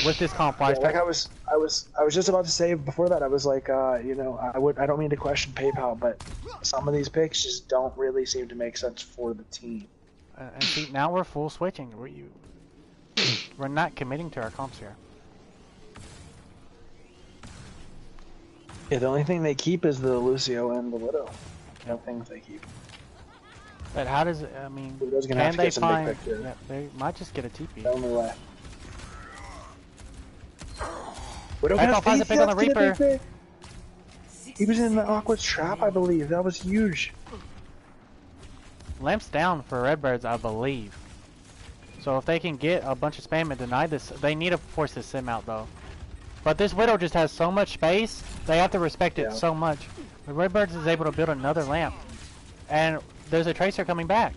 With this comp, why Yeah, is like PayPal? I was just about to say before that. I was like, I don't mean to question PayPal, but some of these picks just don't really seem to make sense for the team. And see, now we're full switching. We're not committing to our comps here. Yeah, the only thing they keep is the Lucio and the Widow. No things they keep. But how does it, I mean, Widow's gonna have can to they get some big find, picks here. yeah, they might just get a TP. The only way. Widow PayPal got finds a faith, pick on the yes, get a big Reaper. pick. He was in the awkward trap, I believe. That was huge. Lamps down for Redbirds, I believe. So if they can get a bunch of spam and deny this, they need to force this sim out though. But this Widow just has so much space, they have to respect it Yeah. so much. The Redbirds is able to build another lamp. And there's a Tracer coming back.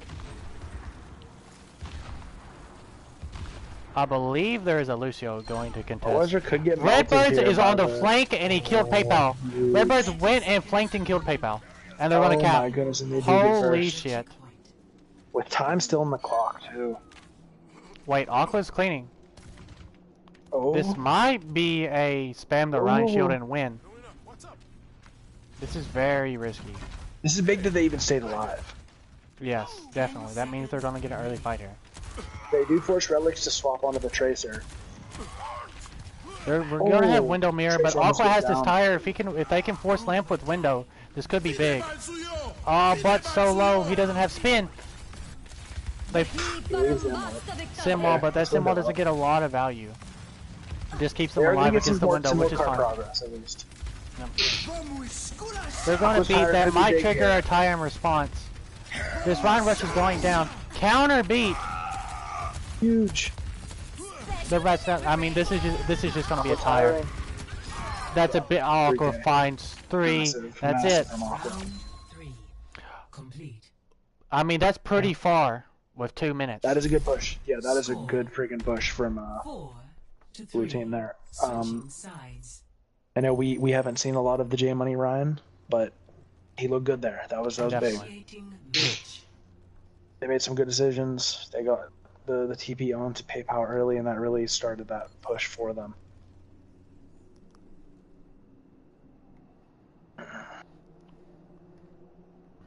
I believe there is a Lucio going to contest. Bowser could get melted Redbirds here is by on the flank and he killed PayPal. huge. Redbirds went and flanked and killed PayPal. And they're gonna Oh cap. my goodness, and they do get Holy first. shit. With time still on the clock, too. Wait, Aqua's cleaning. Oh. This might be a spam the Rhine shield Oh. and win. This is very risky. This is big that they even stayed alive. Yes, definitely. That means they're gonna get an early fight here. They do force Relics to swap onto the Tracer. We're gonna have Oh, window mirror, but Tracer almost Aqua has went this down. tire. If they can force lamp with window, this could be big. Oh, but so low, he doesn't have spin. They sim wall, but that sim wall doesn't get a lot of value. It just keeps them They're alive gonna get against the window, some which is more card fine. progress, at least. They're gonna Aqua's beat tire that. could be Might big trigger here. a tire in response. This Rhine rush is going down. Counter beat. Huge. The rest. I mean, this is just gonna be a tire. Tiring. That's a bit. Aqua 3K. finds 3. Massive, That's massive it. from Aqua. Round 3. Complete. I mean, that's pretty far with 2 minutes. That is a good push. Yeah, that is a good freaking push from 4-3. blue team there. Switching sides. I know we haven't seen a lot of the J Money Ryan, but he looked good there. That was big. Definitely. Creating match. They made some good decisions. They got the TP onto PayPal early, and that really started that push for them.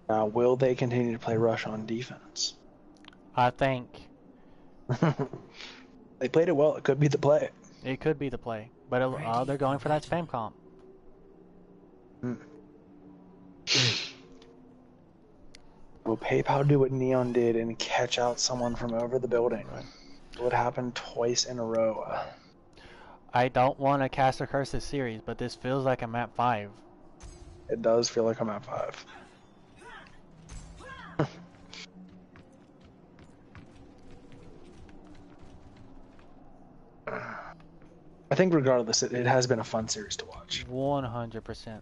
Now, will they continue to play rush on defense? I think They played it well. It could be the play. it could be the play, but they're going for that spam comp. Will PayPal do what Neon did and catch out someone from over the building? Will it happen twice in a row? I don't want to cast a curse this series, but this feels like a map 5. It does feel like I'm at 5. I think regardless, it has been a fun series to watch. 100%.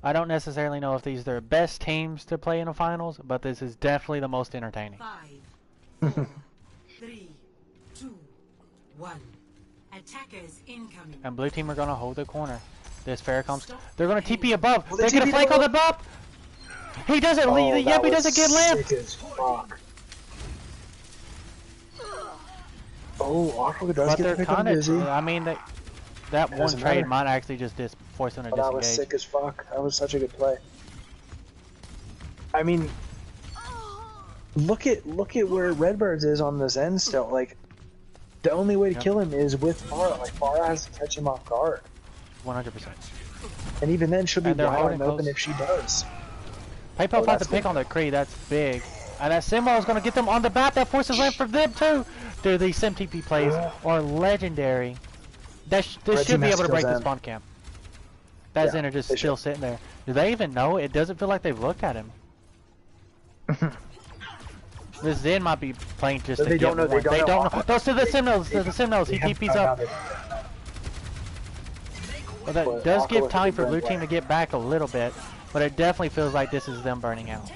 I don't necessarily know if these are the best teams to play in the finals, but this is definitely the most entertaining. 5, 4, 3, 2, 1. Attackers incoming. And blue team are going to hold the corner. This fair comes. They're going to TP above. Well, They're going to flank on the above. He doesn't. Oh, Yep, he doesn't get lamp. Oh, Aqua does But get they're picked up kind of. busy. I mean, that one doesn't trade matter. might actually just force them to But that was disengage. sick as fuck. That was such a good play. I mean, look at where Redbirds is on this end still. Like, the only way to kill him is with Farah. Like, Farah has to catch him off guard. 100%. And even then, she'll be And they're wide holding open close. if she does. PayPal Oh, finds that's a pick good. on the Kree. That's big. And that Symbol is going to get them on the bat. That forces lamp for them too. Dude, these Sim TP plays are legendary. This Red should team be has able to to break kill the Zen. spawn camp. That Yeah, Zen are just they still should. sitting there. Do they even know? It doesn't feel like they've looked at him. This Zen might be playing just But to they get don't know- they one. don't They know. don't know. Those to the Simnels. To the Simnels. He They have TPs found up. out that- Well, that But does Aqua give with time the for blue blue team to get back a little bit, but it definitely feels like this is them burning out.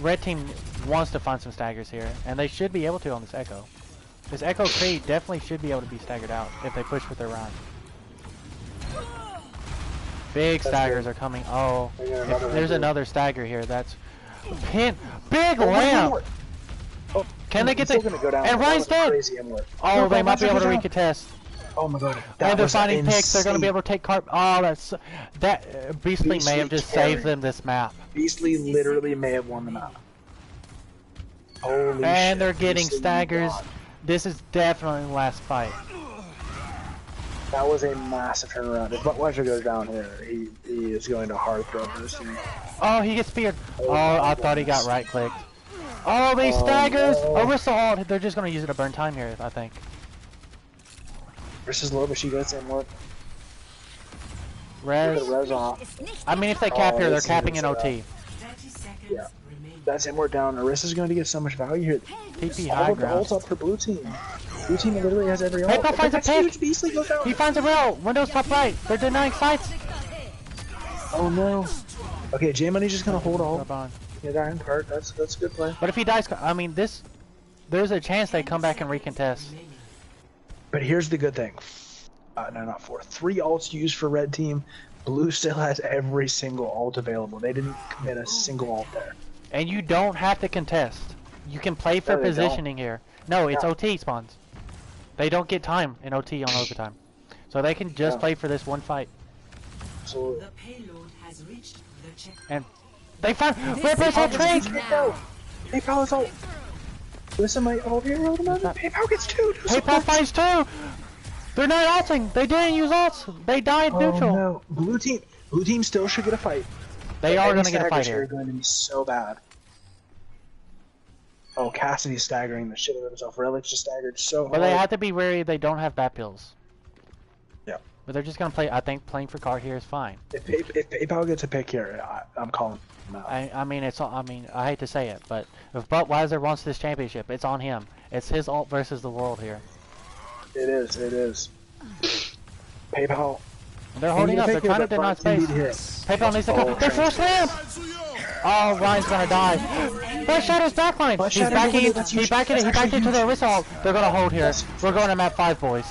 Red team wants to find some staggers here, and they should be able to on this Echo. This Echo Kree definitely should be able to be staggered out if they push with their run. Big staggers are coming. Oh, They got another one, there's too. another stagger here. That's pin. Big Oh, one lamp. more. Oh, Can they he's get still the? gonna go down. And That Ryan's was dead. Crazy inward. Oh, No, they might be able to watch out. recontest. Oh my god. And they're was finding picks. They're going to be insane. able to take cart. Oh, that's that. Beastly may have just carried. saved them this map. Beastly literally may have won the map. Holy shit. And they're getting Beastly staggers. God. This is definitely the last fight. That was a massive turnaround. If Budweiser goes down here, he is going to hard throw this team. Oh, he gets speared. Oh, my I thought he got goodness. right clicked. Oh, these staggers. no. Orisa ult. They're just going to use it to burn time here, I think. Versus low, but she gets in what? Res. The res off. I mean, if they cap Oh, here, they're this is capping in so OT. 30 seconds Yeah. remaining. That's inward down. Arissa's going to get so much value here. TP All high of the ground. ults up for blue team. Blue team literally has every ult. PayPal finds a That's pick. huge. Beastly goes down. He finds a rail. Windows top right. They're denying sights. Oh no. Okay, J Money's just gonna hold all. Grab on. Yeah, guy in cart. That's a good play. But if he dies, I mean, this. There's a chance they come back and recontest. But here's the good thing. No, not four. 3 ults used for red team. Blue still has every single ult available. They didn't commit a single ult there. And you don't have to contest. You can play for No, they don't. positioning here. No, it's Yeah. OT spawns. They don't get time in OT on overtime. So they can just Yeah. play for this one fight. Absolutely. The payload has reached the check. And they find Redbird's on Drake! PayPal is ult. Listen, my ult here. PayPal gets 2. PayPal finds 2! They're not ulting! They didn't use ults! They died Oh neutral! no. Blue team still should get a fight. They are Any gonna get a fight staggers are here. going to be so bad. Oh, Cassidy's staggering the shit out of himself. Relic's just staggered so hard. But they have to be wary they don't have bat pills. Yeah. But they're just gonna play. I think playing for card here is fine. If PayPal gets a pick here, I'm calling him out. I mean, it's. I mean, I hate to say it, but if Budweiser wants this championship, it's on him. It's his ult versus the world here. It is. PayPal. And they're holding up. They're trying to deny space. PayPal needs to come. They're forced ramp. Oh, Ryan's gonna die. But Shadow's backline. But He's Shadow backing. really- that's He huge. backed it. He That's backed actually into the huge. Orisa ult. They're gonna hold here. That's We're going to map 5, boys.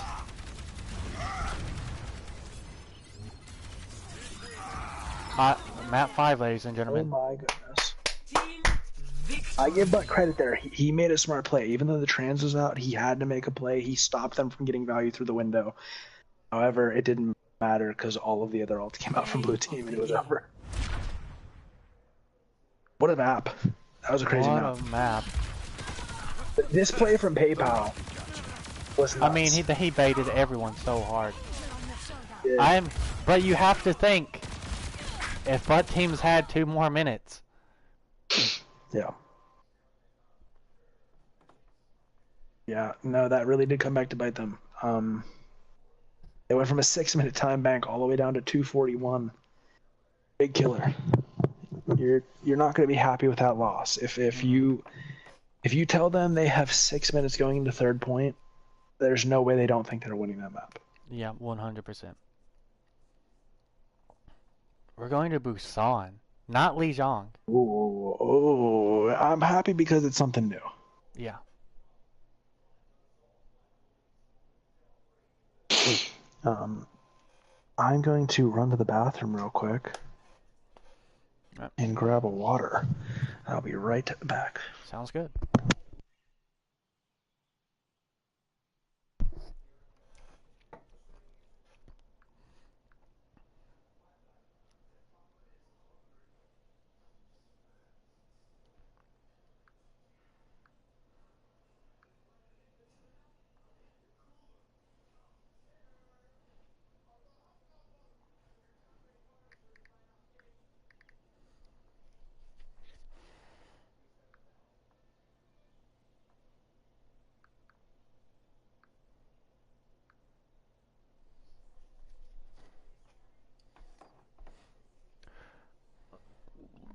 Map 5, ladies and Oh gentlemen. my goodness. Team victory. I give Butt credit there. He made a smart play. Even though the trans was out, he had to make a play. He stopped them from getting value through the window. However, it didn't matter because all of the other ults came out from blue team and it was over. What a map. That was a crazy What map. a map. This play from PayPal was nuts. I mean, he baited everyone so hard. Yeah. But you have to think, if Butt teams had 2 more minutes, Yeah. Yeah, no, that really did come back to bite them. They went from a 6-minute time bank all the way down to 2:41. Big killer. You're not going to be happy with that loss. If you tell them they have 6 minutes going into third point, there's no way they don't think they're winning that map. Yeah, 100%. We're going to Busan, not Lijiang. Ooh, I'm happy because it's something new. Yeah. I'm going to run to the bathroom real quick and grab a water. I'll be right back. Sounds good.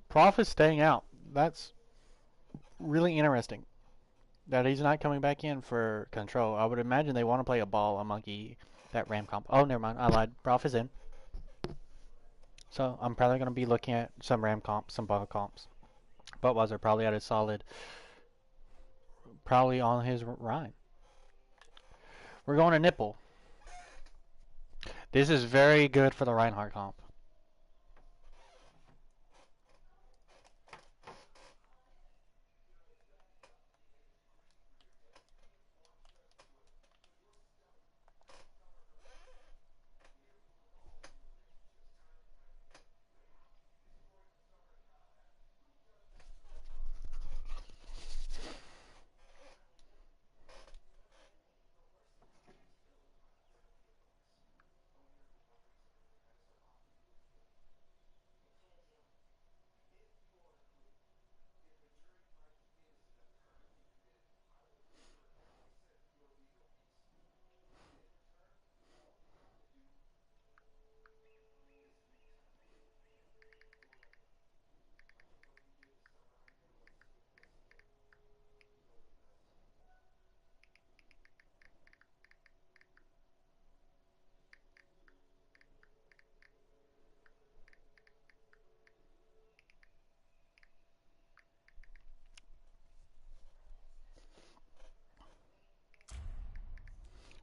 Prof is staying out. That's really interesting. That he's not coming back in for control. I would imagine they want to play a ball, a monkey, that ram comp. Oh, never mind. I lied. Prof is in. So I'm probably going to be looking at some ram comps, some ball comps. Budweiser probably at a solid, probably on his Rhine. We're going to Nipple. This is very good for the Reinhardt comp.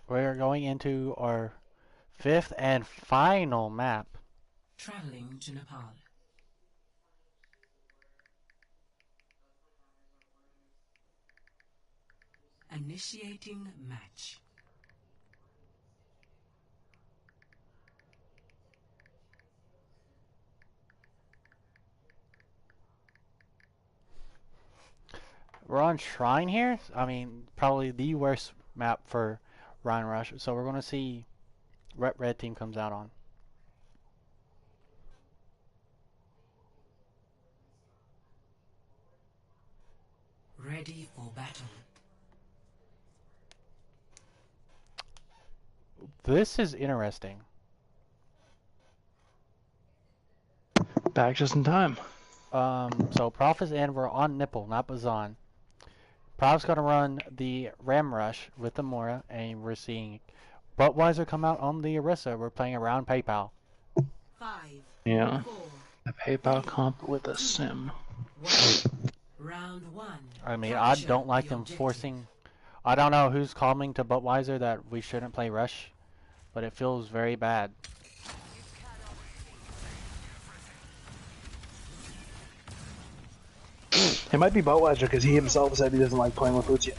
We're going into our 5th and final map. Traveling to Nepal. Initiating match. We're on Shrine here. I mean, probably the worst map for Rhine Rush. So we're going to see what red team comes out on. Ready for battle. This is interesting. Back just in time. So Prof is in. We're on Nipple, not Bazan. Prof's going to run the Ram Rush with the Mora, and we're seeing Budweiser come out on the Orisa. We're playing around PayPal. 5, Yeah. 4, A PayPal comp with a sim. 1. Round 1. I mean, I don't like them forcing. I don't know who's calling to Budweiser that we shouldn't play Rush, but it feels very bad. It might be Budweiser because he himself said he doesn't like playing with Lucio.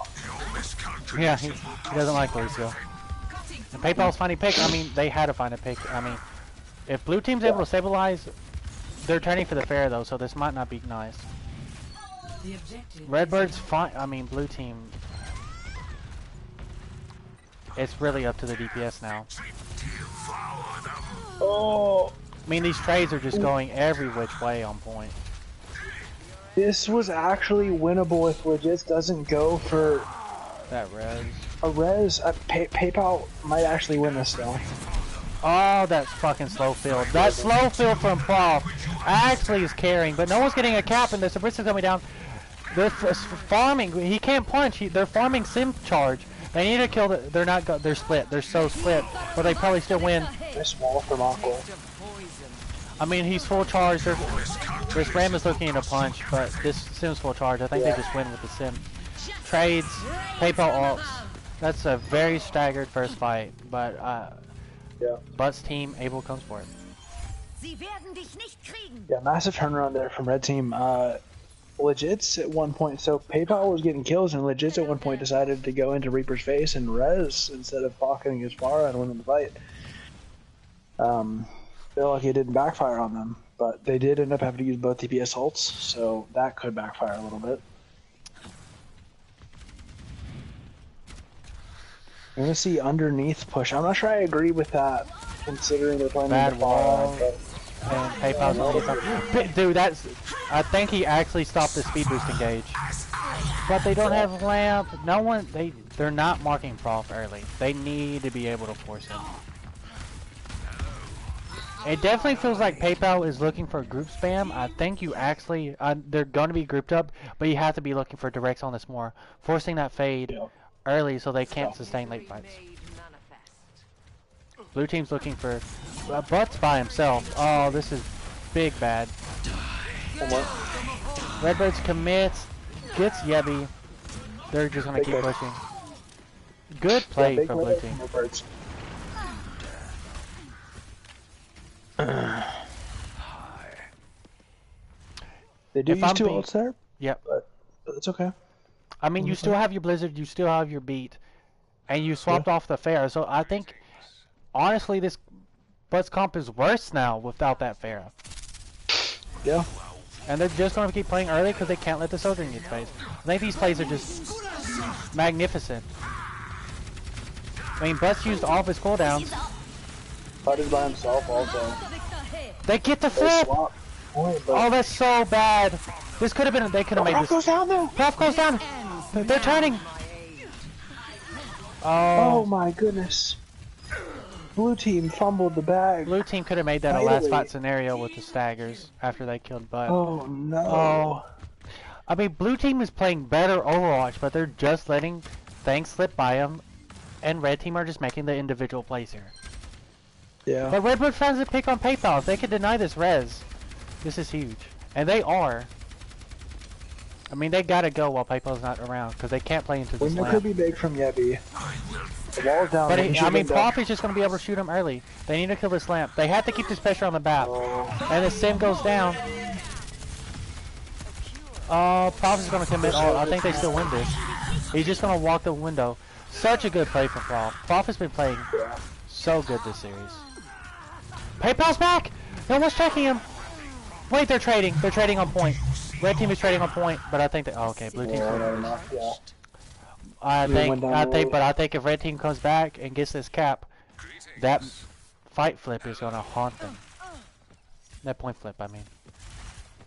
Yeah, he doesn't like Lucio. And PayPal's finding pick. I mean, they had to find a pick. I mean, if blue team's able to stabilize, they're turning for the fair though, so this might not be nice. The objective Redbird's fine. I mean, blue team. It's really up to the DPS now. Oh, I mean, these trades are just going every which way on point. this was actually winnable if Legit doesn't go for That res. a res. PayPal might actually win this though. Oh, that's fucking slow field. That slow field from Prof actually is carrying, but no one's getting a cap, and the Sabrista's coming down. They're farming. He can't punch. They're farming sim charge. They need to kill the. They're not. They're split. They're so split, but they probably still win. Nice wall from Aqua. I mean, he's full charge. This Ram is looking at a punch, but this Sim's full charge. I think they just win with the Sim. Trades, PayPal ults. That's a very staggered first fight, but yeah. Butt's team, Abel comes for it. Yeah, massive turnaround there from Red Team. Legits at one point, so PayPal was getting kills, and Legits at one point decided to go into Reaper's face and res instead of pocketing his bar and winning the fight. Feel like it didn't backfire on them, but they did end up having to use both DPS ults, so that could backfire a little bit. I'm gonna see underneath push. I'm not sure I agree with that, considering they're playing Bad the wall. but And PayPal's on. Dude, that's. I think he actually stopped the speed boost engage. But they don't have lamp. No one. They're not marking Prof early. They need to be able to force him. It definitely feels like PayPal is looking for group spam. I think you actually. They're going to be grouped up, but you have to be looking for directs on this more. Forcing that fade early so they can't sustain late fights. Blue team's looking for. Butt's by himself. Oh, this is big bad. Redbirds commits, gets Yebby. They're just gonna keep pushing. Good play from Blue team. They do use two ults there. Yep. But it's okay. I mean, you still have your Blizzard, you still have your Beat, and you swapped off the Pharah. So I think, honestly, this Butt's comp is worse now without that Pharah. Yeah. And they're just going to keep playing early because they can't let the Soldier get phased. I think these plays are just magnificent. I mean, Butt's used all of his cooldowns. Butt is by himself also. They get the flip! Oh, that's so bad. This could have been. They could have made this. Prof goes down there. Prof goes down. They're turning. Oh my goodness. Blue team fumbled the bag. Blue team could have made that a last fight scenario with the staggers after they killed Butt. Oh no. Oh. I mean, blue team is playing better Overwatch, but they're just letting things slip by them, and red team are just making the individual plays here. Yeah. But Redbird fans that pick on PayPal, if they could deny this res, this is huge. And they are. I mean, they gotta go while PayPal's not around, because they can't play into this Window lamp. could be big from Yebby. The wall's down. But I mean, Prof is just gonna be able to shoot him early. They need to kill this lamp. They have to keep this pressure on the BAP. And the Sim goes down. Prof is gonna commit all. I think they still win this. He's just gonna walk the window. Such a good play from Prof. Prof has been playing so good this series. PayPal's back! No one's checking him! Wait, they're trading. They're trading on point. Red team is trading on point, but I think that. Oh, okay, blue team's winning this. Yeah. I think if red team comes back and gets this cap, that fight flip is gonna haunt them. That point flip, I mean.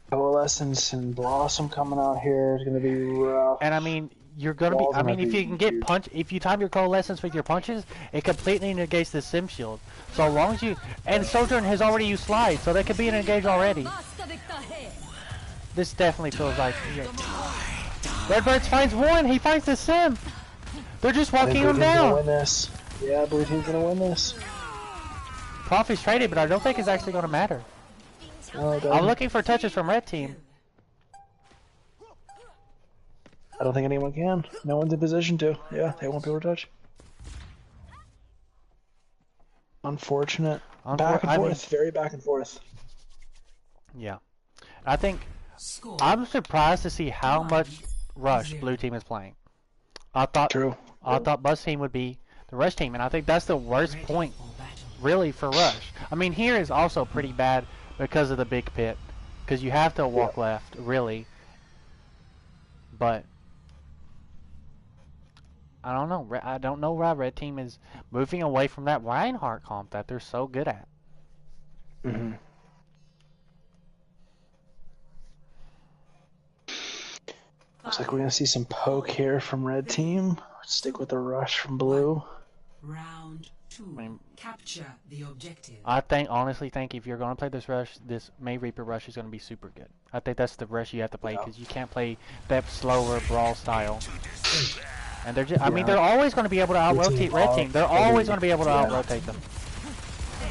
Coalescence and Blossom coming out here is gonna be rough. And I mean, you're gonna be. I mean, if you can get punch, if you time your coalescence with your punches, it completely negates the sim shield. So as long as you and Sojourn has already used slide, so they could be an engage already. This definitely feels like. Redbirds finds one. He finds the sim. They're just walking him down. Win this. Yeah, blue team's gonna win this. Prof is traded, but I don't think it's actually gonna matter. I'm looking for touches from red team. I don't think anyone can. No one's in position to. Yeah, they won't be able to touch. Unfortunate. Back and forth. Very back and forth. Yeah. I think I'm surprised to see how much rush blue team is playing. I thought Buzz team would be the rush team, and I think that's the worst point really for rush. I mean, here is also pretty bad because of the big pit, because you have to walk left really. But I don't know. I don't know why red team is moving away from that Reinhardt comp that they're so good at. Mm-hmm. Looks like we're gonna see some poke here from red team. Stick with the rush from blue. Round 2. Capture the objective. I honestly think if you're gonna play this rush, this May Reaper rush is gonna be super good. I think that's the rush you have to play because you can't play that slower brawl style. And they're just, I mean, they're always going to be able to out-rotate red team. They're always going to be able to out-rotate them.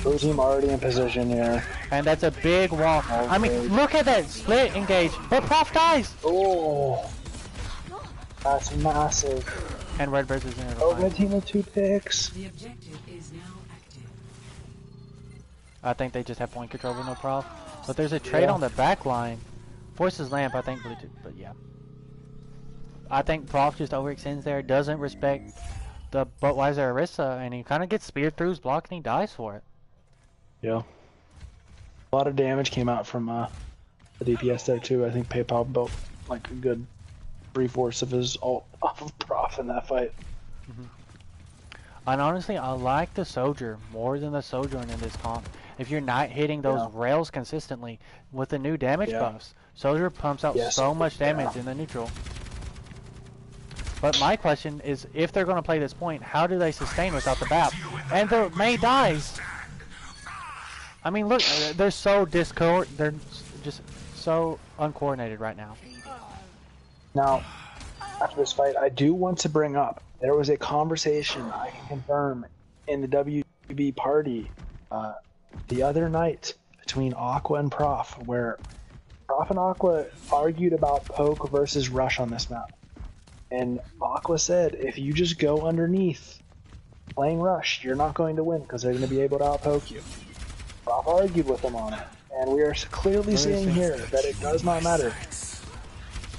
Blue team already in position here. And that's a big wall. I mean, look at that split engage. But Prof dies! Oh, that's massive. And Redbirds is in it. Oh, red team with 2 picks. The objective is now active. I think they just have point control with no Prof. But there's a trade on the back line. Forces lamp, I think, but yeah. I think Prof just overextends there, doesn't respect the Budweiser Orisa, and he kind of gets speared through his block and he dies for it. Yeah. A lot of damage came out from the DPS there too. I think PayPal built like a good 3/4 of his ult off of Prof in that fight. And honestly, I like the Soldier more than the Sojourn in this comp. If you're not hitting those rails consistently with the new damage buffs, Soldier pumps out so much damage in the neutral. But my question is, if they're going to play this point, how do they sustain without the BAP? And the Mei dies! I mean, look, they're so they're just so uncoordinated right now. Now, after this fight, I do want to bring up, there was a conversation I can confirm in the WB party the other night between Aqua and Prof, where Prof and Aqua argued about poke versus rush on this map. And Aqua said, if you just go underneath playing rush, you're not going to win because they're going to be able to outpoke you. Prof argued with them on it, and we are clearly seeing here that it does not matter.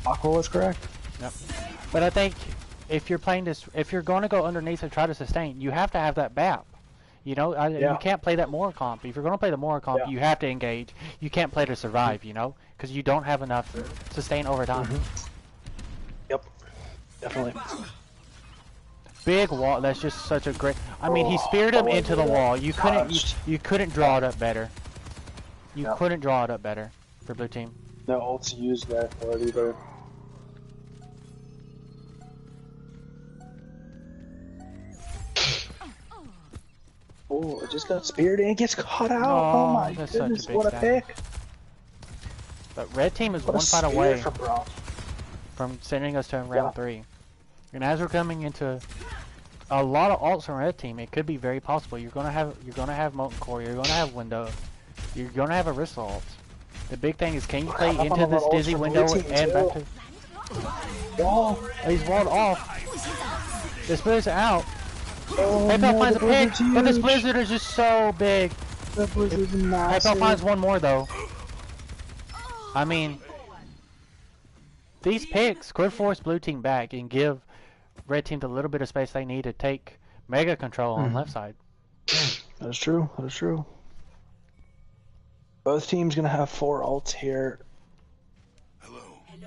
Aqua was correct. Yep. But I think if you're playing this, if you're going to go underneath and try to sustain, you have to have that BAP. You know, you can't play that Mora comp. If you're going to play the Mora comp, you have to engage. You can't play to survive, you know, because you don't have enough sustain over time. Yep, definitely. Big wall. That's just such a great. I mean, he speared him into the wall. You couldn't draw it up better. You couldn't draw it up better for blue team. No ults used there for it either. Oh, it just got speared and gets caught out. Oh my goodness, what a pick. But red team is one fight away from sending us to round 3. And as we're coming into a lot of ults from red team, it could be very possible. You're gonna have Molten Core, you're gonna have Window, you're gonna have Orisa ult. The big thing is, can you play into this dizzy window and back to wall? He's walled off. The splitters are out. Oh, PayPal finds a pick, but this blizzard is just so big. That blizzard is massive. PayPal finds one more though. I mean, these picks could force blue team back and give red team the little bit of space they need to take mega control on left side. That is true. That is true. Both teams gonna have 4 ults here.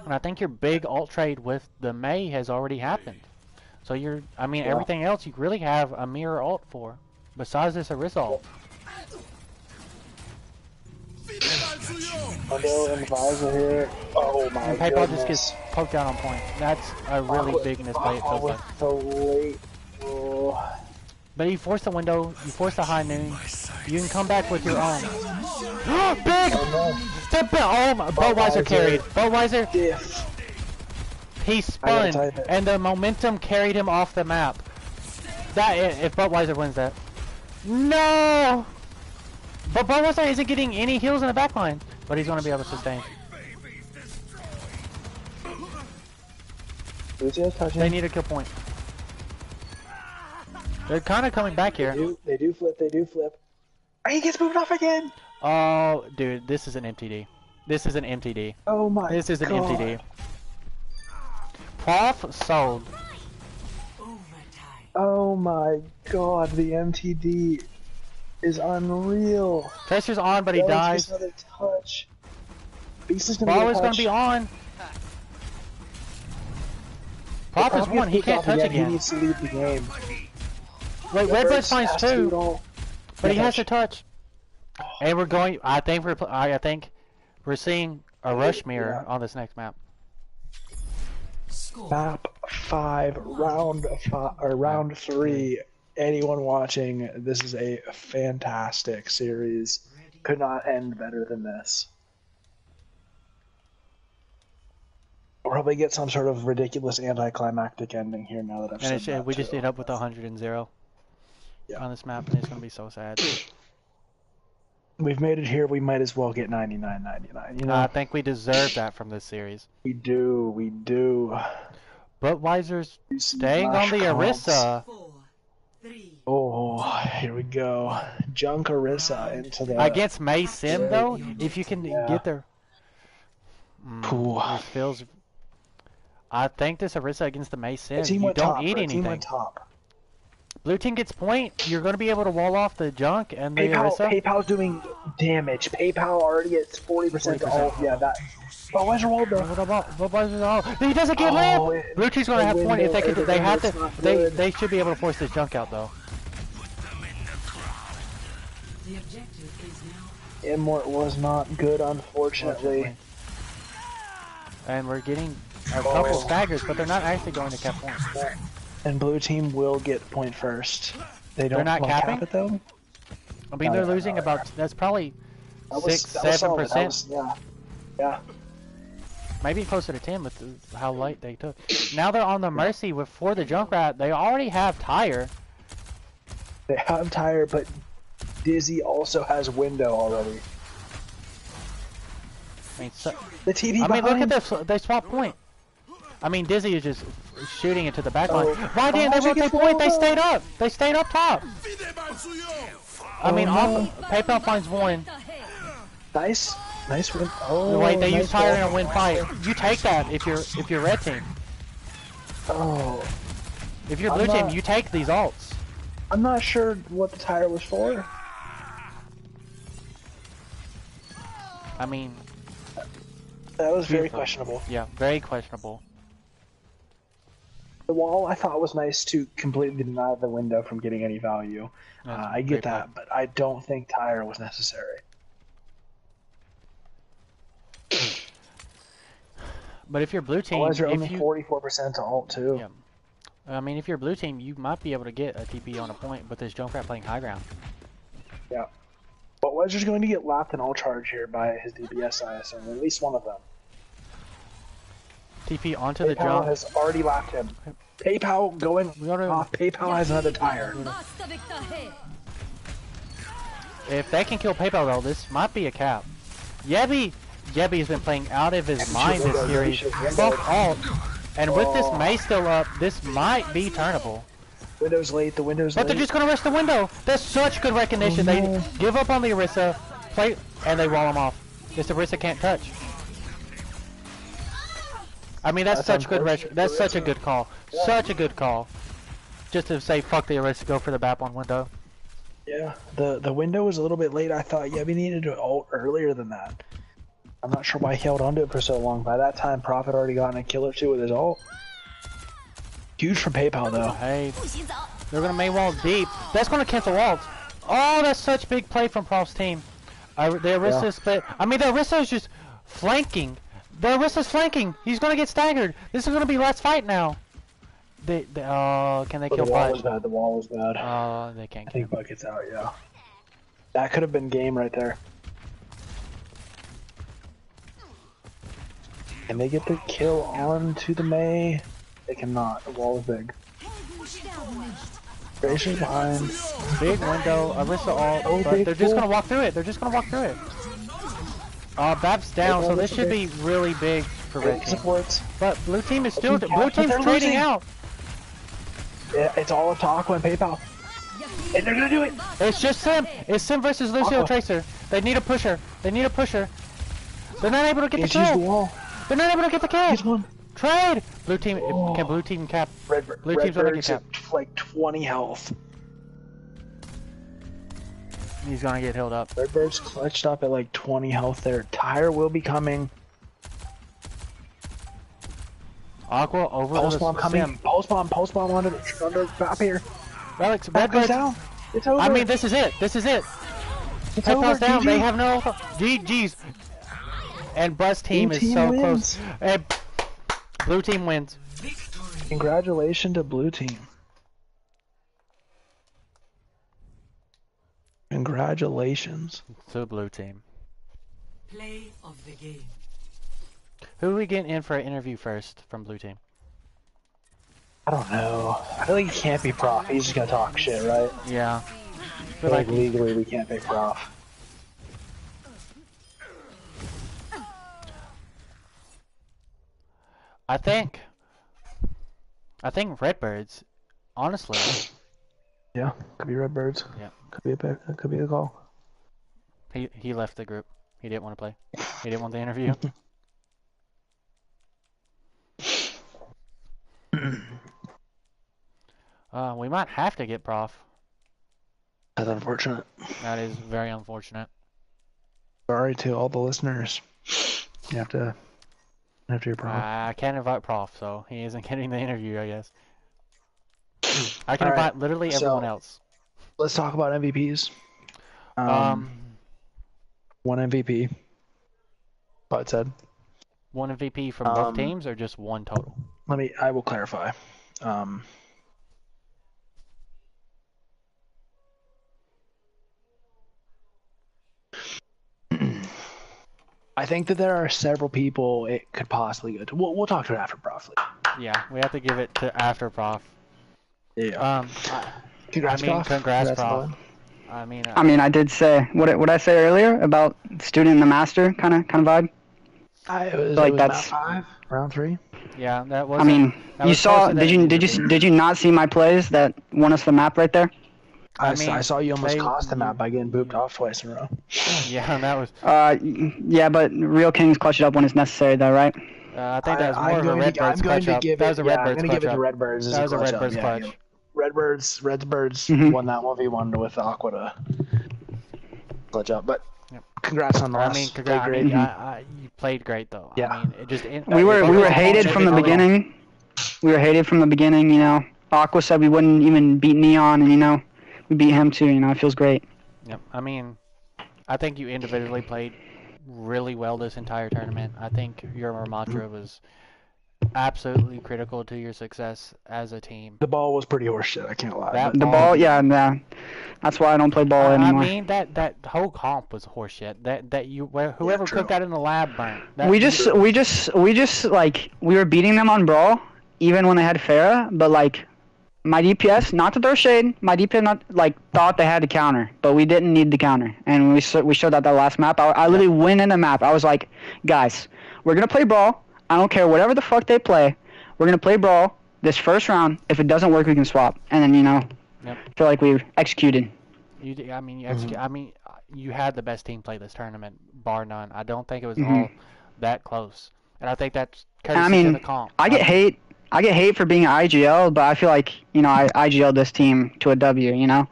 And I think your big ult trade with the Mei has already happened. So I mean, everything else you really have a mirror ult for, besides this Orisa ult. Window and visor here. Oh my and PayPal goodness. just gets poked out on point. That's a really big misplay, it feels like. So late. Oh. But you force the window, you force the high noon, you can come back with your own. Big! Oh my, Budweiser carried. Budweiser, he spun, and the momentum carried him off the map. If Budweiser wins that. No! But Budweiser isn't getting any heals in the backline, but he's going to be able to sustain. They need a kill point. They're kind of coming back here. They do flip. They do flip. He gets moved off again. Oh, dude, this is an MTD. This is an MTD. Oh my. This is an MTD. Prof sold. Oh my god, the MTD is unreal. Tracer's on, but he dies. Another touch. Beast is gonna Ball is gonna be on. Prof is one. He can't touch again. He needs to leave the game. Wait, Redbird finds 2, but he has to touch. And we're going. I think we're seeing a rush mirror on this next map. Map 5, round 3. Anyone watching, this is a fantastic series. Could not end better than this. We'll probably get some sort of ridiculous anticlimactic ending here now that I've said that. We just too. end up with 100-0 on this map, and it's gonna be so sad. We've made it here. We might as well get 99-99. You know. I think we deserve that from this series. We do. We do. Budweiser's staying on the Orisa. 4, 3, Oh, here we go. Junk Orisa into the. Against May Sim, though, if you can get there. Cool. It feels. I think this Orisa against the May Sim, Team you went don't top. eat Team anything. went top. Blue team gets point. You're going to be able to wall off the junk and the PayPal, Orisa. PayPal's doing damage. PayPal already at 40% off. Yeah, that. Oh, where's your wall, bro? He doesn't get Oh, lamp. Blue team's going to have point if they can. They have to. It's not good. They should be able to force this junk out though. the objective is now Immort was not good, unfortunately. And we're getting a couple staggers, but they're not actually going to cap point. And blue team will get point first. They don't They're not want capping? cap it though. I mean, they're losing about. That's probably That was 6-7%. solid. That was- yeah. Yeah. Maybe closer to 10 with how light they took. Now they're on the Mercy for the Junkrat. They already have Tire. They have tire, but Dizzy also has window already. I mean, The TV look behind. at this. They swap point. I mean, Dizzy is just shooting into the back line. Oh. Why didn't they Oh, rotate point? They stayed up. They stayed up top. I mean, no. PayPal finds one. Nice. Nice win. Oh, Wait, they nice use Tire in ball. a win fight. You take that if you're red team. Oh. If you're I'm blue team, not- you take these alts. I'm not sure what the tire was for. I mean, That was very Beautiful. questionable. yeah, very questionable. The wall I thought was nice to completely deny the window from getting any value. That's I great get play. that, but I don't think tire was necessary. But if you're blue team, Otherwise, you're if only you 44% to alt too. Yeah. I mean, if you're blue team, you might be able to get a TP on a point, but this Junkrat playing high ground. Yeah. But Wedger's going to get lapped in all charge here by his DPS, I assume. At least one of them. TP onto the PayPal jump. has already lapped him. PayPal going We gotta- off. PayPal has another tire. If they can kill PayPal though, this might be a cap. Yebby has been playing out of his mind this series. Both alt. And with this May still up, this might be turnable. Window's late. The window's But late. they're just gonna rush the window. That's such good recognition. They give up on the Orisa, play, and they wall him off. This Orisa can't touch. I mean, that's such good. That's such a good call. Such a good call. Just to say, fuck the Orisa, go for the BAP on window. Yeah, the window was a little bit late. I thought Yebby needed to ult earlier than that. I'm not sure why he held onto it for so long. By that time, Prophet already gotten a kill or two with his ult. Huge for PayPal though. Hey, they're gonna main wall deep. That's gonna cancel walls. Oh, that's such big play from Prof's team. The Orisa Yeah. split. I mean, the Orisa is just flanking. The Orisa's flanking. He's gonna get staggered. This is gonna be last fight now. Oh, can they But kill the wall was Butt? bad. The wall was bad. Oh, they can't I kill. think Butt gets out. Yeah. That could have been game right there. Can they get the kill onto the May? They cannot. The wall is big. Gracious behind. Big window, Orisa all, but big they're just pool. gonna walk through it. They're just gonna walk through it. BAP's down, so this should be really big for red Big team. supports. But blue team is still, But blue team's they're trading losing. out. Yeah, it's all up to Aqua and PayPal. And they're gonna do it! It's just Sim. It's Sim versus Lucio Aqua. Tracer. They need a pusher. They need a pusher. They're not able to get the He's used the kill. wall. They're not able to get the kill. He's one. Trade. Blue team. Can blue team cap? Blue team's gonna get Redbird's at capped. like 20 health. He's gonna get healed up. Redbird's clutched up at like 20 health there. Tire will be coming. Aqua over Pulse the bomb coming. Sim. Pulse bomb under top here. Alex, Back goes Redbird's down. It's over. I mean, this is it. This is it. it's PayPal's over. down. GG. They have no GG's. And Buzz team is team so wins. close. And blue team wins. Congratulations to blue team. Congratulations. To blue team. play of the game. Who are we getting in for an interview first from blue team? I don't know. I feel like he can't be Prof. He's just gonna talk shit, right? Yeah. I feel like legally we can't pick Prof. I think Redbirds, honestly. Yeah, could be Redbirds. Yeah. Could be a call. He left the group. He didn't want to play. He didn't want the interview. We might have to get Prof. That's unfortunate. That is very unfortunate. Sorry to all the listeners. You have to hear Prof. I can't invite Prof, so he isn't getting the interview, I guess. I can All right, invite literally everyone else. Let's talk about MVPs. One MVP. Bud said. One MVP from both teams or just one total? I will clarify. I think that there are several people it could possibly go to. We'll talk to it after Prof. Yeah, we have to give it to after Prof. Yeah. Congrats, Prof. Congrats, Prof. I I did say what I say earlier about student and the master kind of vibe. It was that's map 5, round 3. Yeah, that was. You saw? Did you not see my plays that won us the map right there? I saw you almost cost the map by getting booped off twice in a row. Yeah, that was. Yeah, but real kings clutch it up when it's necessary, though, right? I think that was more of a Redbirds clutch up. That was a Redbirds clutch up. Redbirds. That was a Redbirds clutch. Yeah. Redbirds won that 1v1 with Aqua to clutch up. But congrats on the loss. You played great though. Yeah. We were hated from the beginning. We were hated from the beginning. You know, Aqua said we wouldn't even beat Neon, and we beat him too. It feels great. Yep. I think you individually played really well this entire tournament. I think your mantra was absolutely critical to your success as a team. The ball was pretty horseshit, I can't lie. The ball, yeah, nah. That's why I don't play ball anymore. That whole comp was horseshit. Whoever cooked that in the lab burnt. We were beating them on brawl, even when they had Farah, but my DPS, not to throw shade, my DPS thought they had the counter, but we didn't need the counter, and we showed that last map. I literally went in the map. I was like, guys, we're gonna play brawl. I don't care whatever the fuck they play. We're gonna play brawl this first round. If it doesn't work, we can swap. And then I feel like we executed. You had the best team play this tournament, bar none. I don't think it was all that close, and I think that's courtesy to the comp. I get hate for being an IGL, but I feel like I IGL'd this team to a W. You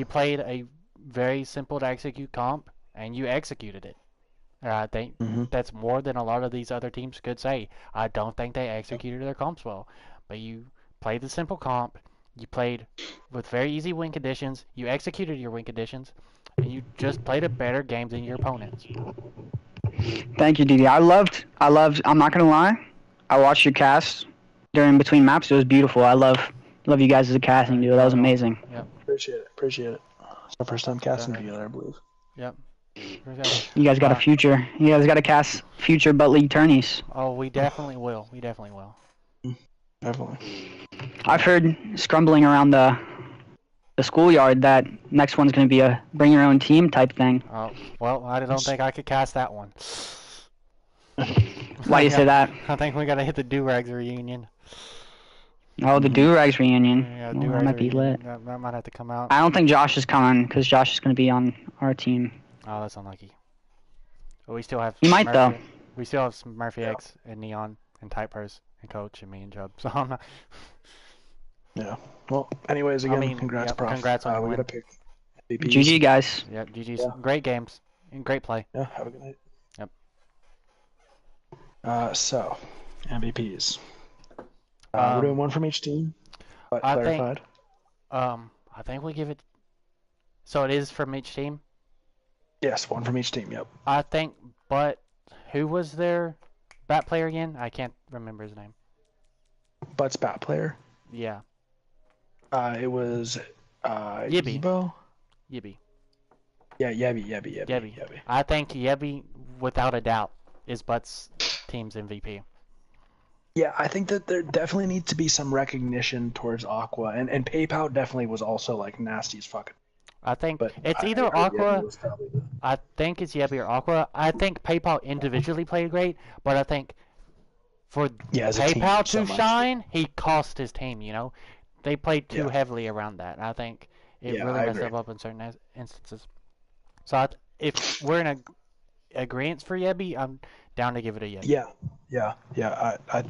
played a very simple to execute comp, and you executed it. I think that's more than a lot of these other teams could say. I don't think they executed their comps well, but you played the simple comp. You played with very easy win conditions. You executed your win conditions, and you just played a better game than your opponents. Thank you, Didi. I loved. I'm not gonna lie. I watched your cast during between maps. It was beautiful. I love you guys as a casting duo. That was amazing. Yep. Appreciate it. It's our first time casting together, I believe. Yep. You guys got a future. You guys got to cast future Butt League tourneys. Oh, we definitely will. Definitely. I've heard scrumbling around the schoolyard that next one's going to be a bring your own team type thing. Oh, well, I don't think I could cast that one. Why do you say that? I think we got to hit the Do-Rags reunion. Oh, the Do-Rags reunion. Yeah, that might be lit. That might have to come out. I don't think Josh is coming because Josh is going to be on our team. Oh, that's unlucky. But we still have. He might though. We still have some Murphy X and Neon and Typers and Coach and me and Jub. So I'm not. Yeah. Well, anyways, again, congrats, Prof. Congrats on the win. We gotta pick MVPs. GG, guys. Yeah, GG's. Yeah. Great games and great play. Yeah. Have a good night. Yep. So, MVPs. We're doing one from each team. But clarified. I think we give it. So it is from each team. Yes, one from each team. Yep. I think, but who was their bat player again? I can't remember his name. Butt's bat player. Yeah. It was Yibby. Yibo. Yibby. Yeah, Yebby. Yebby. I think Yebby, without a doubt, is Butts' team's MVP. Yeah, I think that there definitely needs to be some recognition towards Aqua, and PayPal definitely was also like nasty as fucking. I think But it's I either agree, Yebby Aqua. was probably the- I think it's Yebby or Aqua. I think PayPal individually played great, but I think for Yeah, as a team, PayPal so to much. shine, he cost his team. They played too Yeah. heavily around that. I think it Yeah, really I messed agree. them up in certain instances. So if we're in a agreement for Yebby, I'm down to give it a Yebby. Yeah.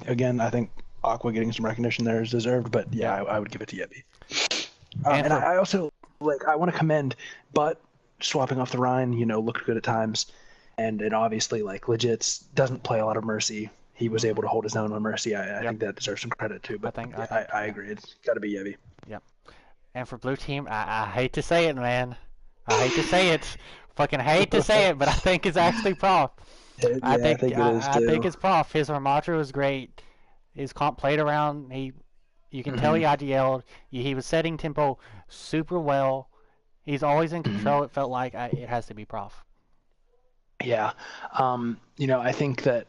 Again, I think Aqua getting some recognition there is deserved, but yeah, Yeah. I would give it to Yebby. And And for- I also I want to commend, but swapping off the Rhine, looked good at times, and obviously legit doesn't play a lot of Mercy. He was able to hold his own on Mercy. I think that deserves some credit too. But I agree, it's got to be Yebby. Yep. And for blue team, I hate to say it, man. I hate to say it. Fucking hate to say it, but I think it's actually Prof. I think it is too. I think it's Prof. His Ramatra was great. His comp played around. You can tell he IGL'd. He was setting tempo super well. He's always in control. It felt like it has to be Prof. Yeah. I think that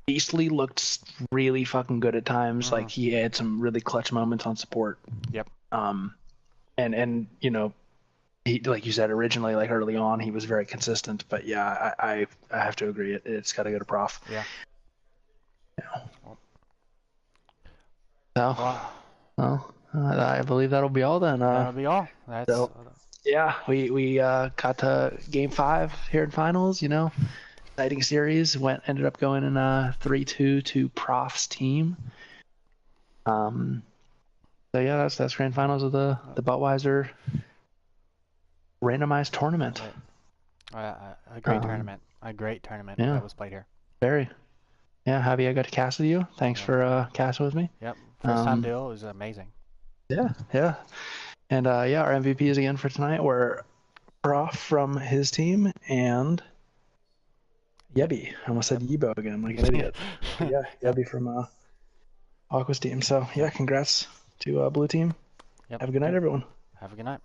Beastly looked really fucking good at times. Like he had some really clutch moments on support. Yep. And he, like you said originally, like early on, he was very consistent. But yeah, I have to agree. It's got to go to Prof. Yeah. So, well, I believe that'll be all then. That'll be all. That's. So, yeah, we got to Game 5 here in finals. Exciting series. Ended up going in 3-2 to Prof's team. So yeah, that's grand finals of the Budweiser randomized tournament. A great tournament. A great tournament yeah. that was played here. Very. Yeah, Javi, I got to cast with you. Thanks for casting with me. Yep. First time deal was amazing. Yeah. And our MVPs again for tonight were Prof from his team and Yebby. I almost said Yebo again, like an idiot. Yeah, Yebby from Aqua's team. So yeah, congrats to blue team. Yep. Have a good night, everyone. Have a good night.